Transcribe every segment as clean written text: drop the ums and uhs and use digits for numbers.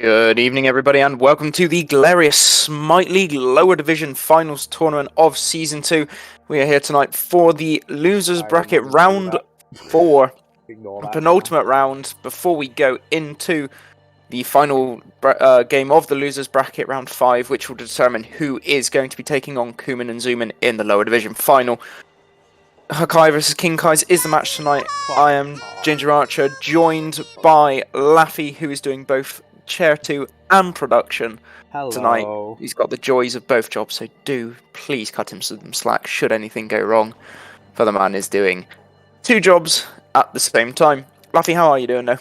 Good evening, everybody, and welcome to the glorious Smite League Lower Division Finals Tournament of Season 2. We are here tonight for the Losers Bracket Round 4, penultimate round, before we go into the final game of the Losers Bracket Round 5, which will determine who is going to be taking on Kuman and Zuman in the Lower Division Final. Hakai vs King Kai's is the match tonight. I am Ginger Archer, joined by Laffy, who is doing both Chair 2 and production tonight. He's got the joys of both jobs, so do please cut him some slack should anything go wrong, for the man is doing two jobs at the same time. Laffy, how are you doing now?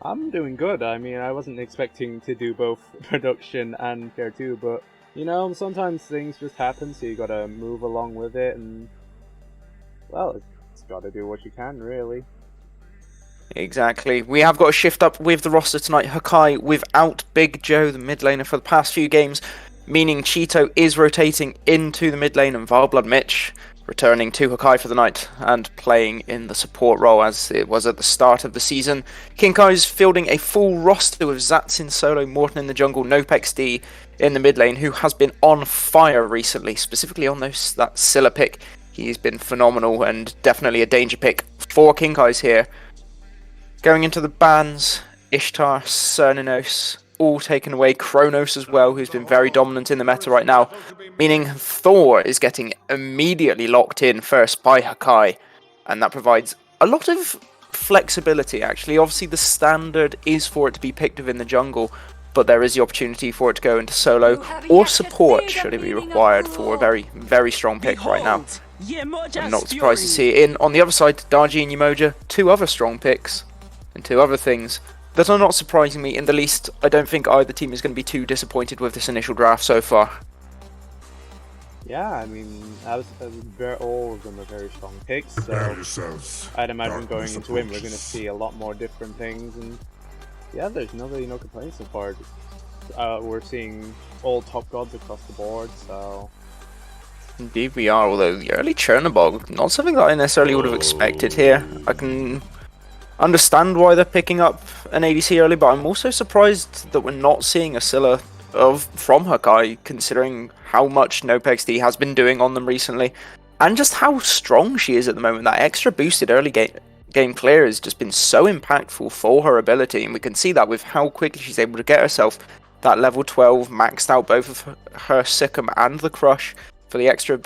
I'm doing good. I mean, I wasn't expecting to do both production and Chair 2, but, you know, sometimes things just happen, so you gotta move along with it, and, well, it's gotta do what you can, really. Exactly. We have got a shift up with the roster tonight. Hakai without Big Joe, the mid laner, for the past few games, meaning Cheeto is rotating into the mid lane and Vileblood Mitch returning to Hakai for the night and playing in the support role as it was at the start of the season. King Kai is fielding a full roster with Zats in solo, Morton in the jungle, Nopex D in the mid lane, who has been on fire recently, specifically on that Scylla pick. He's been phenomenal and definitely a danger pick for King Kai's here. Going into the bans, Ishtar, Cerninos, all taken away. Kronos as well, who's been very dominant in the meta right now. Meaning Thor is getting immediately locked in first by Hakai. And that provides a lot of flexibility, actually. Obviously, the standard is for it to be picked within the jungle, but there is the opportunity for it to go into solo or support, should it be required, for a very, very strong pick right now. I'm not surprised to see it in. On the other side, Darji and Umoja, two other strong picks. And two other things that are not surprising me in the least. I don't think either team is going to be too disappointed with this initial draft so far. Yeah, I mean, all of them are very strong picks, so I'd imagine going into it, we're going to see a lot more different things, and yeah, there's really no complaints so far. We're seeing all top gods across the board, so... Indeed we are, although the early Chernobog, not something that I necessarily would have expected here. I can understand why they're picking up an ADC early, but I'm also surprised that we're not seeing a Scylla from Hakai, considering how much Nopex D has been doing on them recently, and just how strong she is at the moment. That extra boosted early game clear has just been so impactful for her ability, and we can see that with how quickly she's able to get herself that level 12, maxed out both of her Sikkim and the Crush for the extra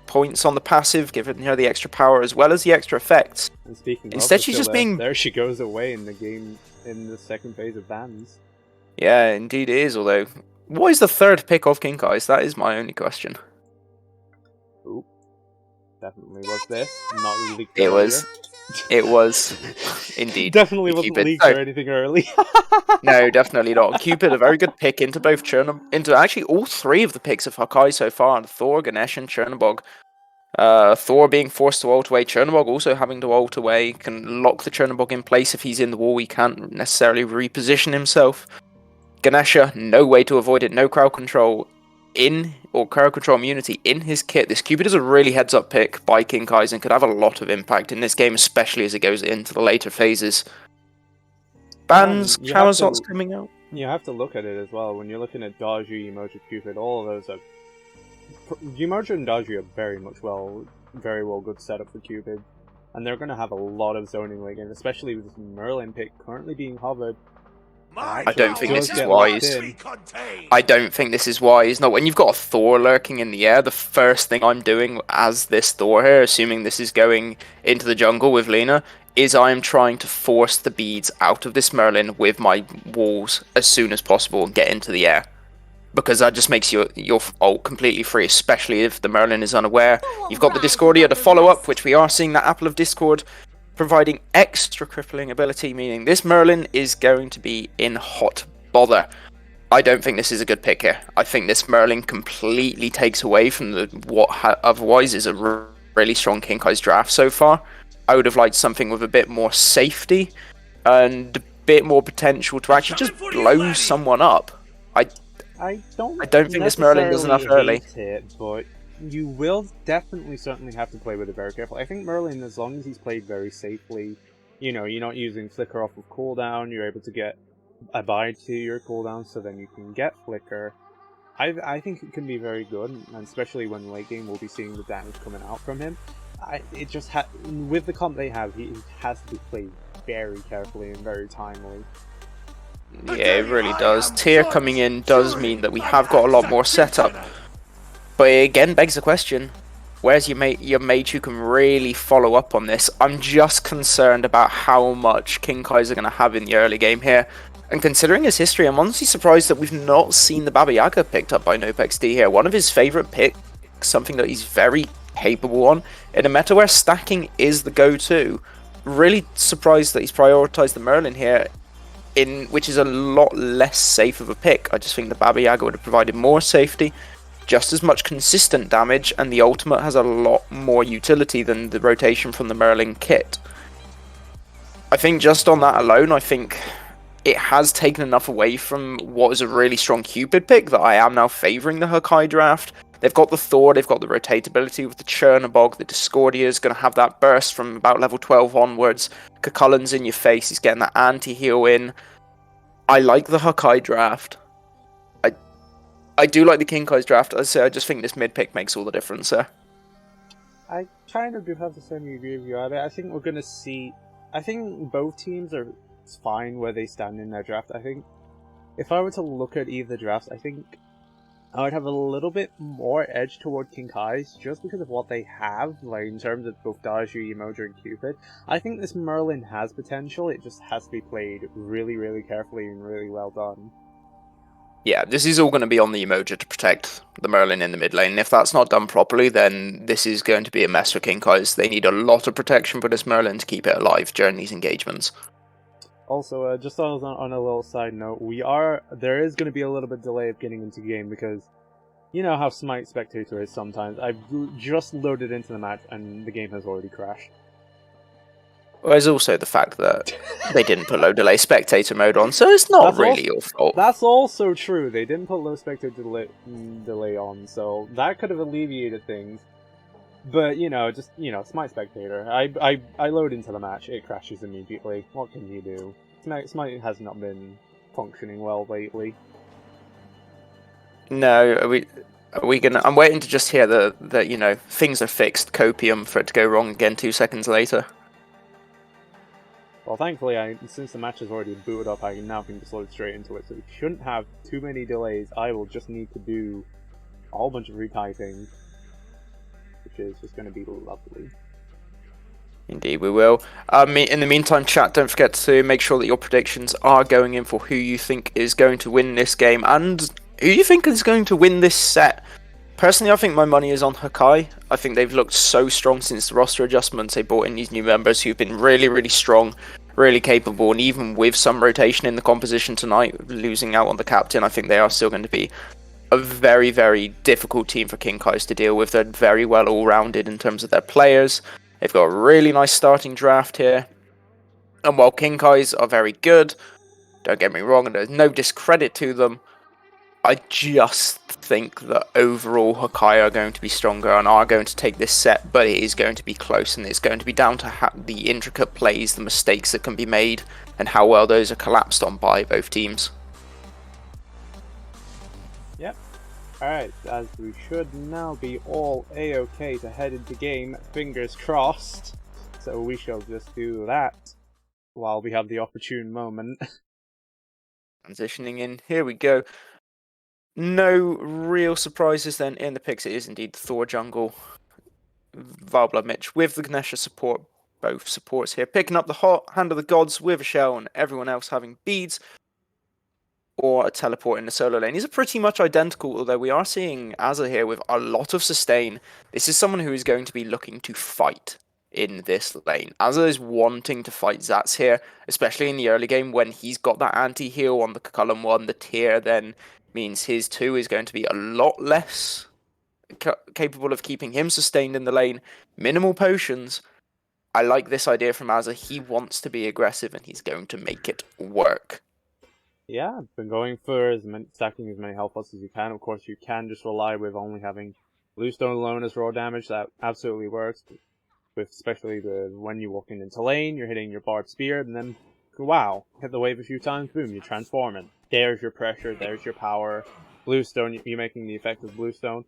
points on the passive, giving her the extra power as well as the extra effects. And speaking instead, she's just being... There she goes away in the game, in the second phase of bans. Yeah, indeed it is, although... What is the third pick of King Kai's? That is my only question. Ooh. Definitely was this. Not leaked It earlier. was. It was. Indeed. Definitely wasn't leaked or anything early. No, definitely not. Cupid, a very good pick into both into actually all three of the picks of Hakai so far, Thor, Ganesh, and Chernobog. Thor being forced to ult away, Chernobog also having to ult away, can lock the Chernobog in place if he's in the wall, he can't necessarily reposition himself. Ganesha, no way to avoid it, no crowd control crowd control immunity in his kit. This Cupid is a really heads up pick by King Kai's and could have a lot of impact in this game, especially as it goes into the later phases. Bans, Charizard's coming out. You have to look at it as well. When you're looking at Daji, Umoja, Cupid, all of those are... Umoja and Daji are very well good setup for Cupid. And they're going to have a lot of zoning late game, especially with this Merlin pick currently being hovered. I don't think this is wise. I don't think this is wise. No, when you've got a Thor lurking in the air, the first thing I'm doing as this Thor here, assuming this is going into the jungle with Lena, is I am trying to force the beads out of this Merlin with my walls as soon as possible and get into the air. Because that just makes your ult completely free, especially if the Merlin is unaware. You've got the Discordia to follow up, which we are seeing that Apple of Discord providing extra crippling ability, meaning this Merlin is going to be in hot bother. I don't think this is a good pick here. I think this Merlin completely takes away from what otherwise is a really strong King Kai's draft so far. I would have liked something with a bit more safety and a bit more potential to actually just blow someone up. I don't think this Merlin does enough early. But you will certainly have to play with it very carefully. I think Merlin, as long as he's played very safely, you know, you're not using Flicker off of cooldown, you're able to get abide to your cooldown so then you can get Flicker. I think it can be very good, and especially when late game we'll be seeing the damage coming out from him. It just with the comp they have, he has to be played very carefully and very timely. Yeah, it really does. Tier coming in does mean that we have got a lot more setup. But it again begs the question, where's your mage who can really follow up on this? I'm just concerned about how much King Kai's are going to have in the early game here. And considering his history, I'm honestly surprised that we've not seen the Baba Yaga picked up by NopeXD here. One of his favourite picks, something that he's very capable on, in a meta where stacking is the go-to. Really surprised that he's prioritised the Merlin here, which is a lot less safe of a pick. I just think the Baba Yaga would have provided more safety, just as much consistent damage, and the ultimate has a lot more utility than the rotation from the Merlin kit. I think just on that alone, I think it has taken enough away from what is a really strong Cupid pick that I am now favouring the Hakai draft. They've got the Thor, they've got the rotatability with the Chernobog, the Discordia is going to have that burst from about level 12 onwards. Cucullin's in your face, he's getting that anti-heal in. I like the Hakai draft. I do like the King Kai's draft. I just think this mid pick makes all the difference there. I kind of do have the same review of you. I think we're going to see... I think both teams are fine where they stand in their draft. I think if I were to look at either drafts, I think I would have a little bit more edge toward King Kai's just because of what they have, like in terms of both Daju, Emoja, and Cupid. I think this Merlin has potential, it just has to be played really, really carefully and really well done. Yeah, this is all going to be on the Emoja to protect the Merlin in the mid lane. If that's not done properly, then this is going to be a mess for King Kai's. They need a lot of protection for this Merlin to keep it alive during these engagements. Also, just on a little side note, there is going to be a little bit delay of getting into game because you know how Smite Spectator is sometimes. I've just loaded into the match and the game has already crashed. Well, there's also the fact that they didn't put low delay spectator mode on, so it's not really your fault. That's also true. They didn't put low spectator delay on, so that could have alleviated things. But just Smite Spectator. I load into the match, it crashes immediately. What can you do? Smite has not been functioning well lately. No, are we gonna? I'm waiting to just hear that things are fixed. Copium for it to go wrong again 2 seconds later. Well, thankfully, since the match has already booted up, I now can just load straight into it, so we shouldn't have too many delays. I will just need to do a whole bunch of retyping, which is just going to be lovely. Indeed, we will. In the meantime, chat, don't forget to make sure that your predictions are going in for who you think is going to win this game, and who you think is going to win this set. Personally, I think my money is on Hakai. I think they've looked so strong since the roster adjustments. They brought in these new members who've been really, really strong, really capable, and even with some rotation in the composition tonight, losing out on the captain, I think they are still going to be a very, very difficult team for King Kai's to deal with. They're very well all-rounded in terms of their players. They've got a really nice starting draft here. And while King Kai's are very good, don't get me wrong, and there's no discredit to them, I just think that overall Hakai are going to be stronger and are going to take this set, but it is going to be close, and it's going to be down to the intricate plays, the mistakes that can be made, and how well those are collapsed on by both teams. Yep. Alright, as we should now be all A-OK to head into game, fingers crossed. So we shall just do that while we have the opportune moment. Transitioning in, here we go. No real surprises then in the picks. It is indeed the Thor jungle. Valblood Mitch with the Ganesha support. Both supports here. Picking up the hot hand of the gods with a shell and everyone else having beads. Or a teleport in the solo lane. These are pretty much identical, although we are seeing Azza here with a lot of sustain. This is someone who is going to be looking to fight in this lane. Azza is wanting to fight Zats here, especially in the early game when he's got that anti-heal on the Cucullin one. The tier then means his 2 is going to be a lot less capable of keeping him sustained in the lane. Minimal potions. I like this idea from Azza. He wants to be aggressive and he's going to make it work. Yeah, been going for stacking as many health pots as you can. Of course, you can just rely with only having Bluestone alone as raw damage. That absolutely works. With especially when you're walking into lane, you're hitting your barbed spear, and then wow, hit the wave a few times, boom, you transform it. There's your pressure, there's your power. Bluestone, you're making the effect of Bluestone.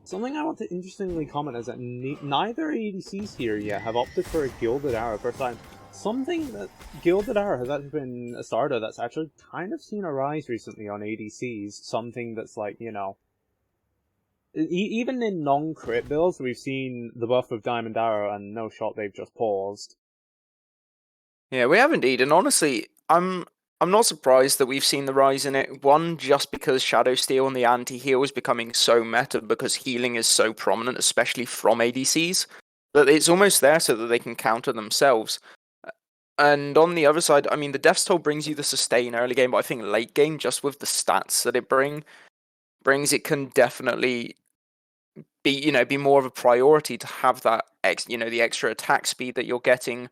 Something I want to interestingly comment is that neither ADCs here yet have opted for a Gilded Arrow first time. Something that Gilded Arrow has actually been a starter that's actually kind of seen a rise recently on ADCs. Something that's like, you know, even in non-crit builds, we've seen the buff of Diamond Arrow and no shot they've just paused. Yeah, we have indeed, and honestly, I'm not surprised that we've seen the rise in it. One, just because Shadow Steel and the anti-heal is becoming so meta because healing is so prominent, especially from ADCs, that it's almost there so that they can counter themselves. And on the other side, I mean, the Death's Toll brings you the sustain early game, but I think late game, just with the stats that it brings, it can definitely be more of a priority to have that the extra attack speed that you're getting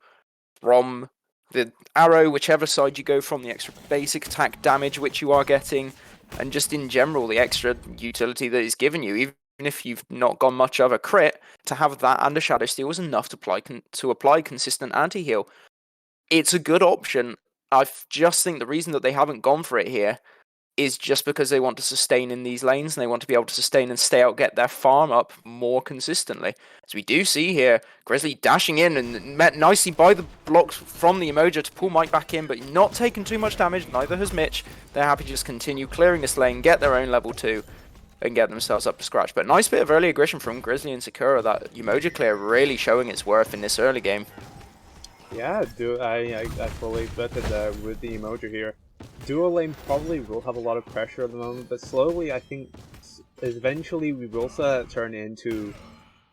from the arrow, whichever side you go from, the extra basic attack damage which you are getting, and just in general the extra utility that is given you, even if you've not gone much of a crit, to have that and a Shadow Steel is enough to apply consistent anti-heal. It's a good option. I just think the reason that they haven't gone for it here is just because they want to sustain in these lanes and they want to be able to sustain and stay out, get their farm up more consistently. As we do see here, Grizzly dashing in and met nicely by the blocks from the Emoja to pull Mike back in, but not taking too much damage, neither has Mitch. They're happy to just continue clearing this lane, get their own level 2, and get themselves up to scratch. But nice bit of early aggression from Grizzly and Sakura, that Emoja clear really showing its worth in this early game. Yeah, I fully vetted with the Emoji here. Duo lane probably will have a lot of pressure at the moment, but slowly I think eventually we will turn into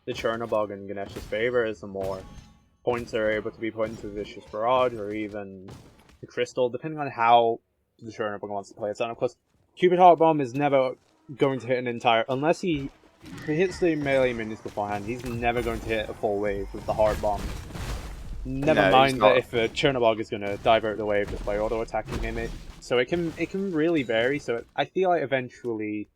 the Chernobog in Ganesh's favor as the more points are able to be put into Vicious Barrage or even the Crystal, depending on how the Chernobog wants to play it. And of course, Cupid Heart Bomb is never going to hit an entire, unless he hits the melee minions beforehand, he's never going to hit a full wave with the Heart Bomb. Never mind that if a Chernobog is going to divert the wave just by auto-attacking him, so it can really vary. So I feel like eventually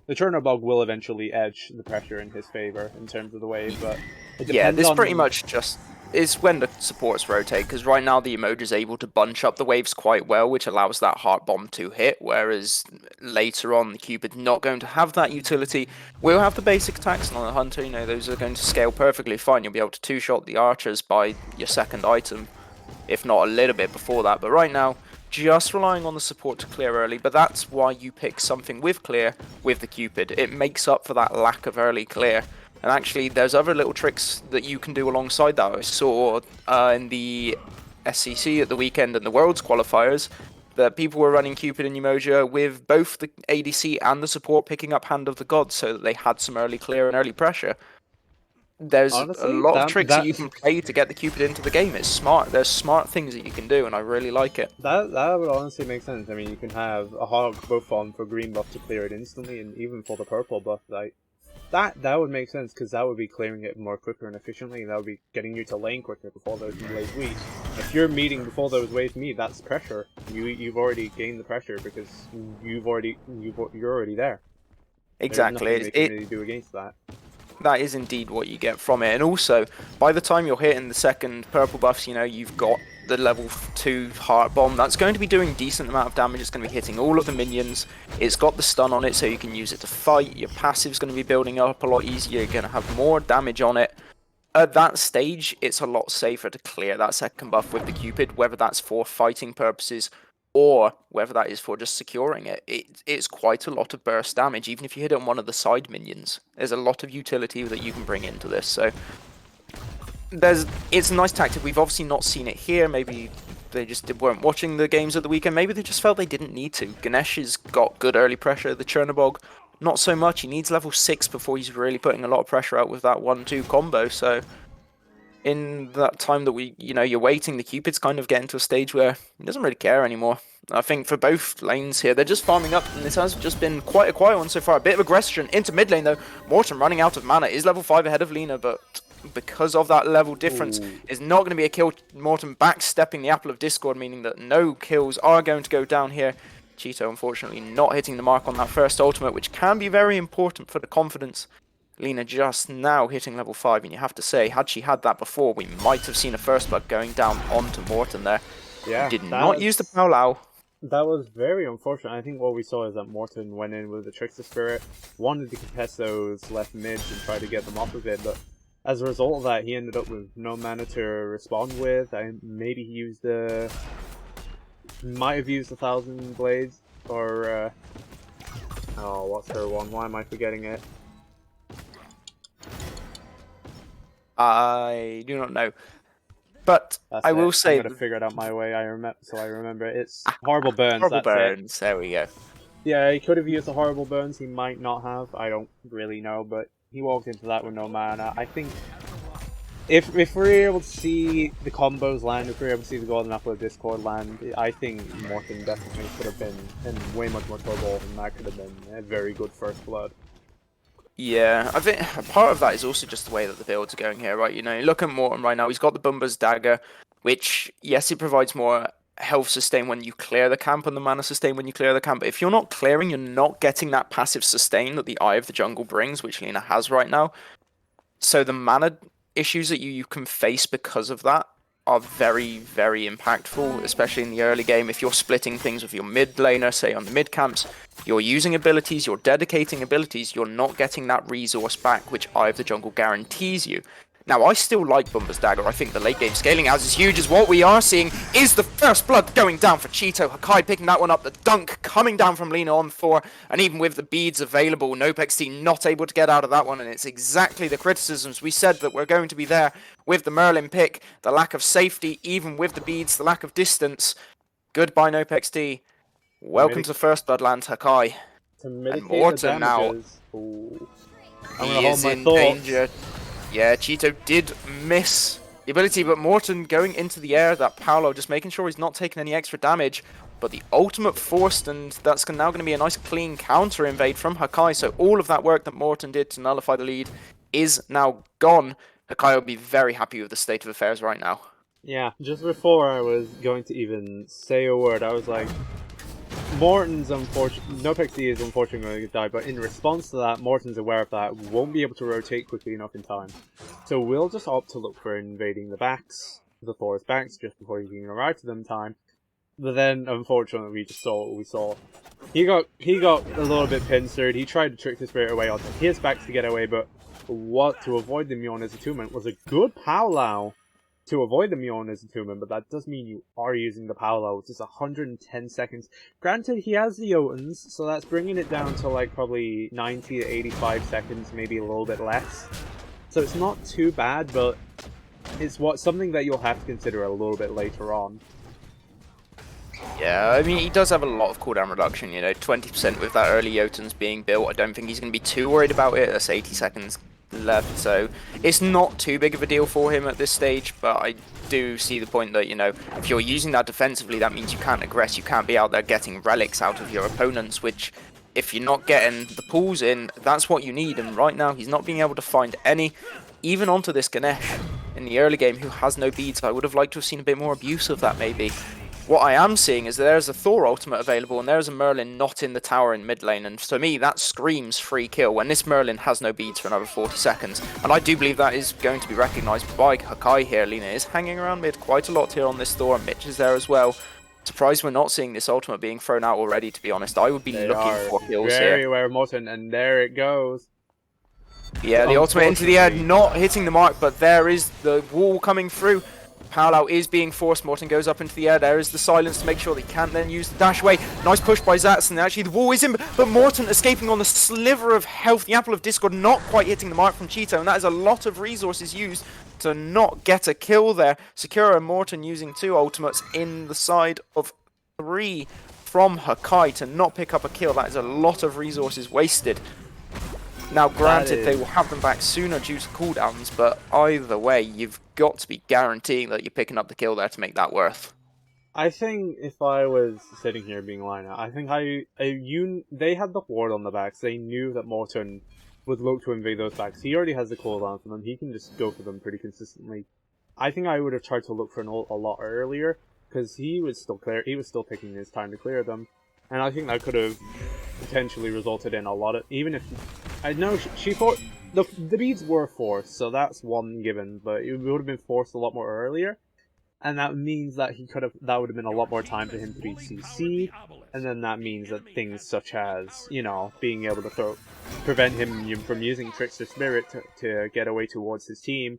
the Chernobog will eventually edge the pressure in his favor in terms of the wave, but it depends this pretty much just is when the supports rotate, because right now the Emoji is able to bunch up the waves quite well, which allows that Heart Bomb to hit, whereas later on the Cupid's not going to have that utility. We'll have the basic attacks on the Hunter, those are going to scale perfectly fine. You'll be able to two-shot the archers by your second item, if not a little bit before that, but right now, just relying on the support to clear early, but that's why you pick something with clear with the Cupid. It makes up for that lack of early clear. And actually, there's other little tricks that you can do alongside that. I saw in the SCC at the weekend and the Worlds qualifiers that people were running Cupid and Umoja with both the ADC and the support picking up Hand of the Gods so that they had some early clear and early pressure. There's honestly, a lot of tricks that you can play to get the Cupid into the game. It's smart. There's smart things that you can do, and I really like it. That would honestly make sense. I mean, you can have a Hog buff on for green buff to clear it instantly, and even for the purple buff, like that would make sense, because that would be clearing it more quicker and efficiently, and that would be getting you to lane quicker before those waves meet. If you're meeting before those waves meet, that's pressure. You've already gained the pressure because you're already there. Exactly. There's nothing they can really do against that. That is indeed what you get from it. And also, by the time you're hitting the second purple buffs, you've got the level 2 Heart Bomb. That's going to be doing decent amount of damage. It's going to be hitting all of the minions. It's got the stun on it, so you can use it to fight. Your passive's going to be building up a lot easier. You're going to have more damage on it. At that stage, it's a lot safer to clear that second buff with the Cupid, whether that's for fighting purposes or whether that is for just securing it. It's quite a lot of burst damage, even if you hit it on one of the side minions. There's a lot of utility that you can bring into this, so it's a nice tactic. We've obviously not seen it here. Maybe they just weren't watching the games at the weekend. Maybe they just felt they didn't need to. Ganesh has got good early pressure. The Chernobog, not so much. He needs level 6 before he's really putting a lot of pressure out with that 1-2 combo, so in that time that you're waiting, the Cupid's kind of getting to a stage where he doesn't really care anymore. I think for both lanes here, they're just farming up, and this has just been quite a quiet one so far. A bit of aggression into mid lane, though. Morton running out of mana, is level 5 ahead of Lina, but because of that level difference, is not going to be a kill. Morton backstepping the Apple of Discord, meaning that no kills are going to go down here. Cheeto, unfortunately, not hitting the mark on that first ultimate, which can be very important for the confidence. Lina just now hitting level 5, and you have to say, had she had that before, we might have seen a first blood going down onto Morton there. Yeah, Did not use the Paolao. that was very unfortunate. I think what we saw is that Morton went in with the Trickster Spirit, wanted to contest those left mids and try to get them off of it, but as a result of that, he ended up with no mana to respond with, and maybe he used might have used 1,000 Blades, or, oh, what's her one? Why am I forgetting it? I do not know. But I will say... I'm going to figure it out my way, I remember. It's Horrible Burns, Horrible that's Burns, it. there we go. Yeah, he could have used the Horrible Burns, he might not have, I don't really know, but he walked into that with no mana. I think if we're able to see the combos land, if we're able to see the Golden Apple of Discord land, I think Morton definitely could have been in way much more trouble, and that could have been a very good first blood. Yeah, I think part of that is also just the way that the builds are going here, right? You know, look at Morton right now. He's got the Bumba's Dagger, which, yes, it provides more health sustain when you clear the camp and the mana sustain when you clear the camp. But if you're not clearing, you're not getting that passive sustain that the Eye of the Jungle brings, which Lina has right now. So the mana issues that you can face because of that are very, very impactful, especially in the early game. If you're splitting things with your mid laner, say on the mid camps, you're using abilities, you're dedicating abilities, you're not getting that resource back, which Eye of the Jungle guarantees you. Now, I still like Bumba's Dagger. I think the late game scaling as is huge, as what we are seeing is the first blood going down for Cheeto. Hakai picking that one up, the dunk coming down from Lina on Thor, and even with the beads available, Nopex team not able to get out of that one, and it's exactly the criticisms we said that were going to be there with the Merlin pick, the lack of safety, even with the beads, the lack of distance. Goodbye, Nopex T. Welcome to First Bloodland, Hakai. To mitigate and Morton the damages, now. Ooh. I'm he is in danger. Yeah, Cheeto did miss the ability, but Morton going into the air, that Paolo just making sure he's not taking any extra damage. But the ultimate forced, and that's now going to be a nice clean counter invade from Hakai. So all of that work that Morton did to nullify the lead is now gone. Hakai will be very happy with the state of affairs right now. Yeah, just before I was going to even say a word, I was like, Morton's unfortunate. Nopexy is unfortunately going to die, but in response to that, Morton's aware of that, won't be able to rotate quickly enough in time. So we'll just opt to look for invading the backs, the forest backs, just before he can arrive to them in time. But then, unfortunately, we just saw what we saw. He got a little bit pincered. He tried to trick the spirit away onto his backs to get away, but what to avoid the Mjolnir's attunement was a good Paolao to avoid the Mjolnir's attunement, but that does mean you are using the Paolao, which is 110 seconds. Granted, he has the Jotuns, so that's bringing it down to like probably 90 to 85 seconds, maybe a little bit less. So it's not too bad, but it's something that you'll have to consider a little bit later on. Yeah, I mean, he does have a lot of cooldown reduction, you know, 20% with that early Jotuns being built. I don't think he's going to be too worried about it. That's 80 seconds left, so it's not too big of a deal for him at this stage, but I do see the point that, you know, if you're using that defensively, that means you can't aggress, you can't be out there getting relics out of your opponents, which, if you're not getting the pulls in, that's what you need, and right now, he's not being able to find any, even onto this Ganesh in the early game, who has no beads. I would have liked to have seen a bit more abuse of that, maybe. What I am seeing is there's a Thor ultimate available and there's a Merlin not in the tower in mid lane, and to me that screams free kill when this Merlin has no beads for another 40 seconds. And I do believe that is going to be recognised by Hakai here. Lina is hanging around mid quite a lot here on this Thor, and Mitch is there as well. Surprised we're not seeing this ultimate being thrown out already, to be honest. I would be looking for kills here. Very aware, Morton, and there it goes. Yeah, the ultimate into the air, not hitting the mark, but there is the wall coming through. Paolao is being forced. Morton goes up into the air. There is the silence to make sure that he can't then use the dash away. Nice push by Zats, and actually the wall is in, but Morton escaping on the sliver of health. The Apple of Discord not quite hitting the mark from Cheeto, and that is a lot of resources used to not get a kill there. Sakura and Morton using 2 ultimates in the side of 3 from Hakai to not pick up a kill. That is a lot of resources wasted. Now, granted, they will have them back sooner due to cooldowns, but either way, you've got to be guaranteeing that you're picking up the kill there to make that worth. I think if I was sitting here being Lina, I think they had the ward on the backs. They knew that Morton would look to invade those backs. He already has the cooldown for them. He can just go for them pretty consistently. I think I would have tried to look for an ult a lot earlier, because he was still taking his time to clear them. And I think that could have potentially resulted in a lot of, even if, I know the beads were forced, so that's one given, but it would have been forced a lot more earlier. And that means that that would have been a lot more time for him to be CC, and then that means that things such as, being able to prevent him from using Trickster Spirit to get away towards his team,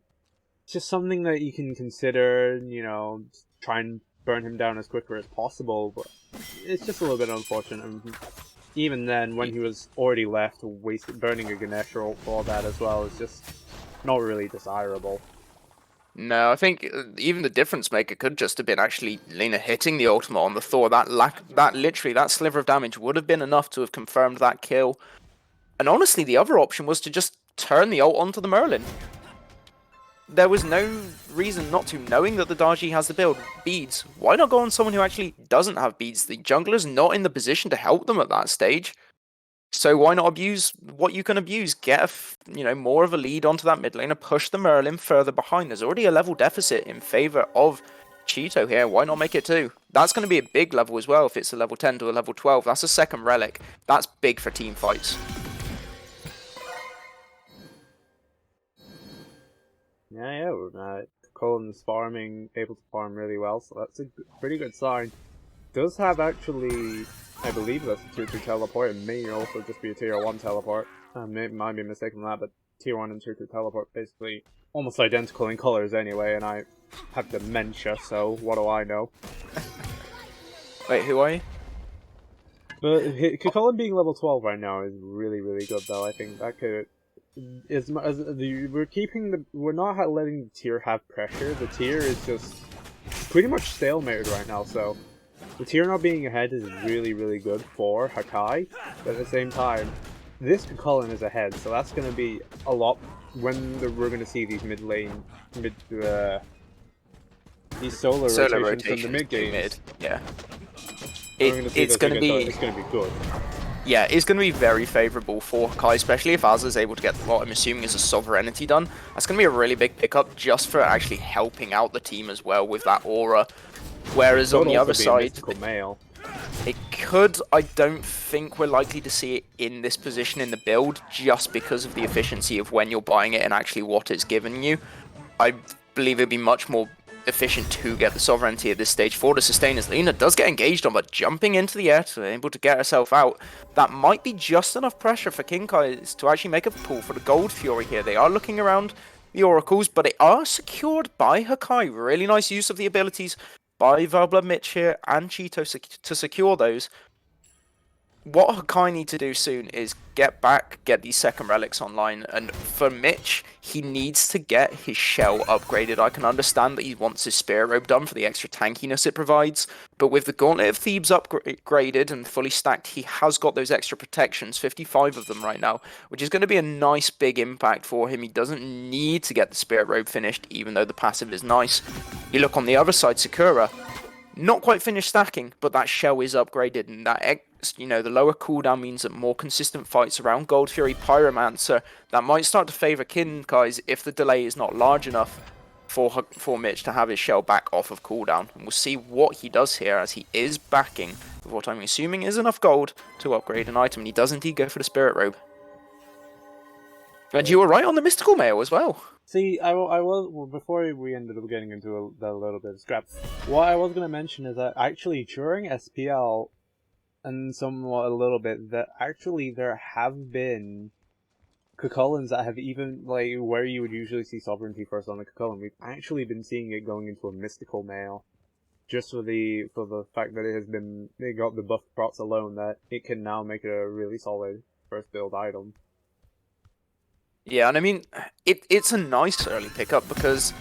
it's just something that you can consider, try and burn him down as quicker as possible, but it's just a little bit unfortunate. And even then, when he was already left, burning a Ganesh for that as well is just not really desirable. No, I think even the difference maker could just have been actually Lena hitting the ultimate on the Thor. That literally, that sliver of damage would have been enough to have confirmed that kill. And honestly, the other option was to just turn the ult onto the Merlin. There was no reason not to, knowing that the Daji has the build. Beads. Why not go on someone who actually doesn't have beads? The jungler's not in the position to help them at that stage. So why not abuse what you can abuse? Get more of a lead onto that mid laner, push the Merlin further behind. There's already a level deficit in favor of Cheeto here. Why not make it 2? That's going to be a big level as well if it's a level 10 to a level 12. That's a second relic. That's big for team fights. Yeah. Colin's able to farm really well, so that's a pretty good sign. Does have actually, I believe that's a tier 2 teleport. It may also just be a tier 1 teleport. I might be mistaken on that, but tier 1 and tier 2 teleport basically almost identical in colors anyway, and I have dementia, so what do I know? Wait, who are you? But Colin being level 12 right now is really, really good, though. I think that could... We're not letting the tier have pressure. The tier is just pretty much stalemated right now, so the tier not being ahead is really, really good for Hakai, but at the same time, this Cullen is ahead, so that's going to be a lot when we're going to see these these solar rotations from the mid games. Yeah. It's going to be good. Yeah, it's going to be very favourable for Hakai, especially if Az is able to get what I'm assuming is a sovereignty done. That's going to be a really big pickup just for actually helping out the team as well with that aura. Whereas on the other side, it could. I don't think we're likely to see it in this position in the build just because of the efficiency of when you're buying it and actually what it's giving you. I believe it'd be much more efficient to get the sovereignty at this stage for the sustainers. Lena does get engaged on, but jumping into the air to be able to get herself out, that might be just enough pressure for Kinkai to actually make a pull for the Gold Fury here. They are looking around the oracles, but they are secured by Hakai. Really nice use of the abilities by Valblood Mitch here and Cheeto to secure those. What Hakai need to do soon is get these second relics online, and for Mitch, he needs to get his shell upgraded. I can understand that he wants his Spirit Robe done for the extra tankiness it provides, but with the Gauntlet of Thebes upgraded and fully stacked, he has got those extra protections, 55 of them right now, which is going to be a nice big impact for him. He doesn't need to get the Spirit Robe finished, even though the passive is nice. You look on the other side, Sakura, not quite finished stacking, but that shell is upgraded, and that the lower cooldown means that more consistent fights around Gold Fury Pyromancer that might start to favour Kinkai's if the delay is not large enough for Mitch to have his shell back off of cooldown. And we'll see what he does here, as he is backing with what I'm assuming is enough gold to upgrade an item, and he does indeed go for the Spirit Robe. And you were right on the Mystical Mail as well. See, I was before we ended up getting into that little bit of scrap. What I was going to mention is that actually during SPL, and somewhat a little bit, that actually there have been Cucullins that have even, like, where you would usually see Sovereignty first on a Cucullin, we've actually been seeing it going into a Mystical Mail. Just for the fact that it got the buff procs alone, that it can now make it a really solid first build item. Yeah, and I mean, it's a nice early pickup because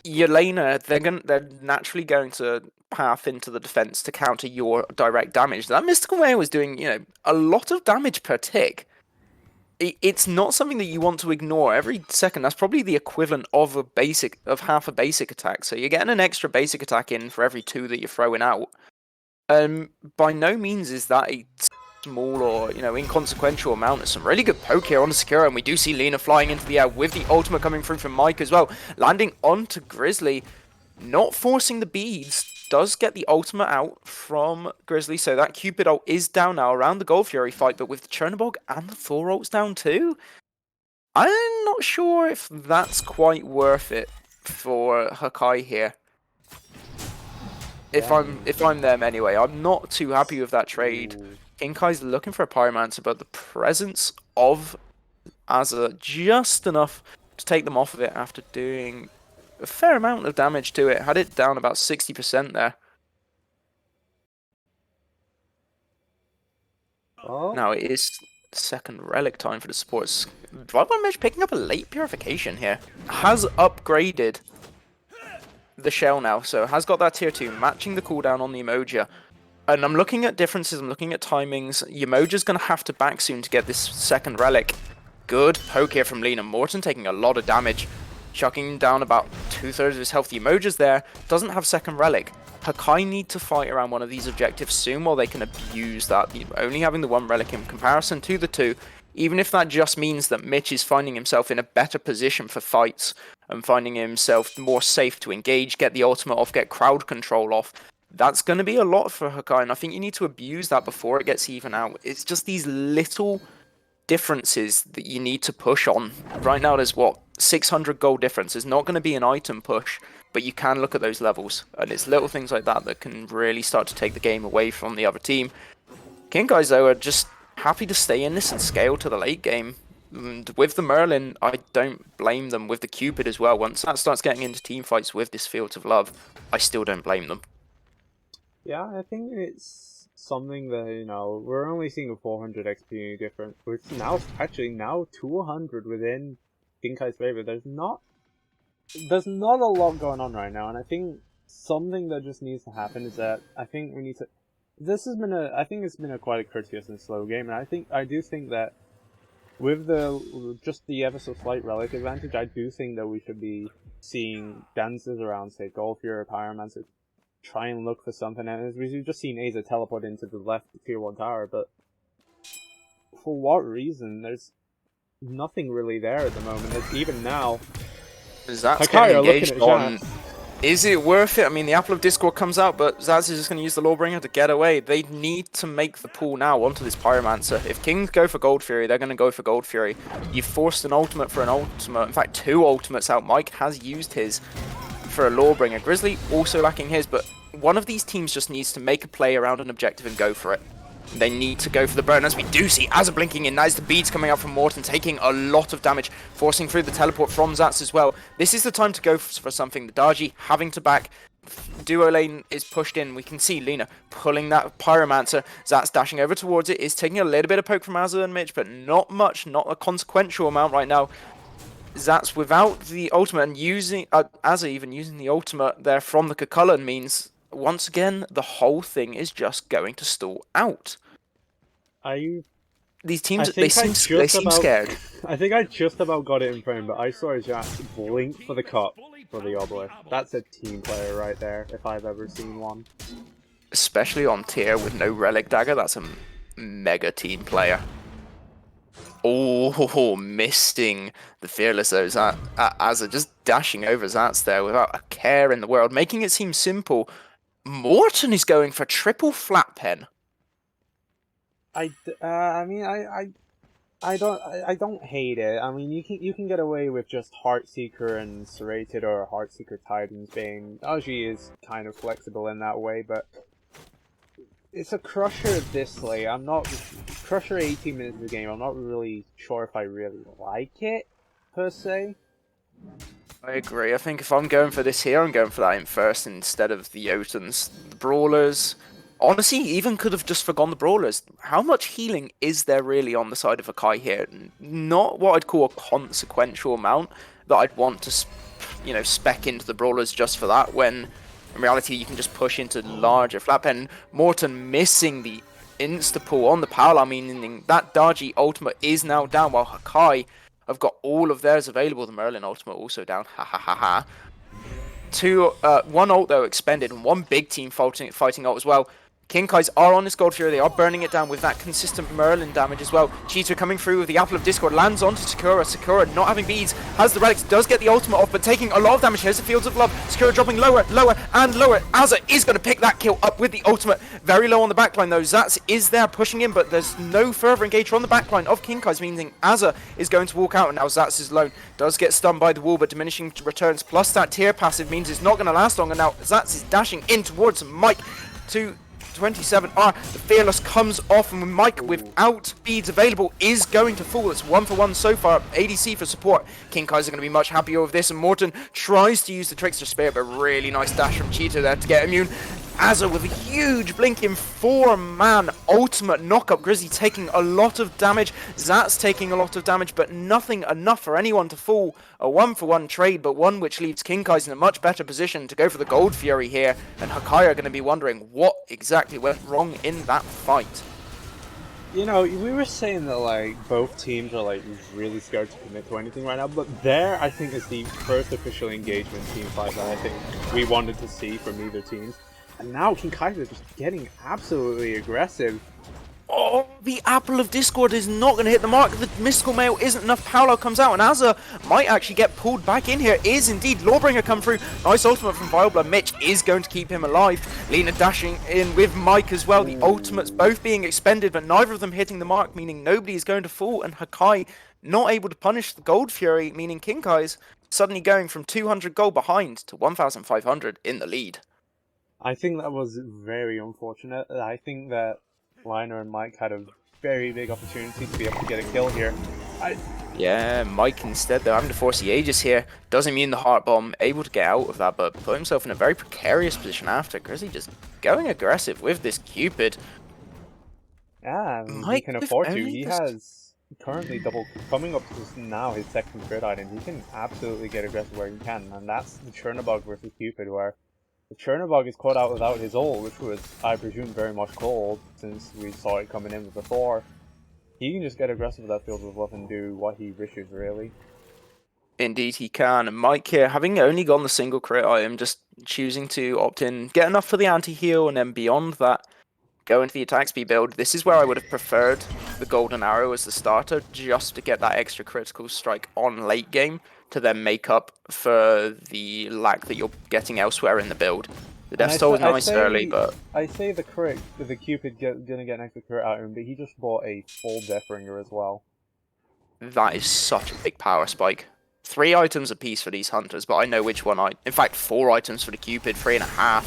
Yelena, they're naturally going to path into the defense to counter your direct damage. That Mystical Mail was doing, a lot of damage per tick. It's not something that you want to ignore. Every second, that's probably the equivalent of half a basic attack. So you're getting an extra basic attack in for every 2 that you're throwing out. By no means is that a small or inconsequential amount. There's some really good poke here on Sakura, and we do see Lena flying into the air with the ultimate coming through from Mike as well, landing onto Grizzly, not forcing the beads. Does get the ultimate out from Grizzly, so that Cupid ult is down now around the Gold Fury fight, but with the Chernobog and the Thor ults down too, I'm not sure if that's quite worth it for Hakai here. If I'm them anyway, I'm not too happy with that trade. Ooh. Kinkai's looking for a Pyromancer, but the presence of Azza just enough to take them off of it after doing a fair amount of damage to it. Had it down about 60% there. Oh. Now it is second relic time for the supports. Vibon Mage picking up a late purification here. Has upgraded the shell now, so has got that tier 2, matching the cooldown on the Emoja. And I'm looking at differences, I'm looking at timings. Emoja's going to have to back soon to get this second relic. Good poke here from Lena. Morton taking a lot of damage, chucking down about 2/3 of his health. The Emoja's there, doesn't have second relic. Hakai need to fight around one of these objectives soon while they can abuse that. Only having the one relic in comparison to the two, even if that just means that Mitch is finding himself in a better position for fights and finding himself more safe to engage, get the ultimate off, get crowd control off. That's going to be a lot for Hakai, and I think you need to abuse that before it gets even out. It's just these little differences that you need to push on. Right now there's what, 600 gold difference. It's not going to be an item push, but you can look at those levels, and it's little things like that that can really start to take the game away from the other team. Kinkai's though are just happy to stay in this and scale to the late game. And with the Merlin, I don't blame them. With the Cupid as well, once that starts getting into team fights with this Field of Love, I still don't blame them. Yeah, I think it's something that, we're only seeing a 400 XP difference. It's now actually 200 within Kinkai's favor. There's not a lot going on right now, and I think something that just needs to happen is that I think we need to. I think it's been a quite a courteous and slow game, and I do think that with the ever so slight relic advantage, I do think that we should be seeing dances around, say, Golf Fury or Pyromancer, try and look for something, and we've just seen Aza teleport into the left tier 1 tower, but for what reason? There's nothing really there at the moment. Even now, Zats getting engaged on. Is it worth it? I mean, the Apple of Discord comes out, but Zats is just going to use the Lawbringer to get away. They need to make the pull now onto this Pyromancer. If Kings go for Gold Fury, they're going to go for Gold Fury. You've forced an ultimate for an ultimate. In fact, 2 ultimates out. Mike has used his for a Lawbringer. Grizzly also lacking his, but one of these teams just needs to make a play around an objective and go for it. They need to go for the burn, as we do see Azza blinking in. Nice, the beads coming out from Morton, taking a lot of damage, forcing through the teleport from Zats as well. This is the time to go for something. The Darji having to back. Duo lane is pushed in. We can see Lena pulling that Pyromancer. Zats dashing over towards it, is taking a little bit of poke from Azza and Mitch, but not much, not a consequential amount right now. Zats without the ultimate, and using Azza even using the ultimate there from the Kakullan means once again the whole thing is just going to stall out. These teams, they seem scared. I think I just about got it in frame, but I saw Zats blink for the cup for the obelisk. That's a team player right there, if I've ever seen one. Especially on tier with no relic dagger, that's a mega team player. Oh, misting the Fearless though, Azza just dashing over Zats there without a care in the world, making it seem simple. Morton is going for triple flat pen. I don't hate it. I mean, you can get away with just Heartseeker and Serrated or Heartseeker Titan's Bane. Aji is kind of flexible in that way, but it's a Crusher this late. Crusher 18 minutes of the game, I'm not really sure if I really like it, per se. I agree. I think if I'm going for this here, I'm going for that in first instead of the Jotuns. The Brawlers, honestly, even could have just forgone the Brawlers. How much healing is there really on the side of Hakai here? Not what I'd call a consequential amount that I'd want to, spec into the Brawlers just for that, when in reality you can just push into larger flat pen. Morton missing the insta-pull on the power, meaning that Darji ultimate is now down, while Hakai have got all of theirs available. The Merlin ultimate also down. Ha ha ha ha. One ult though expended, and one big team fighting ult as well. Kinkais are on this Gold Fury. They are burning it down with that consistent Merlin damage as well. Cheetah coming through with the Apple of Discord, lands onto Sakura. Sakura not having beads, has the relics, does get the ultimate off, but taking a lot of damage. Here's the Fields of Love. Sakura dropping lower, lower, and lower. Azza is going to pick that kill up with the ultimate. Very low on the backline though. Zats is there pushing in, but there's no further engager on the backline of Kinkai's, meaning Azza is going to walk out, and now Zats is alone. Does get stunned by the wall, but diminishing returns, plus that tier passive means it's not going to last long, and now Zats is dashing in towards Mike to 27R. The Fearless comes off, and Mike, without beads available, is going to fall. It's 1-for-1 so far. ADC for support. Kinkais are going to be much happier with this, and Morton tries to use the Trickster Spear, but really nice dash from Cheetah there to get immune. Azza with a huge blinking 4-man ultimate knockup. Grizzly taking a lot of damage. Zats taking a lot of damage, but nothing enough for anyone to fall. A 1-for-1 trade, but one which leaves Kinkais in a much better position to go for the Gold Fury here. And Hakai are going to be wondering what exactly went wrong in that fight. You know, we were saying that, like, both teams are, like, really scared to commit to anything right now, but there, I think, is the first official engagement team fight that I think we wanted to see from either teams. And now Kinkais is just getting absolutely aggressive. Oh, the Apple of Discord is not going to hit the mark. The Mystical Mail isn't enough. Paolo comes out, and Azza might actually get pulled back in here. Is indeed Lawbringer come through. Nice ultimate from Vileblood. Mitch is going to keep him alive. Lena dashing in with Mike as well. The ultimates both being expended, but neither of them hitting the mark, meaning nobody is going to fall. And Hakai not able to punish the Gold Fury, meaning Kinkai's suddenly going from 200 gold behind to 1,500 in the lead. I think that was very unfortunate. I think that Liner and Mike had a very big opportunity to be able to get a kill here. Yeah, Mike instead though, having to force the Aegis here, does immune the Heart Bomb, able to get out of that, but put himself in a very precarious position after. Grizzly just going aggressive with this Cupid. Yeah, Mike he can afford to. He has currently coming up to now his second crit item. He can absolutely get aggressive where he can, and that's the Chernobog versus Cupid, where the Chernobog is caught out without his ult, which was, I presume, very much cold, since we saw it coming in before. He can just get aggressive with that Field of Love and do what he wishes, really. Indeed he can. And Mike here, having only gone the single crit item, just choosing to opt in, get enough for the anti-heal, and then beyond that, go into the attack speed build. This is where I would have preferred the Golden Arrow as the starter, just to get that extra critical strike on late game, to then make up for the lack that you're getting elsewhere in the build. The Death Toll was nice early, but... I say the Cupid gonna get an extra crit out of him, but he just bought a full Death Ringer as well. That is such a big power spike. 3 items apiece for these hunters, but I know which one in fact, 4 items for the Cupid, 3.5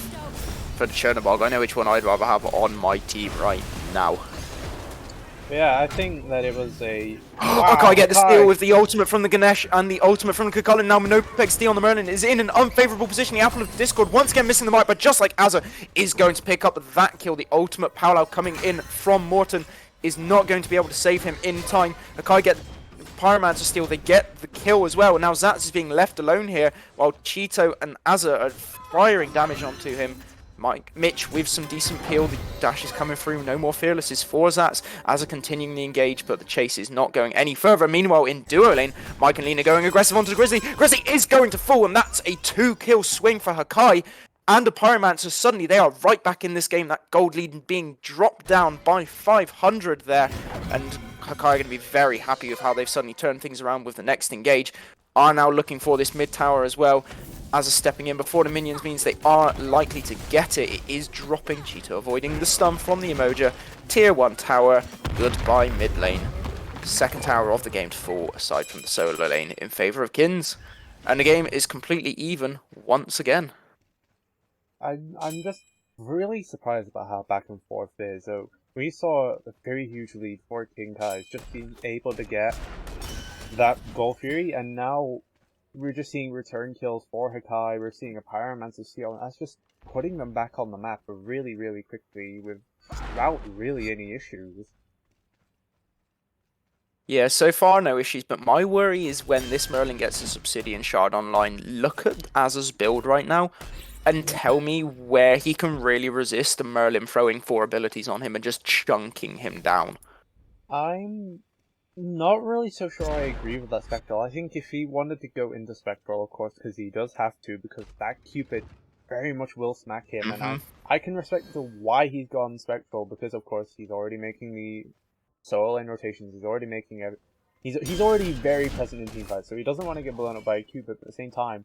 for the Chernobog. I know which one I'd rather have on my team right now. Yeah, I think that it was a... Wow, Hakai get the steal with the ultimate from the Ganesh and the ultimate from the Kukulin. Now Monopeg steal on the Merlin is in an unfavourable position. The Apple of Discord once again missing the mark, but just like Azza is going to pick up that kill. The ultimate Paolo coming in from Morton is not going to be able to save him in time. Hakai get Pyromancer steal, they get the kill as well. Now Zats is being left alone here, while Cheeto and Azza are firing damage onto him. Mitch with some decent peel, the dash is coming through, no more Fearlesses for Zats. Azza continuing the engage, but the chase is not going any further. Meanwhile, in duo lane, Mike and Lena going aggressive onto the Grizzly. Grizzly is going to fall, and that's a 2-kill swing for Hakai. And the Pyromancer, suddenly they are right back in this game. That gold lead being dropped down by 500 there. And Hakai are going to be very happy with how they've suddenly turned things around with the next engage. Are now looking for this mid tower as well. Azza stepping in before the minions means they are likely to get it. It is dropping. Cheetah avoiding the stun from the Emoja. Tier 1 tower. Goodbye mid lane. Second tower of the game to fall, aside from the solo lane, in favour of Kins. And the game is completely even once again. I'm just really surprised about how back and forth it is. So we saw a very huge lead for Kinkais just being able to get that Gold Fury, and now we're just seeing return kills for Hakai. We're seeing a Pyromancer steal, and that's just putting them back on the map really, really quickly without really any issues. Yeah, so far no issues, but my worry is when this Merlin gets a Obsidian Shard online, look at Azza's build right now, and tell me where he can really resist the Merlin throwing 4 abilities on him and just chunking him down. I'm not really so sure I agree with that Spectral. I think if he wanted to go into Spectral, of course, because he does have to, because that Cupid very much will smack him, and Mm-hmm. I can respect why he's gone Spectral, because of course he's already making the solo lane rotations, he's already making he's already very present in team fights, so he doesn't want to get blown up by a Q, but at the same time,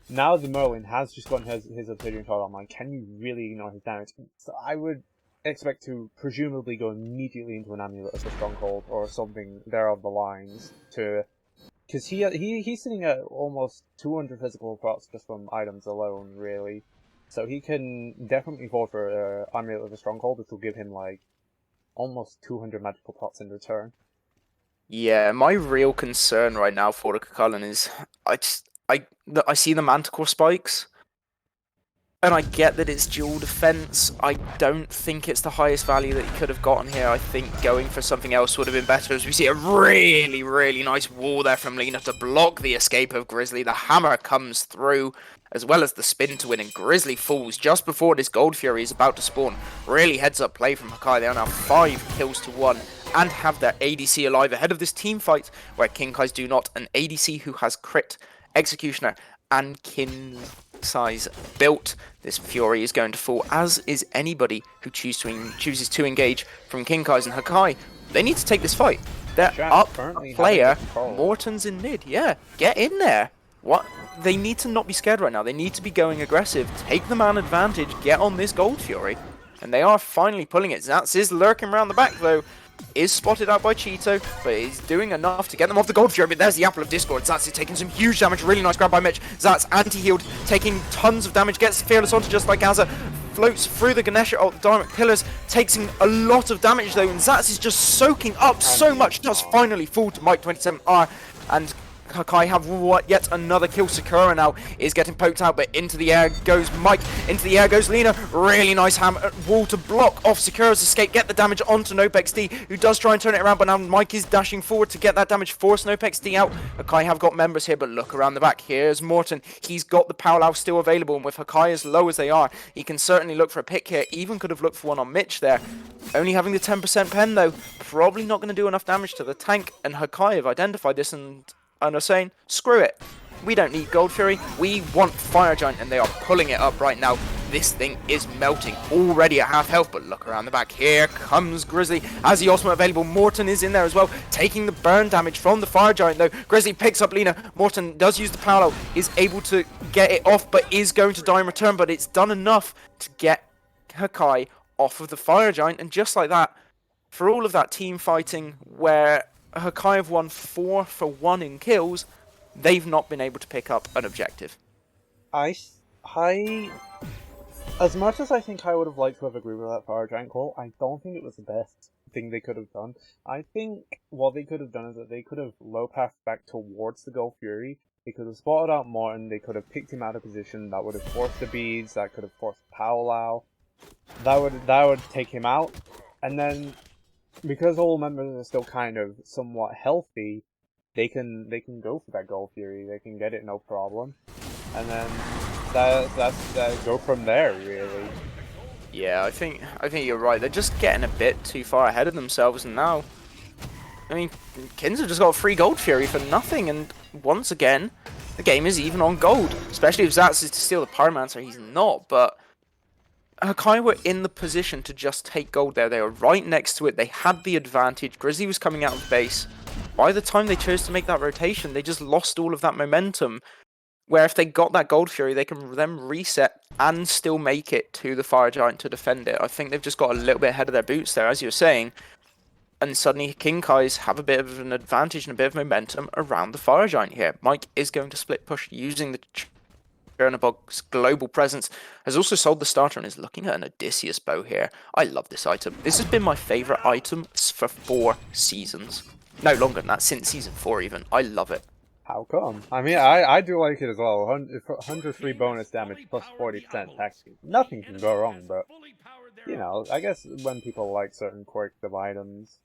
now the Merlin has just gotten his Obsidian Shard online, can you really ignore his damage? So I would expect to presumably go immediately into an Amulet as a Stronghold, or something there of the lines, because he's sitting at almost 200 physical procs just from items alone, really. So he can definitely fall for Amulet of the Stronghold, which will give him like almost 200 magical procs in return. Yeah, my real concern right now for the Cullen is I see the Manticore spikes, and I get that it's dual defense. I don't think it's the highest value that he could have gotten here. I think going for something else would have been better, as we see a really, really nice wall there from Lina to block the escape of Grizzly. The hammer comes through, as well as the spin to win, and Grizzly falls just before this Gold Fury is about to spawn. Really heads up play from Hakai. They are now 5 kills to 1 and have their ADC alive ahead of this team fight, where Kinkai's do not. An ADC who has crit, Executioner, and Size built. This Fury is going to fall, as is anybody who chooses to engage from Kinkai's and Hakai. They need to take this fight. They're up player. Morton's in mid. Yeah, get in there. What? They need to not be scared right now. They need to be going aggressive. Take the man advantage. Get on this Gold Fury. And they are finally pulling it. Zats is lurking around the back, though. Is spotted out by Cheeto, but he's doing enough to get them off the Gold Fury. But there's the Apple of Discord. Zats is taking some huge damage. Really nice grab by Mitch. Zats anti-healed, taking tons of damage. Gets Fearless onto just like Gaza. Floats through the Ganesha ult, the Dynamic Pillars, takes a lot of damage though, and Zats is just soaking up so much. Does finally fall to Mike 27R, and Hakai have yet another kill. Sakura now is getting poked out, but into the air goes Mike, into the air goes Lina. Really nice wall to block off Sakura's escape, get the damage onto NopeXD, who does try and turn it around, but now Mike is dashing forward to get that damage, force NopeXD out. Hakai have got members here, but look around the back. Here's Morton. He's got the Powwow still available, and with Hakai as low as they are, he can certainly look for a pick here. Even could have looked for one on Mitch there. Only having the 10% pen though, probably not going to do enough damage to the tank, and Hakai have identified this and are saying, screw it, we don't need Gold Fury, we want Fire Giant, and they are pulling it up right now. This thing is melting, already at half health, but look around the back, here comes Grizzly, as the ultimate available. Morton is in there as well, taking the burn damage from the Fire Giant though. Grizzly picks up Lina, Morton does use the Paolo, is able to get it off, but is going to die in return, but it's done enough to get Hakai off of the Fire Giant, and just like that, for all of that team fighting where Hakai have won 4 for 1 in kills, they've not been able to pick up an objective. As much as I think I would have liked to have agreed with that Fire Giant call, I don't think it was the best thing they could have done. I think what they could have done is that they could have low pathed back towards the Gold Fury. They could have spotted out Morton, they could have picked him out of position, that would have forced the beads, that could have forced Powwow. That would take him out, and then because all members are still kind of somewhat healthy, they can go for that Gold Fury. They can get it no problem, and then that's go from there really. Yeah, I think you're right. They're just getting a bit too far ahead of themselves, and now, I mean, Kins have just got a free Gold Fury for nothing, and once again, the game is even on gold. Especially if Zats is to steal the Pyromancer, he's not, but Hakai were in the position to just take gold there. They were right next to it. They had the advantage. Grizzly was coming out of base. By the time they chose to make that rotation, they just lost all of that momentum. Where if they got that Gold Fury, they can then reset and still make it to the Fire Giant to defend it. I think they've just got a little bit ahead of their boots there, as you were saying. And suddenly Kinkai's have a bit of an advantage and a bit of momentum around the Fire Giant here. Mike is going to split push using the Chernobog's global presence, has also sold the starter and is looking at an Odysseus bow here. I love this item. This has been my favourite item for 4 seasons. No longer than that, since season 4 even. I love it. How come? I mean, I do like it as well. 103 bonus damage plus 40% attack speed. Nothing can go wrong, but, you know, I guess when people like certain quirks of items,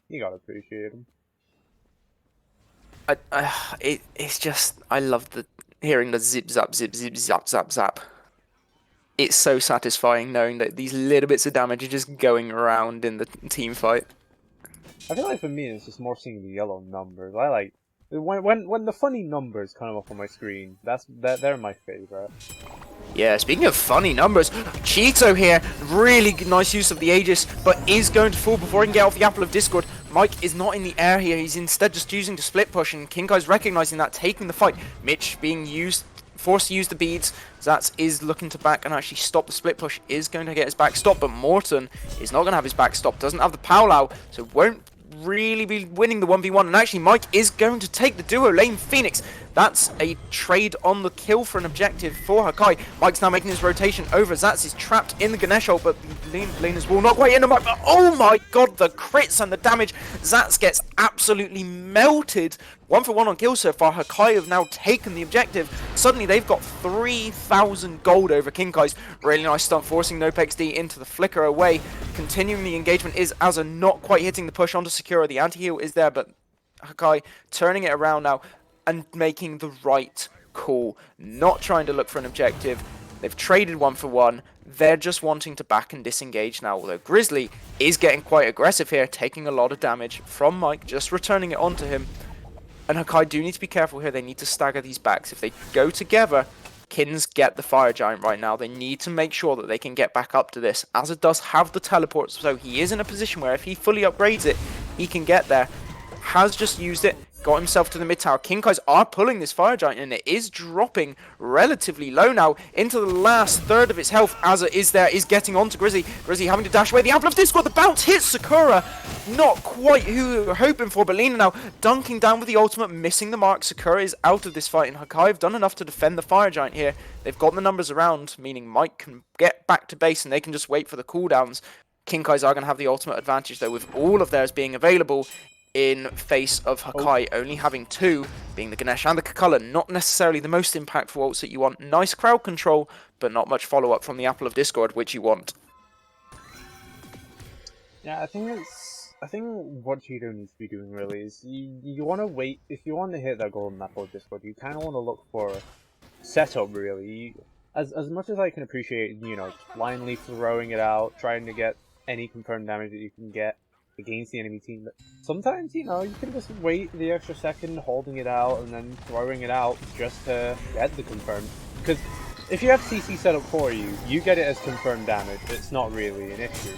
you gotta appreciate them. It's just, I love hearing the zip zap zip zip zap zap zap. It's so satisfying knowing that these little bits of damage are just going around in the team fight. I feel like for me it's just more seeing the yellow numbers. I like when the funny numbers come up on my screen. They're my favorite. Yeah, speaking of funny numbers, Cheeto here, really nice use of the Aegis, but is going to fall before he can get off the Apple of Discord. Mike is not in the air here, he's instead just using the split push, and Kinkai's recognizing that, taking the fight. Mitch being forced to use the beads. Zats is looking to back and actually stop the split push, is going to get his back stopped, but Morton is not going to have his back stopped, doesn't have the Powwow, so won't really be winning the 1v1, and actually Mike is going to take the duo lane Phoenix. That's a trade on the kill for an objective for Hakai. Mike's now making his rotation over. Zats is trapped in the Ganesh ult, but the laners will not quite into Mike. But oh my god, the crits and the damage. Zats gets absolutely melted. 1-for-1 on kills so far. Hakai have now taken the objective. Suddenly they've got 3,000 gold over Kinkai's. Really nice stunt, forcing NopeXD into the flicker away. Continuing the engagement is Azza not quite hitting the push onto Sakura. The anti-heal is there, but Hakai turning it around now and making the right call. Not trying to look for an objective. They've traded 1-for-1. They're just wanting to back and disengage now, although Grizzly is getting quite aggressive here, taking a lot of damage from Mike, just returning it onto him. And Hakai do need to be careful here. They need to stagger these backs. If they go together, Kins get the Fire Giant right now. They need to make sure that they can get back up to this. Azza does have the teleport, so he is in a position where if he fully upgrades it, he can get there. Has just used it, got himself to the mid tower. Kinkai's are pulling this Fire Giant, and it is dropping relatively low now into the last third of its health. Azza is there, is getting onto Grizzly. Grizzly having to dash away. The Apple of Discord, the bounce hits Sakura. Not quite who we were hoping for, but Lina now dunking down with the ultimate, missing the mark. Sakura is out of this fight, and Hakai have done enough to defend the Fire Giant here. They've got the numbers around, meaning Mike can get back to base, and they can just wait for the cooldowns. Kinkai's are going to have the ultimate advantage, though, with all of theirs being available in face of Hakai only having two, being the Ganesh and the Kakula. Not necessarily the most impactful ults that you want. Nice crowd control, but not much follow-up from the Apple of Discord, which you want. Yeah, I think what Cheeto needs to be doing really is you want to wait. If you want to hit that golden Apple of Discord, you kind of want to look for setup really. As much as I can appreciate, you know, blindly throwing it out, trying to get any confirmed damage that you can get against the enemy team, but sometimes, you know, you can just wait the extra second holding it out and then throwing it out just to get the confirmed, because if you have CC set up for you, you get it as confirmed damage. It's not really an issue.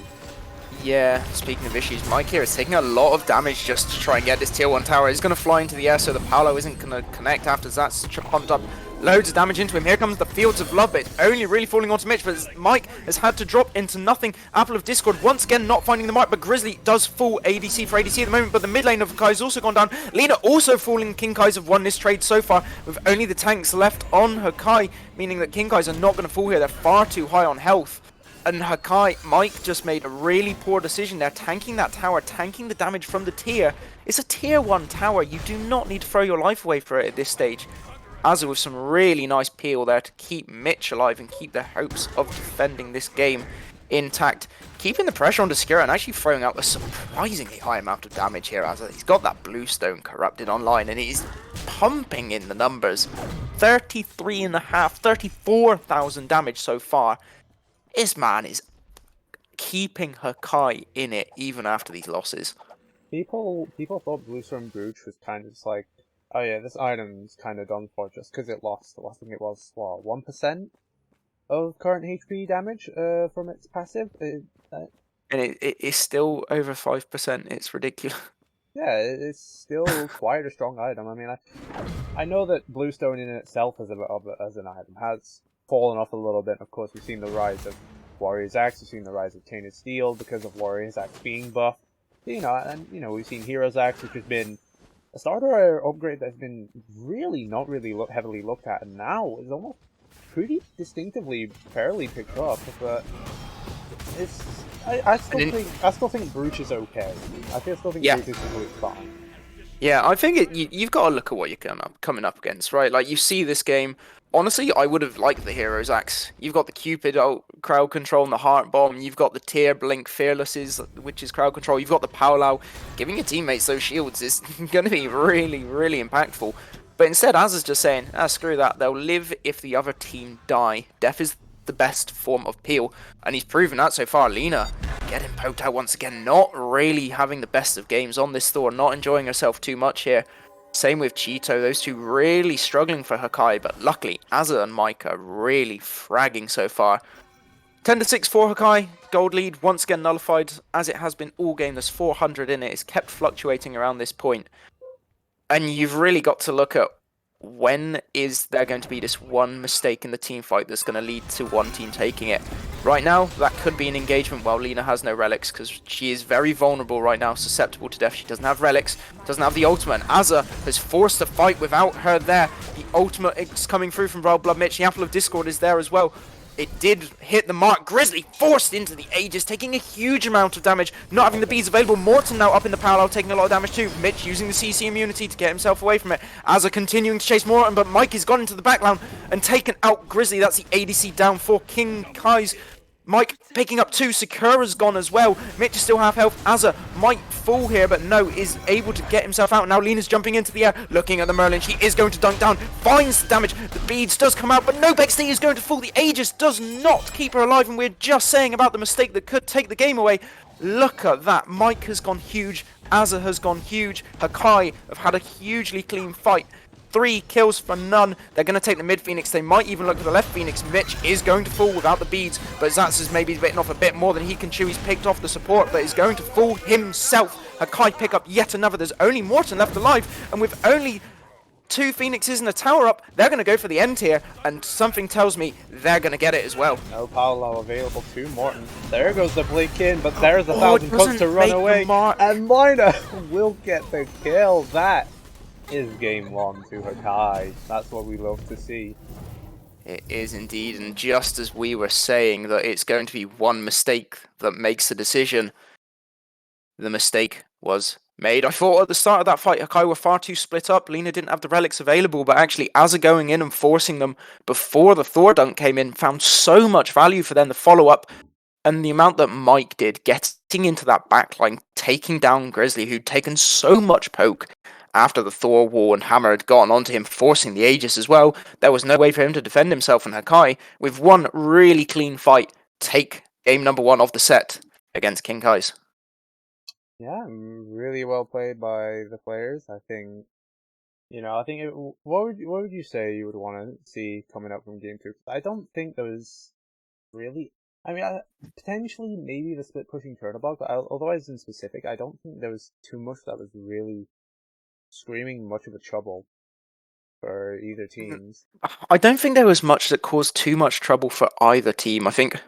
Yeah, speaking of issues, Mike here is taking a lot of damage just to try and get this tier 1 tower. He's going to fly into the air, so the Paolo isn't going to connect after that's pumped up loads of damage into him. Here comes the Fields of Love, but it's only really falling onto Mitch, but Mike has had to drop into nothing. Apple of Discord once again not finding the mark, but Grizzly does fall ADC for ADC at the moment, but the mid lane of Hakai has also gone down. Lina also falling. Kinkai's have won this trade so far, with only the tanks left on Hakai, meaning that Kinkai's are not going to fall here. They're far too high on health. And Hakai, Mike just made a really poor decision there, tanking that tower, tanking the damage from the tier. It's a tier 1 tower. You do not need to throw your life away for it at this stage. Azza with some really nice peel there to keep Mitch alive and keep their hopes of defending this game intact. Keeping the pressure on Skira and actually throwing out a surprisingly high amount of damage here. Azza, he's got that Bluestone corrupted online and he's pumping in the numbers. 34,000 damage so far. This man is keeping Hakai in it even after these losses. People thought Bluestone Brooch was kind of just like, oh yeah, this item's kind of done for just because it lost, I think it was, what, 1% of current HP damage from its passive? And it is still over 5%, it's ridiculous. Yeah, it's still quite a strong item. I mean, I know that Bluestone in itself as an item has fallen off a little bit. Of course, we've seen the rise of Warrior's Axe, we've seen the rise of Tainted Steel because of Warrior's Axe being buffed. You know, and you know, we've seen Hero's Axe, which has been a starter upgrade that's been really not really heavily looked at, and now is almost pretty distinctively fairly picked up. But it's I still think Brooch is okay. I still think Brooch is completely fine. Yeah, I think you've got to look at what you're coming up against, right? Like, you see this game. Honestly, I would have liked the Hero's Axe. You've got the Cupid crowd control and the Heart Bomb. You've got the Tear Blink Fearlesses, which is crowd control. You've got the Powwow. Giving your teammates those shields is going to be really, really impactful. But instead, Azza's just saying, screw that. They'll live if the other team die. Death is the best form of peel. And he's proven that so far. Lina getting poked out once again. Not really having the best of games on this Thor. Not enjoying herself too much here. Same with Cheeto, those two really struggling for Hakai, but luckily Azza and Mike are really fragging so far. 10-6 for Hakai, gold lead once again nullified, as it has been all game. There's 400 in it, it's kept fluctuating around this point. And you've really got to look at when is there going to be this one mistake in the team fight that's going to lead to one team taking it. Right now, that could be an engagement while Lina has no relics, because she is very vulnerable right now, susceptible to death. She doesn't have relics, doesn't have the ultimate, and Azza has forced a fight without her there. The ultimate is coming through from Royal Blood Mitch, the Apple of Discord is there as well. It did hit the mark. Grizzly forced into the Aegis, taking a huge amount of damage, not having the beads available. Morton now up in the parallel, taking a lot of damage too. Mitch using the CC immunity to get himself away from it. Azza continuing to chase Morton, but Mike has gone into the background and taken out Grizzly. That's the ADC down for King Kai's. Mike picking up two. Sakura's gone as well. Mitch is still half health. Azza might fall here, but no, is able to get himself out. Now Lena's jumping into the air, looking at the Merlin. She is going to dunk down, finds the damage. The beads does come out, but no, Bexley is going to fall. The Aegis does not keep her alive, and we're just saying about the mistake that could take the game away. Look at that. Mike has gone huge. Azza has gone huge. Hakai have had a hugely clean fight. 3 kills for none. They're going to take the mid Phoenix. They might even look at the left Phoenix. Mitch is going to fall without the beads, but Zats is maybe bitten off a bit more than he can chew. He's picked off the support, but is going to fall himself. Hakai pick up yet another. There's only Morton left alive, and with only 2 Phoenixes and a tower up, they're going to go for the end here, and something tells me they're going to get it as well. No Paolo available to Morton. There goes the blink in, but there's 1,000 cuts to run away, and Mina will get the kill. That is game 1 to Hakai. That's what we love to see. It is indeed, and just as we were saying that it's going to be one mistake that makes the decision, the mistake was made. I thought at the start of that fight, Hakai were far too split up. Lina didn't have the relics available, but actually Azza going in and forcing them before the Thor dunk came in found so much value for them to follow up. And the amount that Mike did, getting into that backline, taking down Grizzly, who'd taken so much poke after the Thor wall and hammer had gotten onto him, forcing the Aegis as well. There was no way for him to defend himself, and Hakai, with one really clean fight, take game number 1 of the set against King Kai's. Yeah, really well played by the players. I think, what would you say you would want to see coming up from game 2? I don't think there was really. I mean, potentially maybe the split pushing Turnabog, but otherwise in specific, I don't think there was too much that was really screaming much of a trouble for either teams. I don't think there was much that caused too much trouble for either team. I think,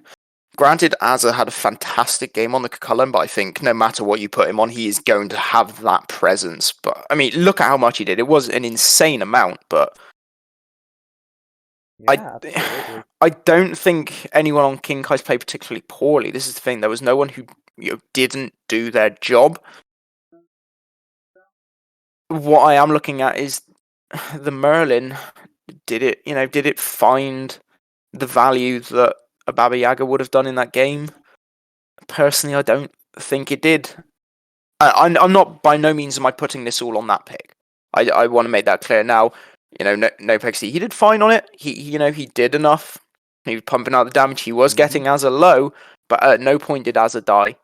granted, Azza had a fantastic game on the Cullen, but I think no matter what you put him on, he is going to have that presence. But, I mean, look at how much he did. It was an insane amount, but Yeah, I don't think anyone on King Kai's played particularly poorly. This is the thing. There was no one who didn't do their job. What I am looking at is the Merlin. Did it find the value that a Baba Yaga would have done in that game? Personally, I don't think it did. I'm not, by no means am I putting this all on that pick. I want to make that clear now. No Pixie. He did fine on it. He did enough. He was pumping out the damage. He was getting Azza low, but at no point did Azza die.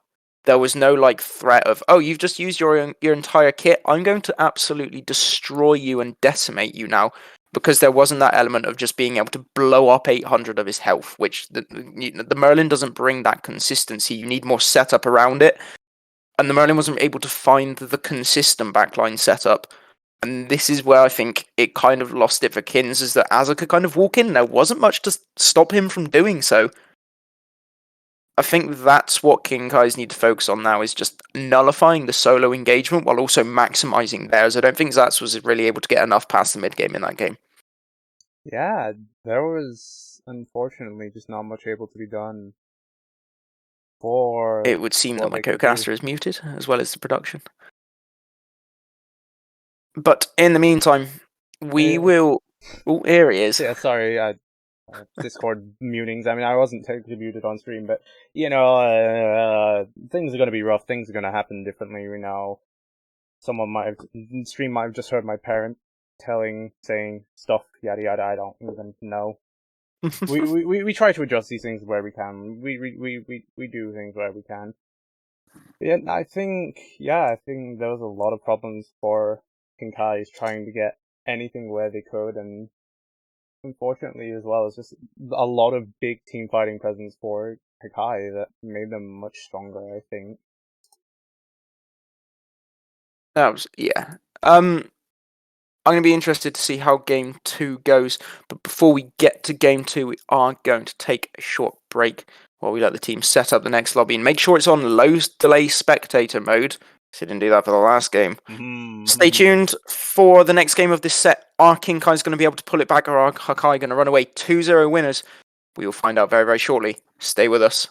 There was no threat of, oh, you've just used your entire kit. I'm going to absolutely destroy you and decimate you now, because there wasn't that element of just being able to blow up 800 of his health, which the Merlin doesn't bring that consistency. You need more setup around it, and the Merlin wasn't able to find the consistent backline setup. And this is where I think it kind of lost it for Kins, is that Azza could kind of walk in, and there wasn't much to stop him from doing so. I think that's what King Kai's need to focus on now, is just nullifying the solo engagement while also maximizing theirs. I don't think Zats was really able to get enough past the mid game in that game. Yeah, there was unfortunately just not much able to be done for. It would seem that my co-caster is muted, as well as the production. But in the meantime, we will. Oh, here he is. Yeah, sorry, Discord mutings. I mean, I wasn't technically muted on stream, but things are going to be rough. Things are going to happen differently. Someone might have just heard my parent saying stuff, yada yada. I don't even know. we try to adjust these things where we can. We do things where we can. Yeah, I think there was a lot of problems for Hakai is trying to get anything where they could, and unfortunately as well, it's just a lot of big team fighting presence for Hakai that made them much stronger, I think. That was, yeah. I'm going to be interested to see how game 2 goes. But before we get to game 2, we are going to take a short break while we let the team set up the next lobby and make sure it's on low delay spectator mode. So didn't do that for the last game. Stay tuned for the next game of this set. Are Kinkai's going to be able to pull it back, or are Hakai going to run away 2-0 winners? We will find out very, very shortly. Stay with us.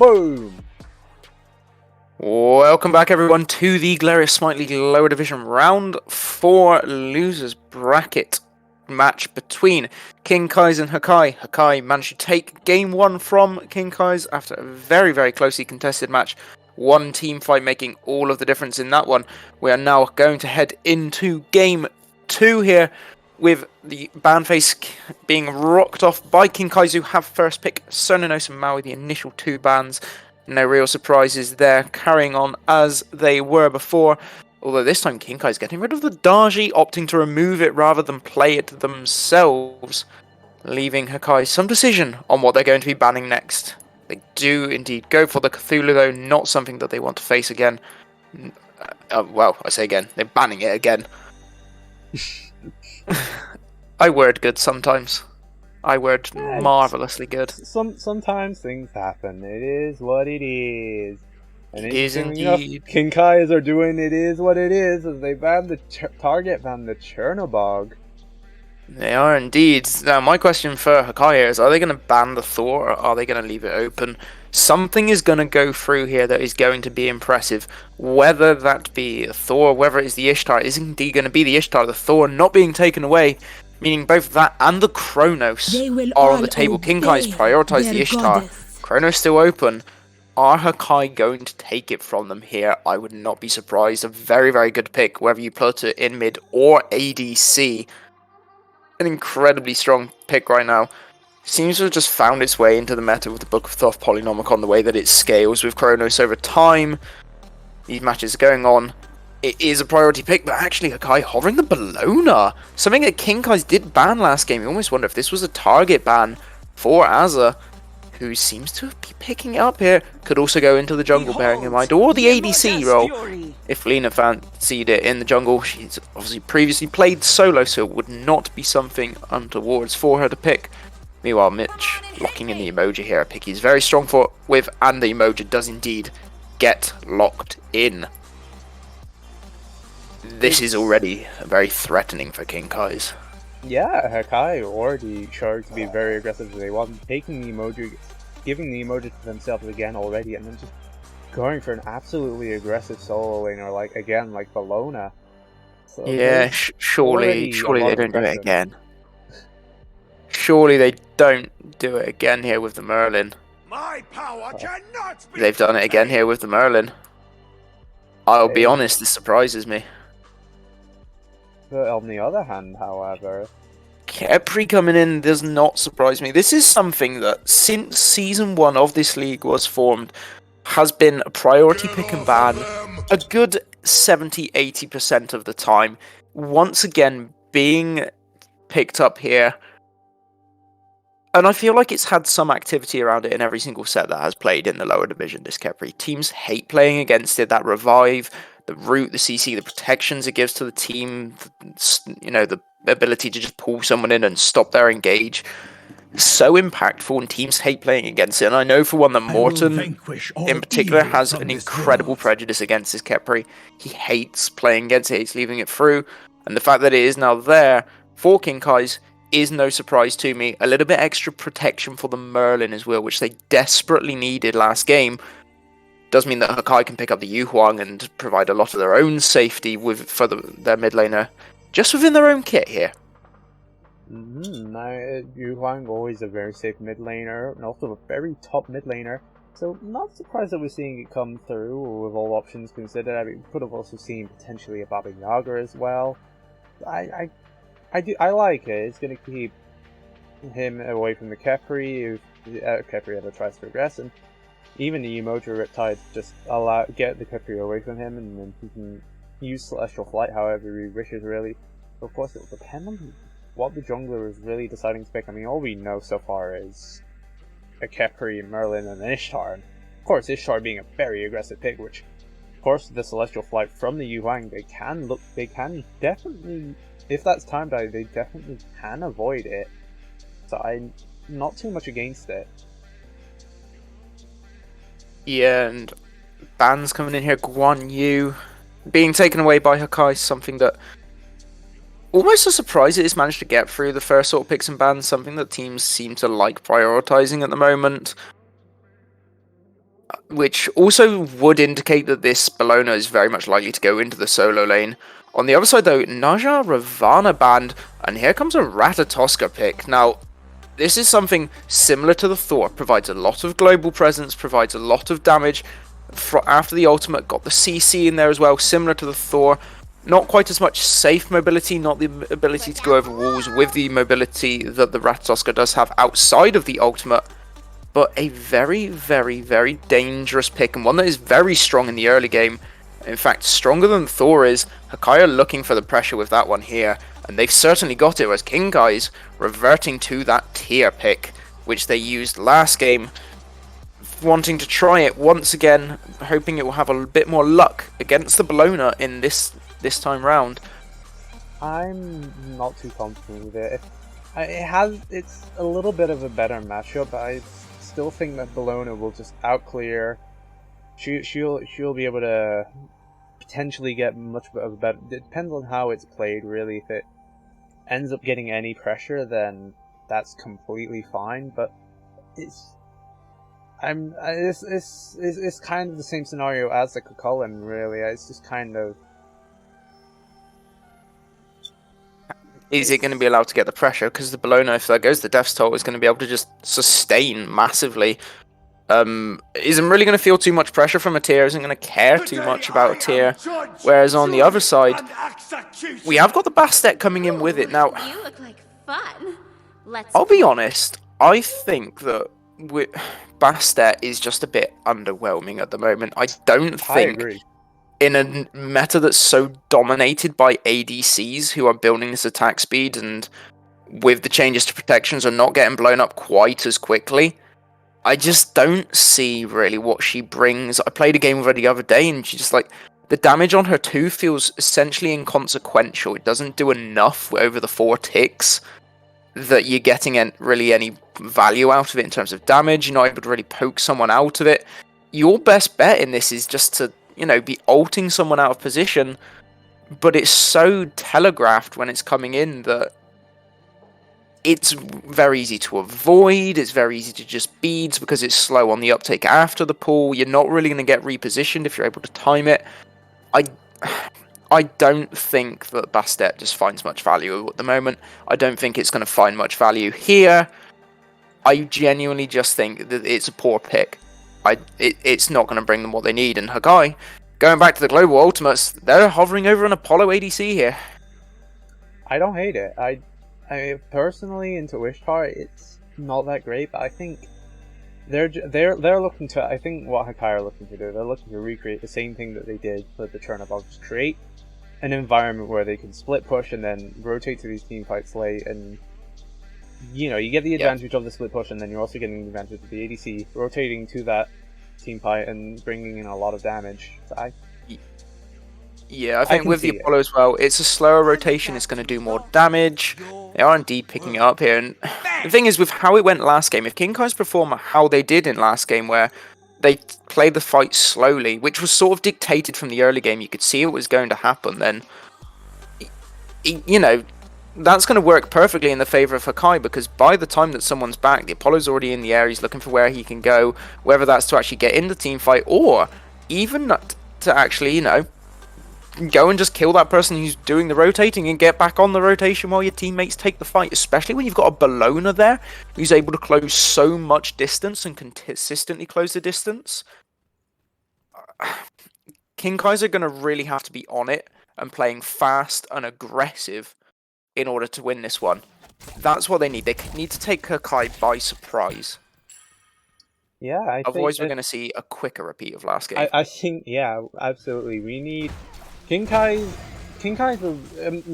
Boom! Welcome back, everyone, to the glorious Smite League Lower Division Round 4 Losers Bracket match between King Kai's and Hakai. Hakai managed to take Game 1 from King Kai's after a very, very closely contested match. One team fight making all of the difference in that one. We are now going to head into Game 2 here, with the ban face being rocked off by King Kai's, who have first pick Sonanos and Maui, the initial 2 bans. No real surprises there, carrying on as they were before. Although this time King Kai's getting rid of the Daji, opting to remove it rather than play it themselves, leaving Hakai some decision on what they're going to be banning next. They do indeed go for the Cthulhu, though, not something that they want to face again. Well, I say again, they're banning it again. I word good sometimes. I word marvellously good. Sometimes things happen. It is what it is. And it is indeed. Enough, King Kai's are doing it is what it is, as they ban the target ban the Chernobog. They are indeed. Now, my question for Hakai is, are they going to ban the Thor, or are they going to leave it open? Something is going to go through here that is going to be impressive. Whether that be Thor, whether it is the Ishtar, it is indeed going to be the Ishtar. The Thor not being taken away, meaning both that and the Kronos are on the table. King Kai's prioritise the Ishtar. Kronos still open. Are Hakai going to take it from them here? I would not be surprised. A very, very good pick, whether you put it in mid or ADC. An incredibly strong pick right now. Seems to have just found its way into the meta with the Book of Thoth Polynomicon, the way that it scales with Kronos over time. These matches are going on. It is a priority pick, but actually Hakai hovering the Bellona. Something that King Kai's did ban last game. You almost wonder if this was a target ban for Azza, who seems to be picking it up here. Could also go into the jungle, bearing in mind, or the ADC role, if Lena fancied it in the jungle. She's obviously previously played solo, so it would not be something untowards for her to pick. Meanwhile, Mitch locking in the emoji here. A pick he's very strong for with, and the emoji does indeed get locked in. This is already very threatening for King Kai's. Yeah, Hakai already showed to be very aggressive as they want, taking the emoji, giving the emoji to themselves again already, and then just going for an absolutely aggressive solo laner, like Bellona. So yeah, surely they don't do it again. Surely they don't do it again here with the Merlin. My power cannot be. They've done it again here with the Merlin. I'll be honest, this surprises me. But on the other hand, however, Khepri coming in does not surprise me. This is something that, since Season 1 of this league was formed, has been a priority pick and ban a good 70-80% of the time. Once again, being picked up here. And I feel like it's had some activity around it in every single set that has played in the lower division, this Khepri. Teams hate playing against it. That revive, the root, the CC, the protections it gives to the team, the ability to just pull someone in and stop their engage. So impactful, and teams hate playing against it. And I know for one that Morton, in particular, has an incredible prejudice against this Khepri. He hates playing against it, hates leaving it through. And the fact that it is now there for King Kai's is no surprise to me. A little bit extra protection for the Merlin as well, which they desperately needed last game. Does mean that Hakai can pick up the Yu Huang and provide a lot of their own safety for their mid laner, just within their own kit here. Yu Huang always a very safe mid laner, and also a very top mid laner. So not surprised that we're seeing it come through with all options considered. I mean, we could have also seen potentially a Baba Yaga as well. I like it. It's going to keep him away from the Khepri if Khepri ever tries to progress, and even the emoji Riptide just get the Khepri away from him, and then he can use Celestial Flight however he wishes, really. Of course, it will depend on what the jungler is really deciding to pick. I mean, all we know so far is a Khepri, Merlin, and an Ishtar. And of course, Ishtar being a very aggressive pick, which, of course, the Celestial Flight from the Yu Huang, they can definitely, if that's timed out, they definitely can avoid it. So I'm not too much against it. Yeah, and bans coming in here. Guan Yu being taken away by Hakai, something that almost a surprise it has managed to get through the first sort of picks and bans, something that teams seem to like prioritizing at the moment. which also would indicate that this Bellona is very much likely to go into the solo lane. On the other side though, Naja Ravana banned, and here comes a Ratatoska pick. Now, this is something similar to the Thor, provides a lot of global presence, provides a lot of damage. After the ultimate, got the CC in there as well, similar to the Thor. Not quite as much safe mobility, not the ability to go over walls with the mobility that the Ratatoska does have outside of the ultimate, but a very, very, very dangerous pick, and one that is very strong in the early game. In fact, stronger than Thor is. Hakai are looking for the pressure with that one here, and they've certainly got it, as Kingai's reverting to that tier pick, which they used last game, wanting to try it once again, hoping it will have a bit more luck against the Bellona in this time round. I'm not too confident with it. It's a little bit of a better matchup, but I still think that Bellona will just outclear. She'll be able to potentially get much of a better. It depends on how it's played, really. If it ends up getting any pressure, then that's completely fine. But it's kind of the same scenario as the Cullen, really. It's just kind of. Is it going to be allowed to get the pressure? Because the Bellona, if that goes to Death's Toll, is going to be able to just sustain massively. Isn't really going to feel too much pressure from a tier, isn't going to care too much about a tier. Whereas on the other side, we have got the Bastet coming in with it. Now, You look like fun. I'll be honest, I think that Bastet is just a bit underwhelming at the moment. I don't think... I agree. In a meta that's so dominated by ADCs who are building this attack speed and with the changes to protections are not getting blown up quite as quickly, I just don't see really what she brings. I played a game with her the other day and she just like, the damage on her 2 feels essentially inconsequential. It doesn't do enough over the 4 ticks that you're getting really any value out of it in terms of damage. You're not able to really poke someone out of it. Your best bet in this is just to be ulting someone out of position, but it's so telegraphed when it's coming in that it's very easy to avoid, it's very easy to just beads because it's slow on the uptake after the pull. You're not really going to get repositioned if you're able to time it. I don't think that Bastet just finds much value at the moment. I don't think it's going to find much value here. I genuinely just think that it's a poor pick. It's not going to bring them what they need. And Hakai, going back to the global ultimates, they're hovering over an Apollo ADC here. I don't hate it. I personally, into Ishtar, it's not that great, but I think they're looking to. I think what Hakai are looking to do, they're looking to recreate the same thing that they did for the Chernobog, just create an environment where they can split push and then rotate to these team fights late, and you get the advantage of the split push, and then you're also getting the advantage of the ADC rotating to that team fight and bringing in a lot of damage. So I think with the Apollo as well, it's a slower rotation, it's going to do more damage. They are indeed picking it up here, and the thing is, with how it went last game, if Kingai's perform how they did in last game, where they played the fight slowly, which was sort of dictated from the early game, you could see it was going to happen, then, that's going to work perfectly in the favour of Hakai, because by the time that someone's back, the Apollo's already in the air, he's looking for where he can go, whether that's to actually get in the team fight, or even to actually, go and just kill that person who's doing the rotating and get back on the rotation while your teammates take the fight, especially when you've got a Bellona there who's able to close so much distance and consistently close the distance. Kingai's are going to really have to be on it and playing fast and aggressive in order to win this one. That's what they need. They need to take Hakai by surprise. Yeah, otherwise we're going to see a quicker repeat of last game. I think, yeah, absolutely. We need Kingai's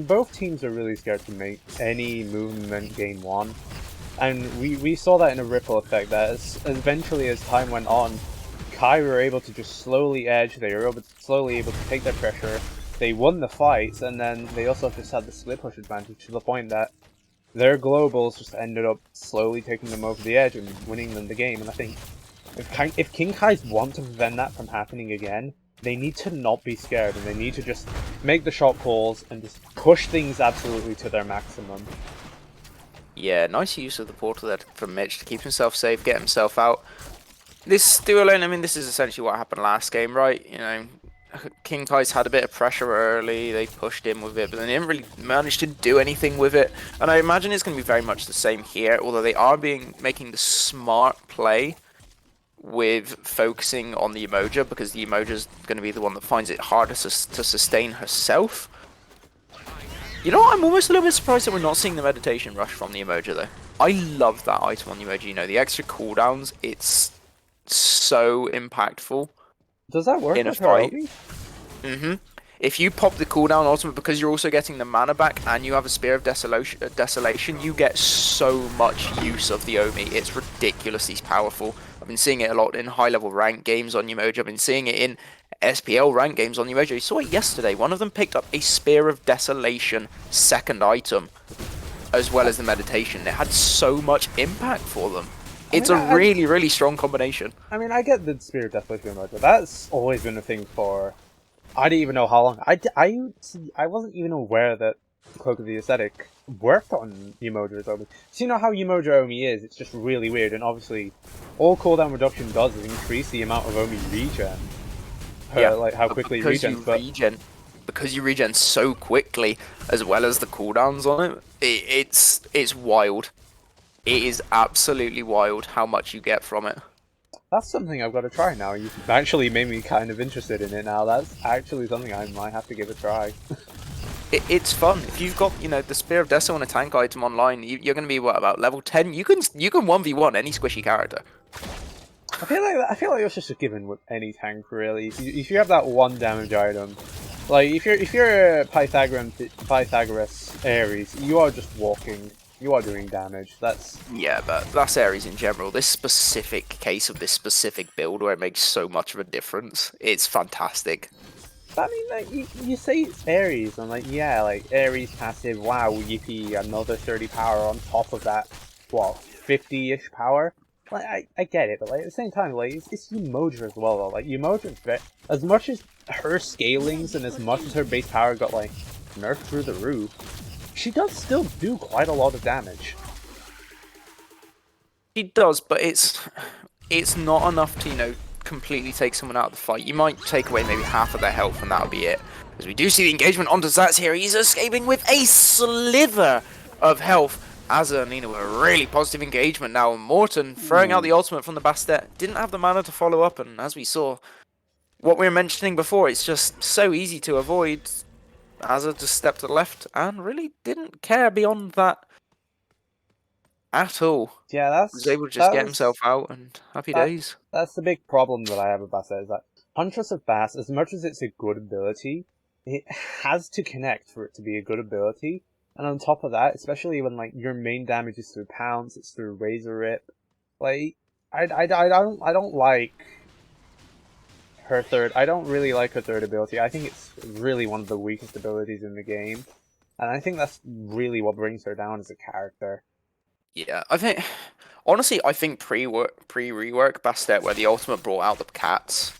both teams are really scared to make any movement game 1. And we saw that in a ripple effect, that eventually as time went on, Kai were able to just slowly edge, they were slowly able to take their pressure, they won the fights, and then they also just had the split push advantage to the point that their globals just ended up slowly taking them over the edge and winning them the game. And I think if Kingai's want to prevent that from happening again, they need to not be scared, and they need to just make the shot calls and just push things absolutely to their maximum. Yeah, nice use of the portal there from Mitch to keep himself safe, get himself out. This duo-lane, I mean, this is essentially what happened last game, right? You know, King Kai's had a bit of pressure early, they pushed in with it, but they didn't really manage to do anything with it. And I imagine it's going to be very much the same here, although they are making the smart play with focusing on the Emoja, because the Emoja is going to be the one that finds it harder to sustain herself. You know what? I'm almost a little bit surprised that we're not seeing the meditation rush from the Emoja, though. I love that item on the Emoji. You know, the extra cooldowns, it's so impactful. Does that work in a with her fight. Obi? If you pop the cooldown ultimate, because you're also getting the mana back and you have a Spear of Desolation, you get so much use of the Omi. It's ridiculously powerful. I've been seeing it a lot in high-level rank games on Umoja. I've been seeing it in SPL rank games on Umoja. You saw it yesterday. One of them picked up a Spear of Desolation second item, as well as the meditation. It had so much impact for them. It's a really, really strong combination. I mean, I get the Spirit of Death Emoji. That's always been a thing for... I didn't even know how long. I wasn't even aware that Cloak of the Ascetic worked on Umoja's Omi. So you know how Umoja Omi is? It's just really weird, and obviously, all cooldown reduction does is increase the amount of Omi regen. Like how quickly it regens, because you regen so quickly, as well as the cooldowns on it, it's wild. It is absolutely wild how much you get from it. That's something I've got to try now. You've actually made me kind of interested in it now. That's actually something I might have to give a try. It's fun. If you've got, you know, the Spear of Deso and a tank item online, you're going to be, what, about level 10? You can 1v1 any squishy character. I feel like it's just a given with any tank, really. If you have that one damage item, like if you're a Pythagoras Ares, you are just walking. You are doing damage. Yeah, but that's Ares in general. This specific case of this specific build where it makes so much of a difference, it's fantastic. I mean, like, you say it's Ares, and like, yeah, like, Ares passive, wow, yippee, another 30 power on top of that, what, 50-ish power? Like, I get it, but like, at the same time, like, it's Umoja as well, though. Like, Umoja, as much as her scalings and as much as her base power got, like, nerfed through the roof, she does still do quite a lot of damage. She does, but it's not enough to, you know, completely take someone out of the fight. You might take away maybe half of their health and that'll be it. As we do see the engagement onto Zats here, he's escaping with a sliver of health. Azza and Nina with a really positive engagement now. Morton throwing out the ultimate from the Bastet. Didn't have the mana to follow up, and as we saw, what we were mentioning before, it's just so easy to avoid. Azza just stepped to the left and really didn't care beyond that at all. Yeah, was able to just get himself out and happy days. That's the big problem that I have with Bastet, is that Huntress of Bass, as much as it's a good ability, it has to connect for it to be a good ability. And on top of that, especially when like your main damage is through Pounce, it's through Razor Rip, like I don't like her third. I don't really like her third ability. I think it's really one of the weakest abilities in the game, and I think that's really what brings her down as a character. Yeah, I think honestly, I think pre-rework Bastet, where the ultimate brought out the cats,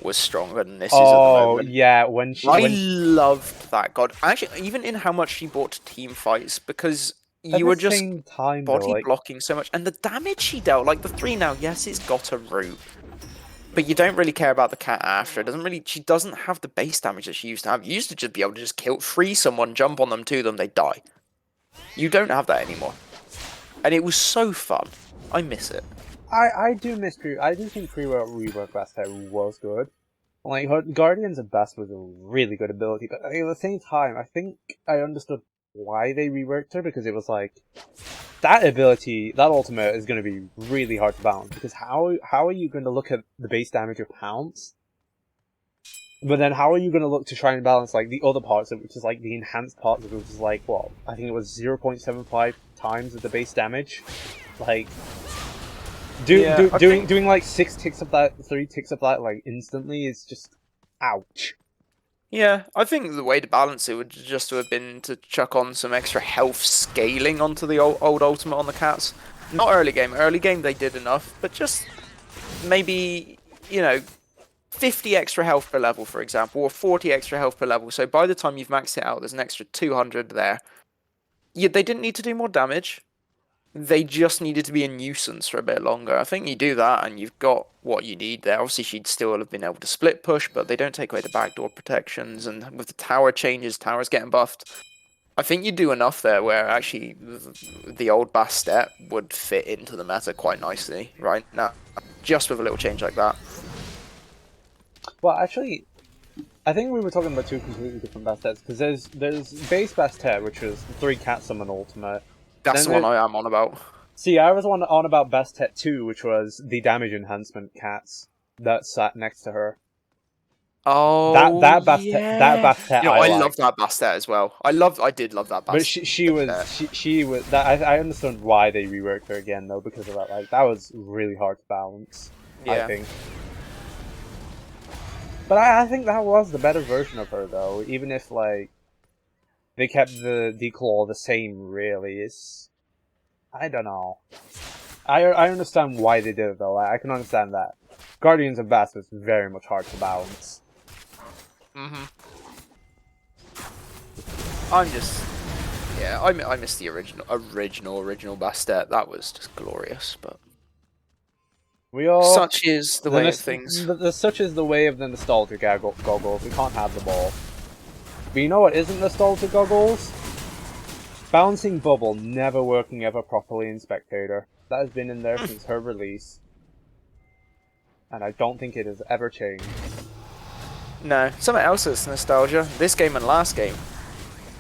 was stronger than this is at the moment. Yeah, I loved that god. Actually, even in how much she brought to team fights, because you were just body blocking so much, and the damage she dealt, like the 3 now, yes, it's got a root, but you don't really care about the cat after. She doesn't have the base damage that she used to have. You used to just be able to just free someone, jump on them, to them, they die. You don't have that anymore, and it was so fun. I miss it. I do miss I do think pre-rework Bastet was good. Like, Guardians of Bast was a really good ability, but at the same time, I think I understood why they reworked her, because it was like, that ability, that ultimate is going to be really hard to balance, because how are you going to look at the base damage of Pounce, but then how are you going to look to try and balance, like, the other parts of it, which is, like, the enhanced parts of it, which is, like, what, I think it was 0.75 times of the base damage? Like, doing like 6 ticks of that, 3 ticks of that, like, instantly is just, ouch. Yeah, I think the way to balance it would just have been to chuck on some extra health scaling onto the old ultimate on the cats. Not early game. Early game they did enough, but just maybe, you know, 50 extra health per level, for example, or 40 extra health per level. So by the time you've maxed it out, there's an extra 200 there. Yeah, they didn't need to do more damage. They just needed to be a nuisance for a bit longer. I think you do that and you've got what you need there. Obviously, she'd still have been able to split push, but they don't take away the backdoor protections. And with the tower changes, towers getting buffed. I think you do enough there where actually the old Bastet would fit into the meta quite nicely right now, just with a little change like that. Well, actually, I think we were talking about two completely different Bastets, because there's base Bastet, which was 3 cat summon ultimate. That's the one I am on about. See, I was on about Bastet 2, which was the damage enhancement cats that sat next to her. Oh, that Bastet, yeah. that Bastet, You know, I love that Bastet as well. I did love that Bastet. But she was that I understand why they reworked her again though, because of that. Like, that was really hard to balance. Yeah. I think. But I think that was the better version of her though, even if like they kept the declaw the same. Really, I don't know. I understand why they did it though. I can understand that. Guardians of Bast was very much hard to balance. I'm just, yeah, I miss the original Bastet. That was just glorious, but We all such is the way of things. Such is the way of the nostalgia goggles. We can't have them all. But you know what isn't nostalgia goggles? Bouncing Bubble never working ever properly in Spectator. That has been in there since her release. And I don't think it has ever changed. No, something else is nostalgia. This game and last game.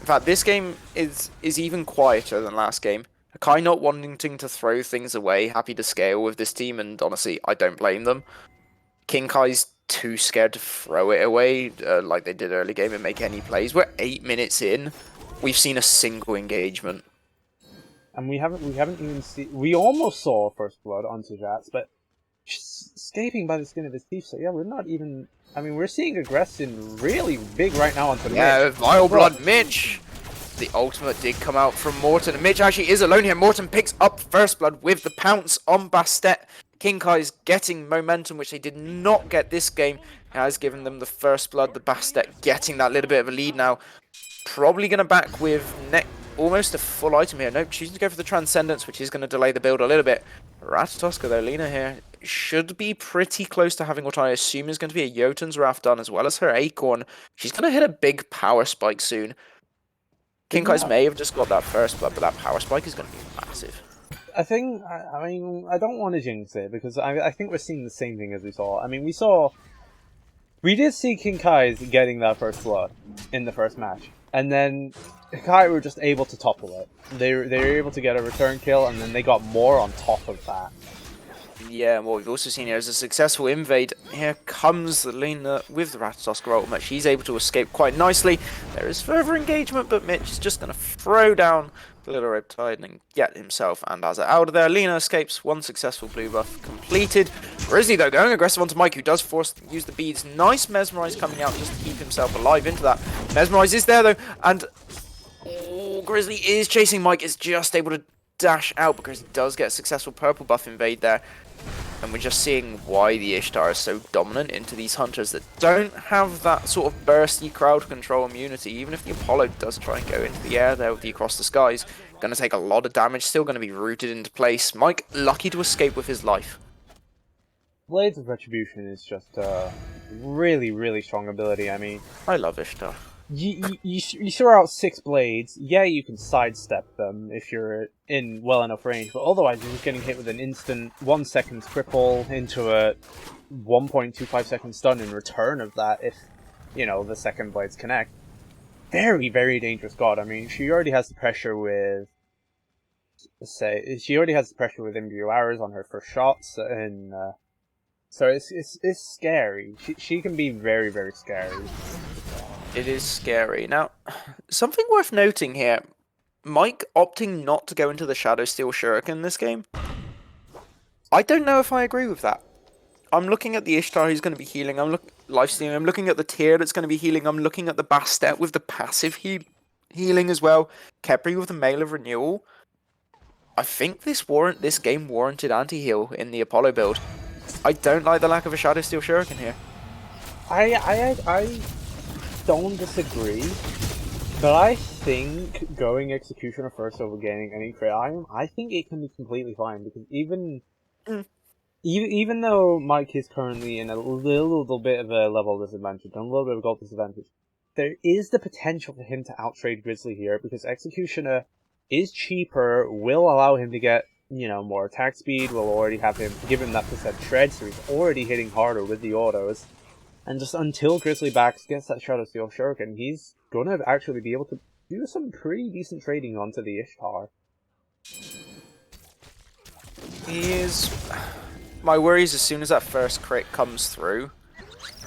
In fact, this game is even quieter than last game. Hakai not wanting to throw things away, happy to scale with this team, and honestly, I don't blame them. King Kai's too scared to throw it away like they did early game and make any plays. We're 8 minutes in. We've seen a single engagement. And we haven't even seen... We almost saw First Blood on Sejats, but escaping by the skin of his teeth. So yeah, we're not even... I mean, we're seeing aggression really big right now onto Mitch. Yeah, Vile Blood Mitch. The ultimate did come out from Morton, and Mitch actually is alone here. Morton picks up First Blood with the pounce on Bastet. King Kai's getting momentum, which they did not get this game. Has given them the First Blood. The Bastet getting that little bit of a lead now. Probably going to back with almost a full item here. Nope, choosing to go for the Transcendence, which is going to delay the build a little bit. Ratatoska though, Lena here, should be pretty close to having what I assume is going to be a Jotun's Wrath done, as well as her Acorn. She's going to hit a big power spike soon. King Kai's may have just got that First Blood, but that power spike is going to be massive. I mean, I don't want to jinx it, because I think we're seeing the same thing as we saw. I mean, we did see King Kai's getting that First Blood in the first match. And then Hakai were just able to topple it. They were able to get a return kill, and then they got more on top of that. Yeah, and what we've also seen here is a successful invade. Here comes the Lena with the Ratatoska ultimate. She's able to escape quite nicely. There is further engagement, but Mitch is just going to throw down the little Riptide and get himself and Azza out of there. Lena escapes, one successful blue buff completed. Grizzly, though, going aggressive onto Mike, who does force use the beads. Nice Mesmerize coming out just to keep himself alive into that. Mesmerize is there, though, and Grizzly is chasing Mike, is just able to dash out because he does get a successful purple buff invade there. And we're just seeing why the Ishtar is so dominant into these hunters that don't have that sort of bursty crowd control immunity. Even if the Apollo does try and go into the air there with the Across the Skies, going to take a lot of damage, still going to be rooted into place. Mike lucky to escape with his life. Blades of Retribution is just a really, really strong ability. I mean, I love Ishtar. You throw out 6 blades, yeah, you can sidestep them if you're in well enough range, but otherwise you're just getting hit with an instant 1 second cripple into a 1.25 second stun in return of that if, you know, the second blades connect. Very, very dangerous god. I mean, she already has the pressure with... she already has the pressure with Imbue Arrows on her first shots, and... so it's scary. She can be very, very scary. It is scary. Now, something worth noting here. Mike opting not to go into the Shadow Steel Shuriken this game. I don't know if I agree with that. I'm looking at the Ishtar who's going to be healing. I'm lifestealing. I'm looking at the tier that's going to be healing. I'm looking at the Bastet with the passive healing as well. Kepri with the Mail of Renewal. I think this game warranted anti-heal in the Apollo build. I don't like the lack of a Shadow Steel Shuriken here. I don't disagree, but I think going Executioner first over gaining any crit item, I think it can be completely fine, because even though Mike is currently in a little bit of a level disadvantage, and a little bit of a gold disadvantage, there is the potential for him to outtrade Grizzly here, because Executioner is cheaper, will allow him to get, more attack speed, will already give him that percent shred, so he's already hitting harder with the autos. And just until Grizzly backs gets that Shadow Steel Shuriken, he's gonna actually be able to do some pretty decent trading onto the Ishtar. He is... My worry is as soon as that first crit comes through,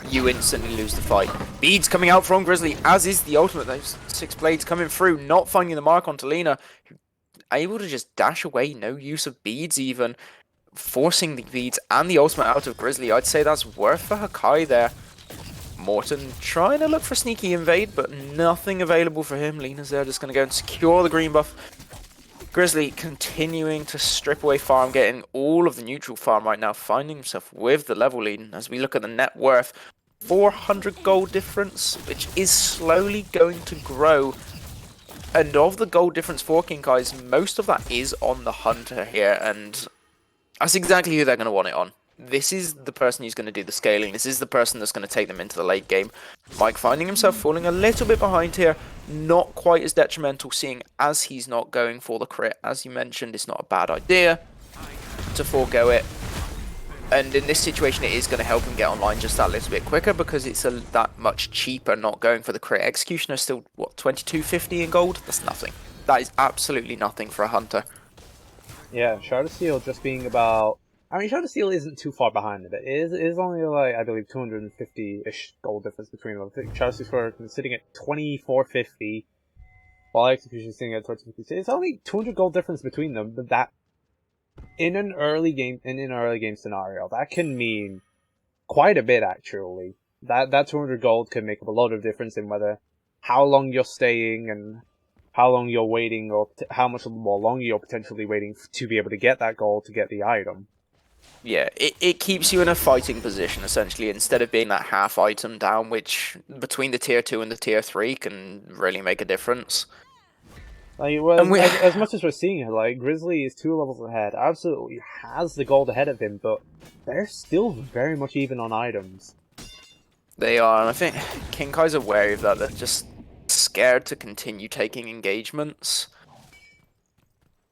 you instantly lose the fight. Beads coming out from Grizzly, as is the ultimate. Those 6 blades coming through, not finding the mark on Talina, who able to just dash away, no use of beads even, forcing the beads and the ultimate out of Grizzly. I'd say that's worth for Hakai there. Morton trying to look for sneaky invade, but nothing available for him. Lena's there, just going to go and secure the green buff. Grizzly continuing to strip away farm, getting all of the neutral farm right now, finding himself with the level lead. And as we look at the net worth, 400 gold difference, which is slowly going to grow. And of the gold difference for Hakai, most of that is on the Hunter here, and that's exactly who they're going to want it on. This is the person who's going to do the scaling. This is the person that's going to take them into the late game. Mike finding himself falling a little bit behind here. Not quite as detrimental, seeing as he's not going for the crit. As you mentioned, it's not a bad idea to forego it. And in this situation, it is going to help him get online just that little bit quicker, because it's that much cheaper not going for the crit. Executioner is still, what, 22.50 in gold? That's nothing. That is absolutely nothing for a Hunter. Yeah, Shadow Steel just being about... I mean, Shadow Steel isn't too far behind it. It is only, like, I believe, 250-ish gold difference between them. I think Shadow Steel is sitting at 24.50, while Execution is sitting at 13.50. So it's only 200 gold difference between them, but that... In an early game scenario, that can mean quite a bit, actually. That 200 gold can make up a lot of difference in whether how long you're staying and how long you're waiting, or how much more longer you're potentially waiting to be able to get that gold to get the item. Yeah, it keeps you in a fighting position, essentially, instead of being that half item down, which between the tier 2 and the tier 3 can really make a difference. Like, well, as much as we're seeing it, like, Grizzly is 2 levels ahead, absolutely has the gold ahead of him, but they're still very much even on items. They are, and I think Hankai's aware of that. They're just scared to continue taking engagements.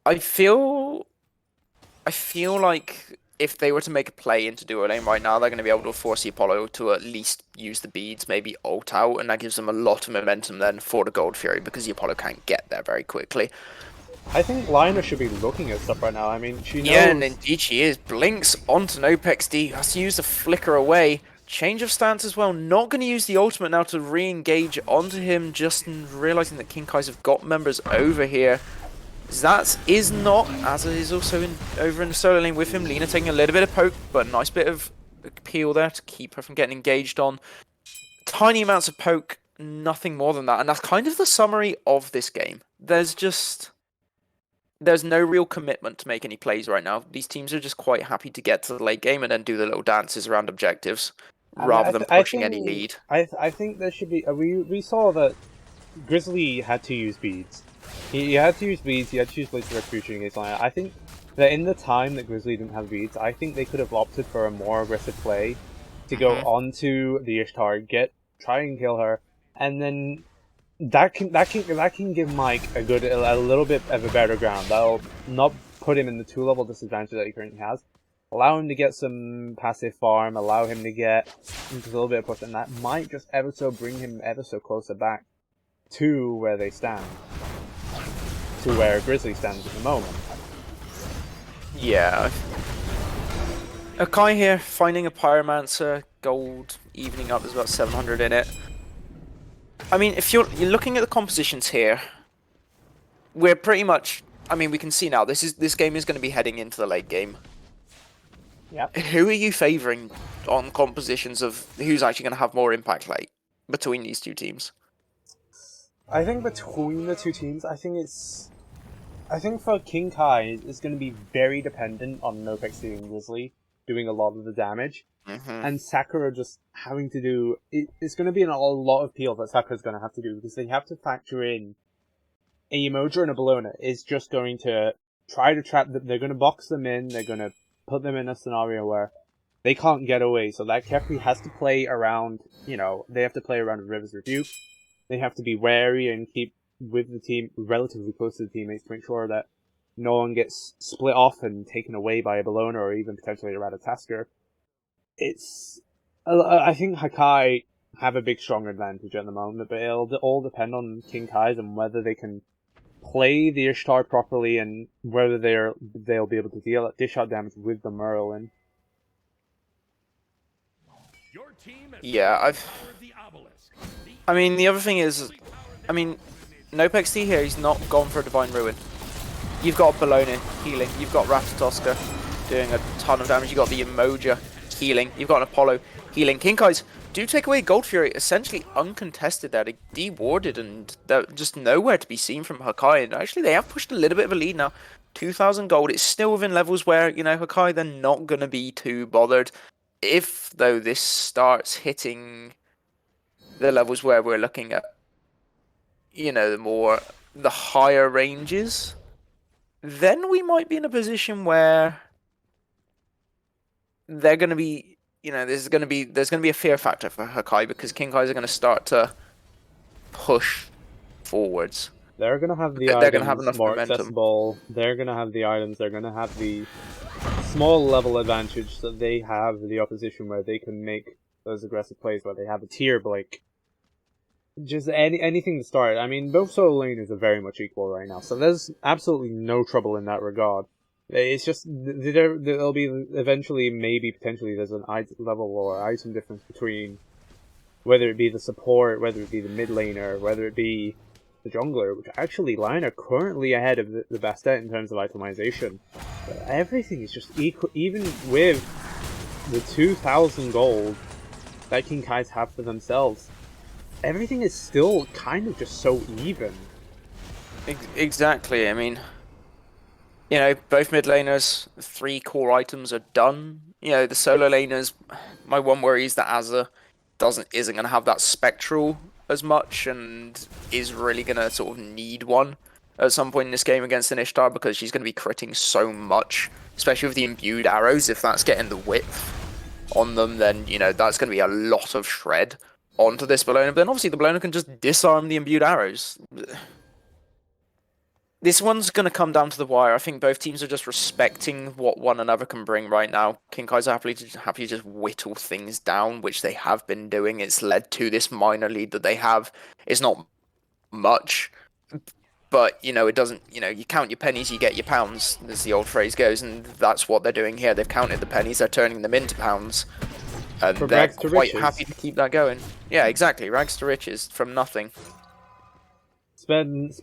I feel like if they were to make a play into duo lane right now, they're going to be able to force the Apollo to at least use the beads, maybe ult out, and that gives them a lot of momentum then for the Gold Fury, because the Apollo can't get there very quickly. I think Lina should be looking at stuff right now. I mean, she knows... Yeah, and indeed she is. Blinks onto Nopex D, has to use the flicker away. Change of stance as well, not going to use the ultimate now to re-engage onto him, just realising that Hakai have got members over here. Zats is not, as is also over in the solo lane with him. Lina taking a little bit of poke, but a nice bit of appeal there to keep her from getting engaged on. Tiny amounts of poke, nothing more than that. And that's kind of the summary of this game. There's no real commitment to make any plays right now. These teams are just quite happy to get to the late game and then do the little dances around objectives, rather than pushing any lead. I think there should be... We saw that Grizzly had to use beads. He had to use beads, he had to use Blades of Retribution against Lina. I think that in the time that Grizzly didn't have beads, I think they could have opted for a more aggressive play to go onto the Ishtar, try and kill her, and then that can give Mike a little bit of a better ground. That'll not put him in the 2-level disadvantage that he currently has. Allow him to get some passive farm, allow him to get into a little bit of push, and that might just ever so bring him ever so closer back to where they stand. To where Grizzly stands at the moment. Yeah. Hakai here, finding a Pyromancer, gold, evening up, there's about 700 in it. I mean, if you're looking at the compositions here, we're pretty much, I mean, we can see now, this game is going to be heading into the late game. Yep. Who are you favouring on compositions of who's actually going to have more impact late between these two teams? I think between the two teams, I think for Hakai, it's going to be very dependent on Nopex and Grizzly doing a lot of the damage. And Sakura just having to do... It's going to be a lot of peel that Sakura's going to have to do, because they have to factor in a Emoja and a Bologna is just going to try to trap them. They're going to box them in. They're going to put them in a scenario where they can't get away. So that Kefri has to play around, they have to play around River's Rebuke. They have to be wary and keep with the team, relatively close to the teammates, to make sure that no one gets split off and taken away by a Bologna or even potentially a Ratatasker. I think Hakai have a big strong advantage at the moment, but it'll all depend on King Kai's and whether they can play the Ishtar properly and whether they'll be able to deal dish out damage with the Merlin. Yeah, I mean, the other thing is, Nopex T here, he's not gone for a Divine Ruin. You've got Bologna healing, you've got Ratatoska doing a ton of damage, you've got the Emoja healing, you've got an Apollo healing. King Kai's do take away Gold Fury, essentially uncontested there. They dewarded and they're just nowhere to be seen from Hakai. And actually, they have pushed a little bit of a lead now. 2,000 gold. It's still within levels where, Hakai, they're not going to be too bothered. If, though, this starts hitting the levels where we're looking at, the higher ranges, then we might be in a position where they're going to be, there's going to be a fear factor for Hakai because King Kai's are going to start to push forwards. They're going to have the they're going to items have enough more momentum. accessible. They're going to have the items. They're going to have the small level advantage that they have the opposition where they can make those aggressive plays where they have a tier like just anything to start. I mean, both solo laners are very much equal right now, so there's absolutely no trouble in that regard. It's just there'll be eventually, maybe potentially, there's an item level or item difference between whether it be the support, whether it be the mid laner, whether it be the jungler, which actually Lion are currently ahead of the Bastet in terms of itemization. But everything is just equal, even with the 2,000 gold that King Kai's have for themselves. Everything is still kind of just so even. Exactly, I mean, both mid laners, 3 core items are done. The solo laners, my one worry is that Azza isn't going to have that spectral as much and is really going to sort of need one at some point in this game against an Ishtar because she's going to be critting so much, especially with the imbued arrows. If that's getting the width on them, then, that's going to be a lot of shred onto this Bologna. But then obviously the Bologna can just disarm the imbued arrows. This one's going to come down to the wire. I think both teams are just respecting what one another can bring right now. King Kai's are happy to just whittle things down, which they have been doing. It's led to this minor lead that they have. It's not much, but, it doesn't, you count your pennies, you get your pounds, as the old phrase goes, and that's what they're doing here. They've counted the pennies, they're turning them into pounds, and they're quite happy to keep that going. Yeah, exactly. Rags to riches from nothing. Spend